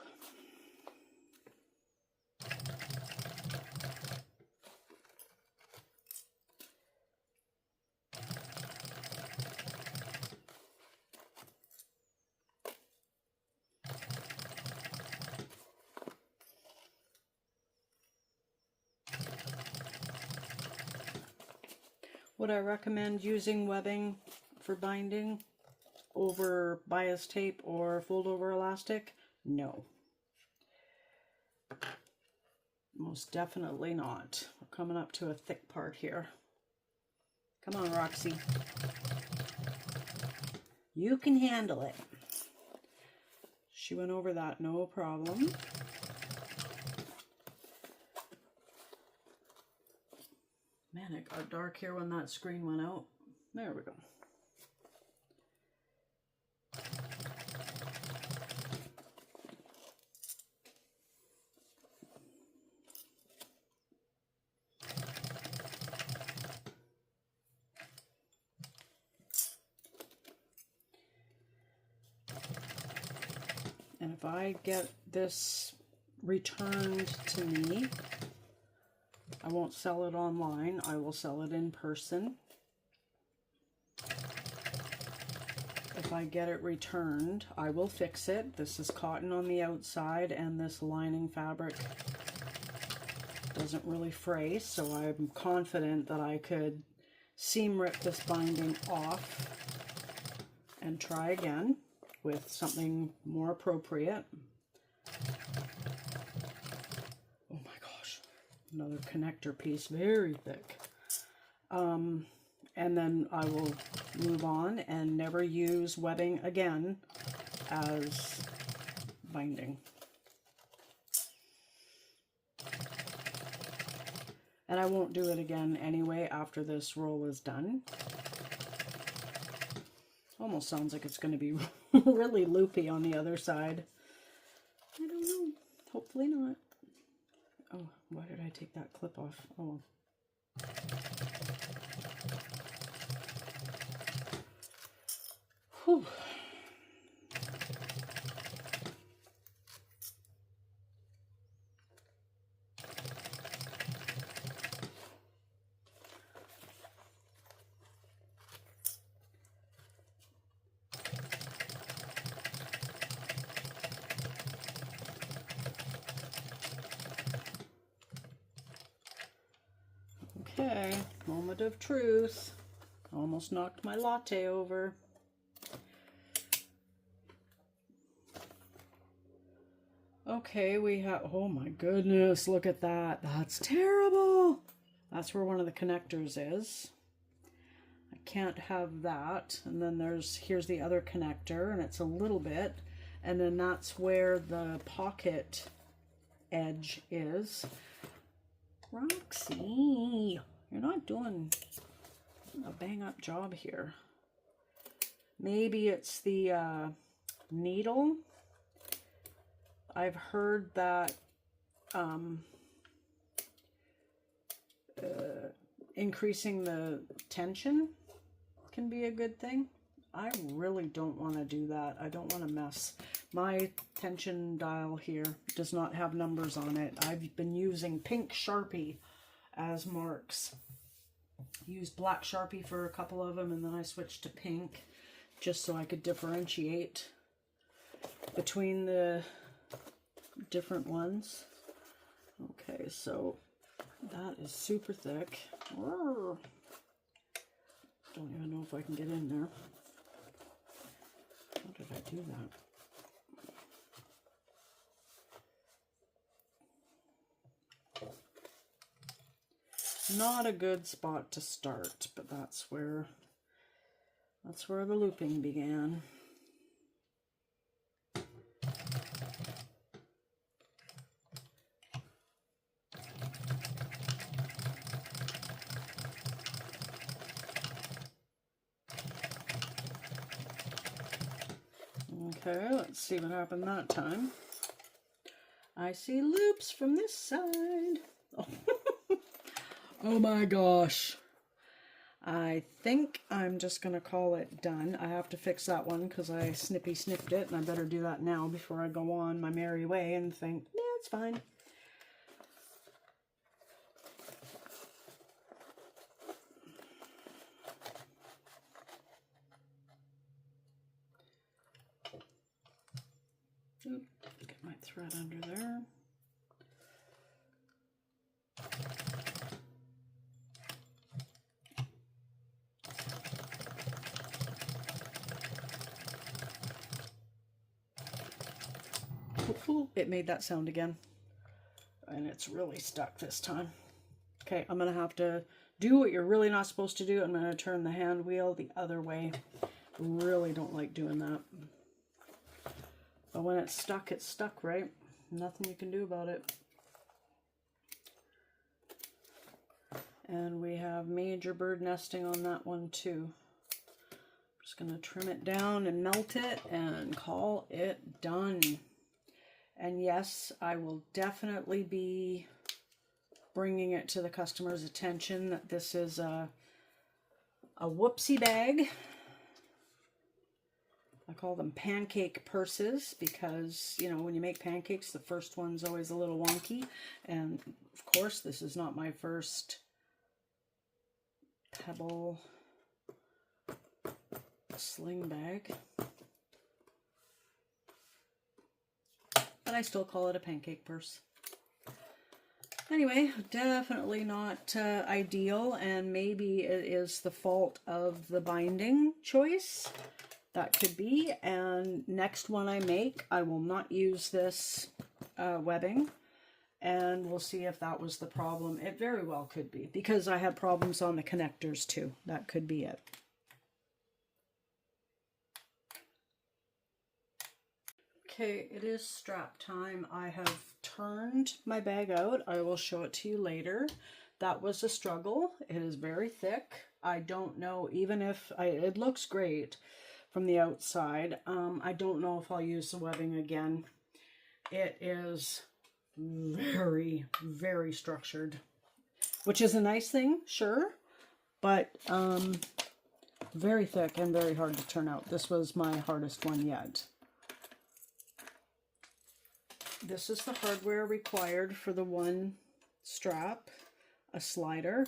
Would I recommend using webbing for binding over bias tape or fold over elastic? No. Most definitely not. We're coming up to a thick part here. Come on, Roxy. You can handle it. She went over that, no problem. Man, it got dark here when that screen went out. There we go. And if I get this returned to me, I won't sell it online. I will sell it in person. If I get it returned, I will fix it. This is cotton on the outside, and this lining fabric doesn't really fray, so I'm confident that I could seam rip this binding off and try again with something more appropriate. Another connector piece, very thick. And then I will move on and never use webbing again as binding. And I won't do it again anyway after this roll is done. Almost sounds like it's going to be really loopy on the other side. I don't know. Hopefully not. Oh, why did I take that clip off? Oh. Whew. Okay, moment of truth. Almost knocked my latte over. Okay, we have, oh my goodness, look at that. That's terrible. That's where one of the connectors is. I can't have that. And then here's the other connector, and it's a little bit. And then that's where the pocket edge is. Roxy, you're not doing a bang-up job here. Maybe it's the needle. I've heard that increasing the tension can be a good thing. I really don't want to do that. I don't want to mess. My tension dial here does not have numbers on it. I've been using pink Sharpie as marks. Used black Sharpie for a couple of them, and then I switched to pink just so I could differentiate between the different ones. Okay, so that is super thick. Don't even know if I can get in there. How did I do that? Not a good spot to start, but that's where the looping began. Okay, let's see what happened that time. I see loops from this side. Oh, oh my gosh. I think I'm just going to call it done. I have to fix that one because I snipped it, and I better do that now before I go on my merry way and think, yeah, it's fine. Oop, get my thread under there. Ooh, it made that sound again. And it's really stuck this time. Okay, I'm going to have to do what you're really not supposed to do. I'm going to turn the hand wheel the other way. Really don't like doing that. But when it's stuck, right? Nothing you can do about it. And we have major bird nesting on that one too. Just going to trim it down and melt it and call it done. And yes, I will definitely be bringing it to the customer's attention that this is a whoopsie bag. I call them pancake purses because, you know, when you make pancakes, the first one's always a little wonky. And of course, this is not my first Pebble sling bag. But I still call it a pancake purse. Anyway, definitely not ideal, and maybe it is the fault of the binding choice. That could be. And next one I make, I will not use this webbing, and we'll see if that was the problem. It very well could be, because I had problems on the connectors too. That could be it. Okay, it is strap time. I have turned my bag out. I will show it to you later. That was a struggle. It is very thick. I don't know, even if it looks great from the outside. I don't know if I'll use the webbing again. It is very, very structured, which is a nice thing, sure, but very thick and very hard to turn out. This was my hardest one yet. This is the hardware required for the one strap, a slider,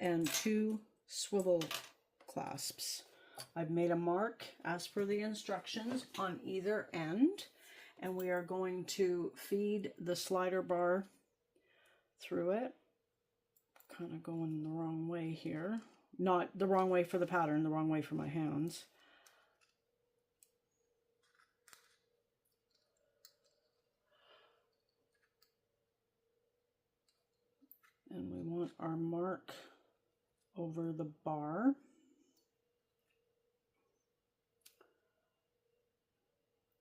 and 2 swivel clasps. I've made a mark as per the instructions on either end, and we are going to feed the slider bar through it. Kind of going the wrong way here. Not the wrong way for the pattern, the wrong way for my hands. And we want our mark over the bar.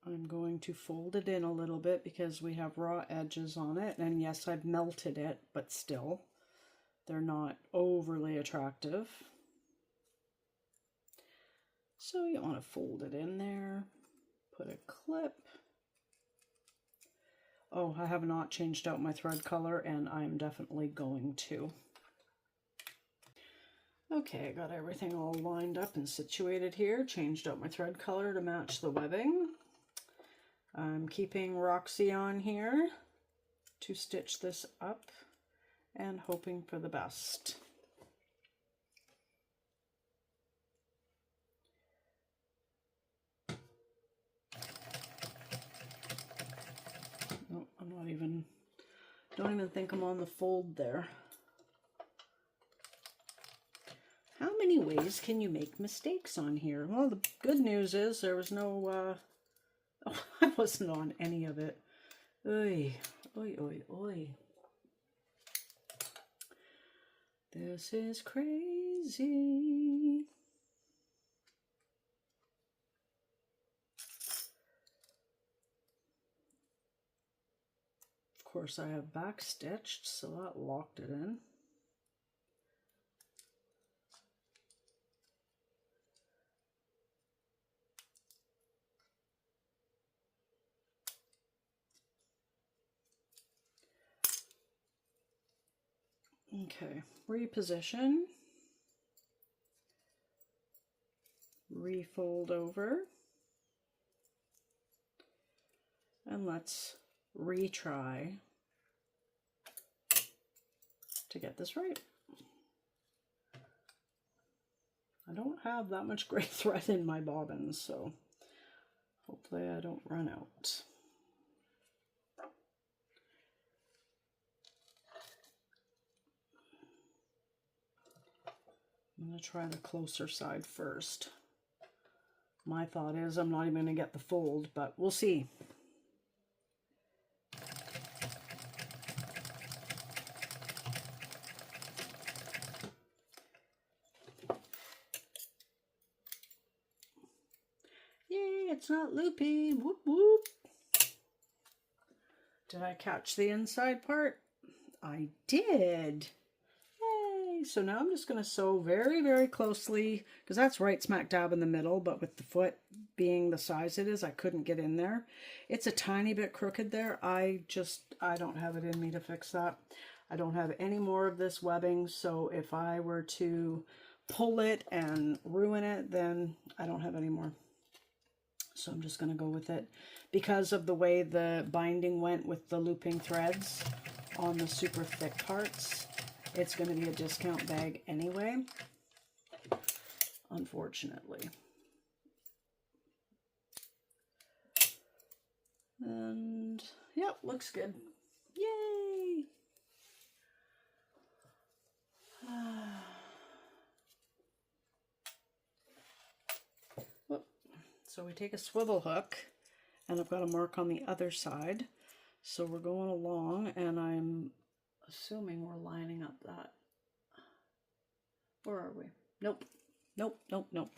I'm going to fold it in a little bit because we have raw edges on it. And yes, I've melted it, but still, they're not overly attractive. So you want to fold it in there, put a clip. Oh, I have not changed out my thread color, and I'm definitely going to. Okay, I got everything all lined up and situated here. Changed out my thread color to match the webbing. I'm keeping Roxy on here to stitch this up and hoping for the best. No, I'm not even, don't even think I'm on the fold there. How many ways can you make mistakes on here? Well, the good news is there was no, oh, I wasn't on any of it. Oy, oy, oy, oy. This is crazy. Of course, I have back stitched, so that locked it in. Okay, reposition, refold over, and let's retry to get this right. I don't have that much gray thread in my bobbins, so hopefully I don't run out. I'm going to try the closer side first. My thought is I'm not even going to get the fold, but we'll see. Yay, it's not loopy. Whoop, whoop. Did I catch the inside part? I did. So now I'm just going to sew very, very closely, because that's right smack dab in the middle, but with the foot being the size it is, I couldn't get in there. It's a tiny bit crooked there. I don't have it in me to fix that. I don't have any more of this webbing, so if I were to pull it and ruin it, then I don't have any more. So I'm just going to go with it. Because of the way the binding went with the looping threads on the super thick parts, it's going to be a discount bag anyway, unfortunately. And, yep, looks good. Yay! So we take a swivel hook, and I've got a mark on the other side. So we're going along, and I'm assuming we're lining up that. Where are we? Nope. Nope, nope, nope.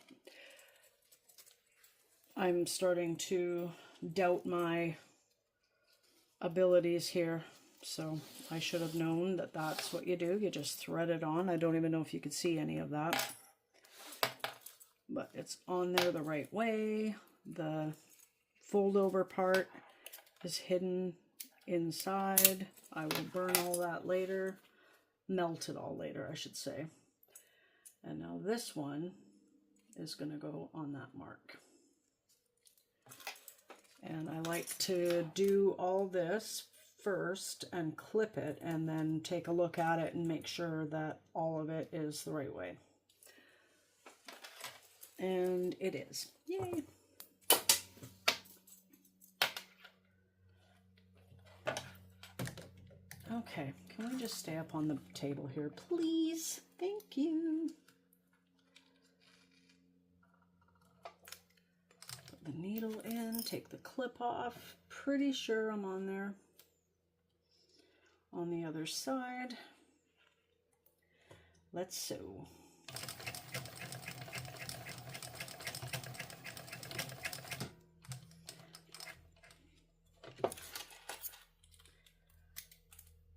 I'm starting to doubt my abilities here. So I should have known that that's what you do. You just thread it on. I don't even know if you could see any of that. But it's on there the right way. The fold over part is hidden inside. I will burn all that later. Melt it all later, I should say. And now this one is going to go on that mark. And I like to do all this first and clip it and then take a look at it and make sure that all of it is the right way. And it is. Yay! Okay, can we just stay up on the table here, please? Thank you. Put the needle in, take the clip off. Pretty sure I'm on there. On the other side. Let's sew.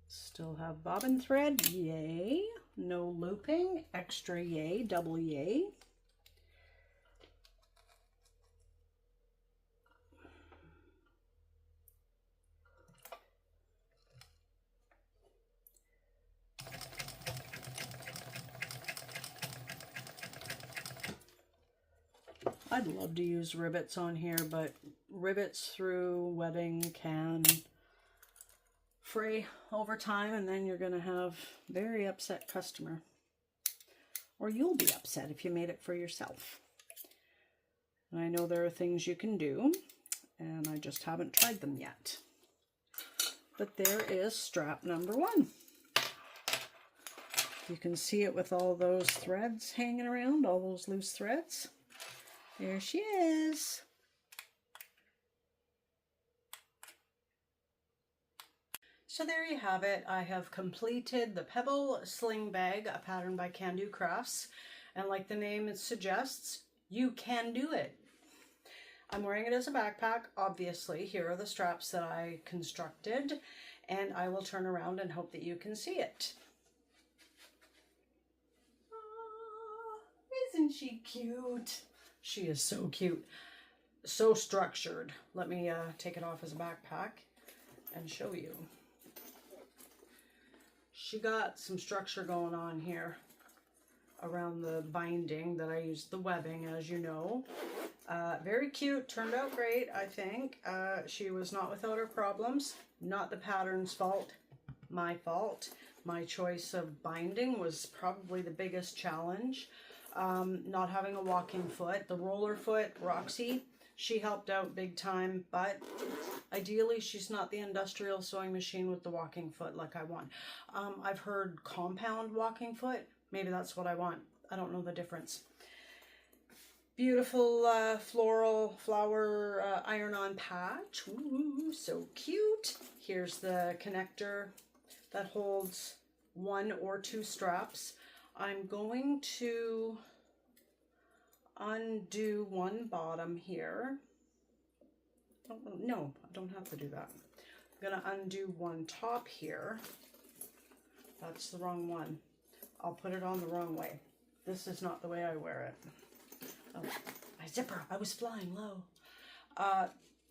Still have bobbin thread, yay. No looping, extra yay, double yay. I'd love to use rivets on here, but rivets through webbing can fray over time, and then you're going to have very upset customer. Or you'll be upset if you made it for yourself. And I know there are things you can do, and I just haven't tried them yet. But there is strap number 1. You can see it with all those threads hanging around, all those loose threads. There she is. So there you have it. I have completed the Pebble Sling Bag, a pattern by Kandou Crafts. And like the name suggests, you can do it. I'm wearing it as a backpack, obviously. Here are the straps that I constructed. And I will turn around and hope that you can see it. Isn't she cute? She is so cute. So structured. Let me take it off as a backpack and show you. She got some structure going on here around the binding that I used the webbing, as you know. Very cute. Turned out great, I think. She was not without her problems. Not the pattern's fault. My fault. My choice of binding was probably the biggest challenge. Not having a walking foot. The roller foot, Roxy, she helped out big time, but ideally she's not the industrial sewing machine with the walking foot like I want. I've heard compound walking foot. Maybe that's what I want. I don't know the difference. Beautiful floral flower iron-on patch. Ooh, so cute. Here's the connector that holds 1 or 2 straps. I'm going to undo one bottom here. Oh, no, I don't have to do that. I'm going to undo one top here. That's the wrong one. I'll put it on the wrong way. This is not the way I wear it. Oh, my zipper. I was flying low.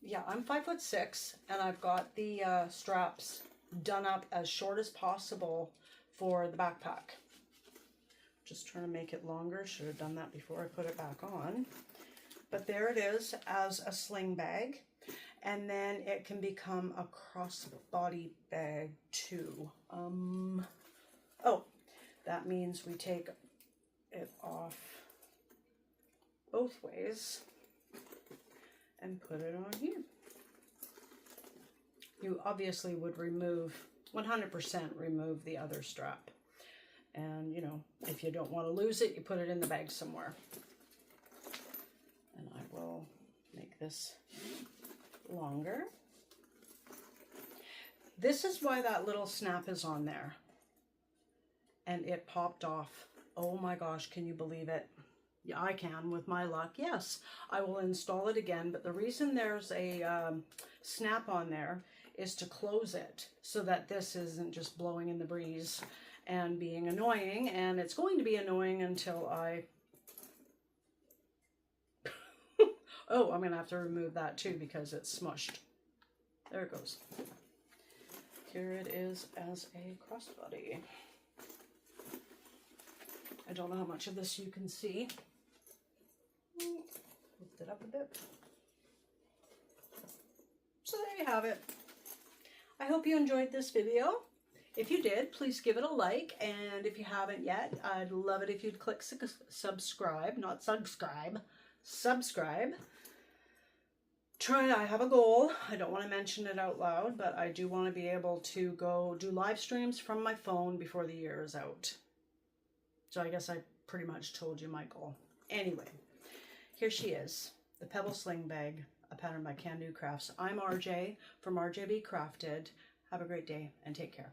Yeah, I'm 5'6", and I've got the straps done up as short as possible for the backpack. Just trying to make it longer. Should have done that before I put it back on. But there it is as a sling bag. And then it can become a crossbody bag too. Oh, that means we take it off both ways and put it on here. You obviously would remove, 100% remove the other strap. And, you know, if you don't want to lose it, you put it in the bag somewhere. And I will make this longer. This is why that little snap is on there. And it popped off. Oh my gosh, can you believe it? Yeah, I can with my luck. Yes, I will install it again. But the reason there's a snap on there is to close it so that this isn't just blowing in the breeze and being annoying. And it's going to be annoying until I... Oh, I'm going to have to remove that too because it's smushed. There it goes. Here it is as a crossbody. I don't know how much of this you can see. Lift it up a bit. So there you have it. I hope you enjoyed this video. If you did, please give it a like. And if you haven't yet, I'd love it if you'd click subscribe, not subscribe, subscribe. I have a goal. I don't want to mention it out loud, but I do want to be able to go do live streams from my phone before the year is out. So I guess I pretty much told you my goal. Anyway, here she is, the Pebble Sling Bag, a pattern by Kandou Crafts. I'm RJ from RJB Crafted. Have a great day and take care.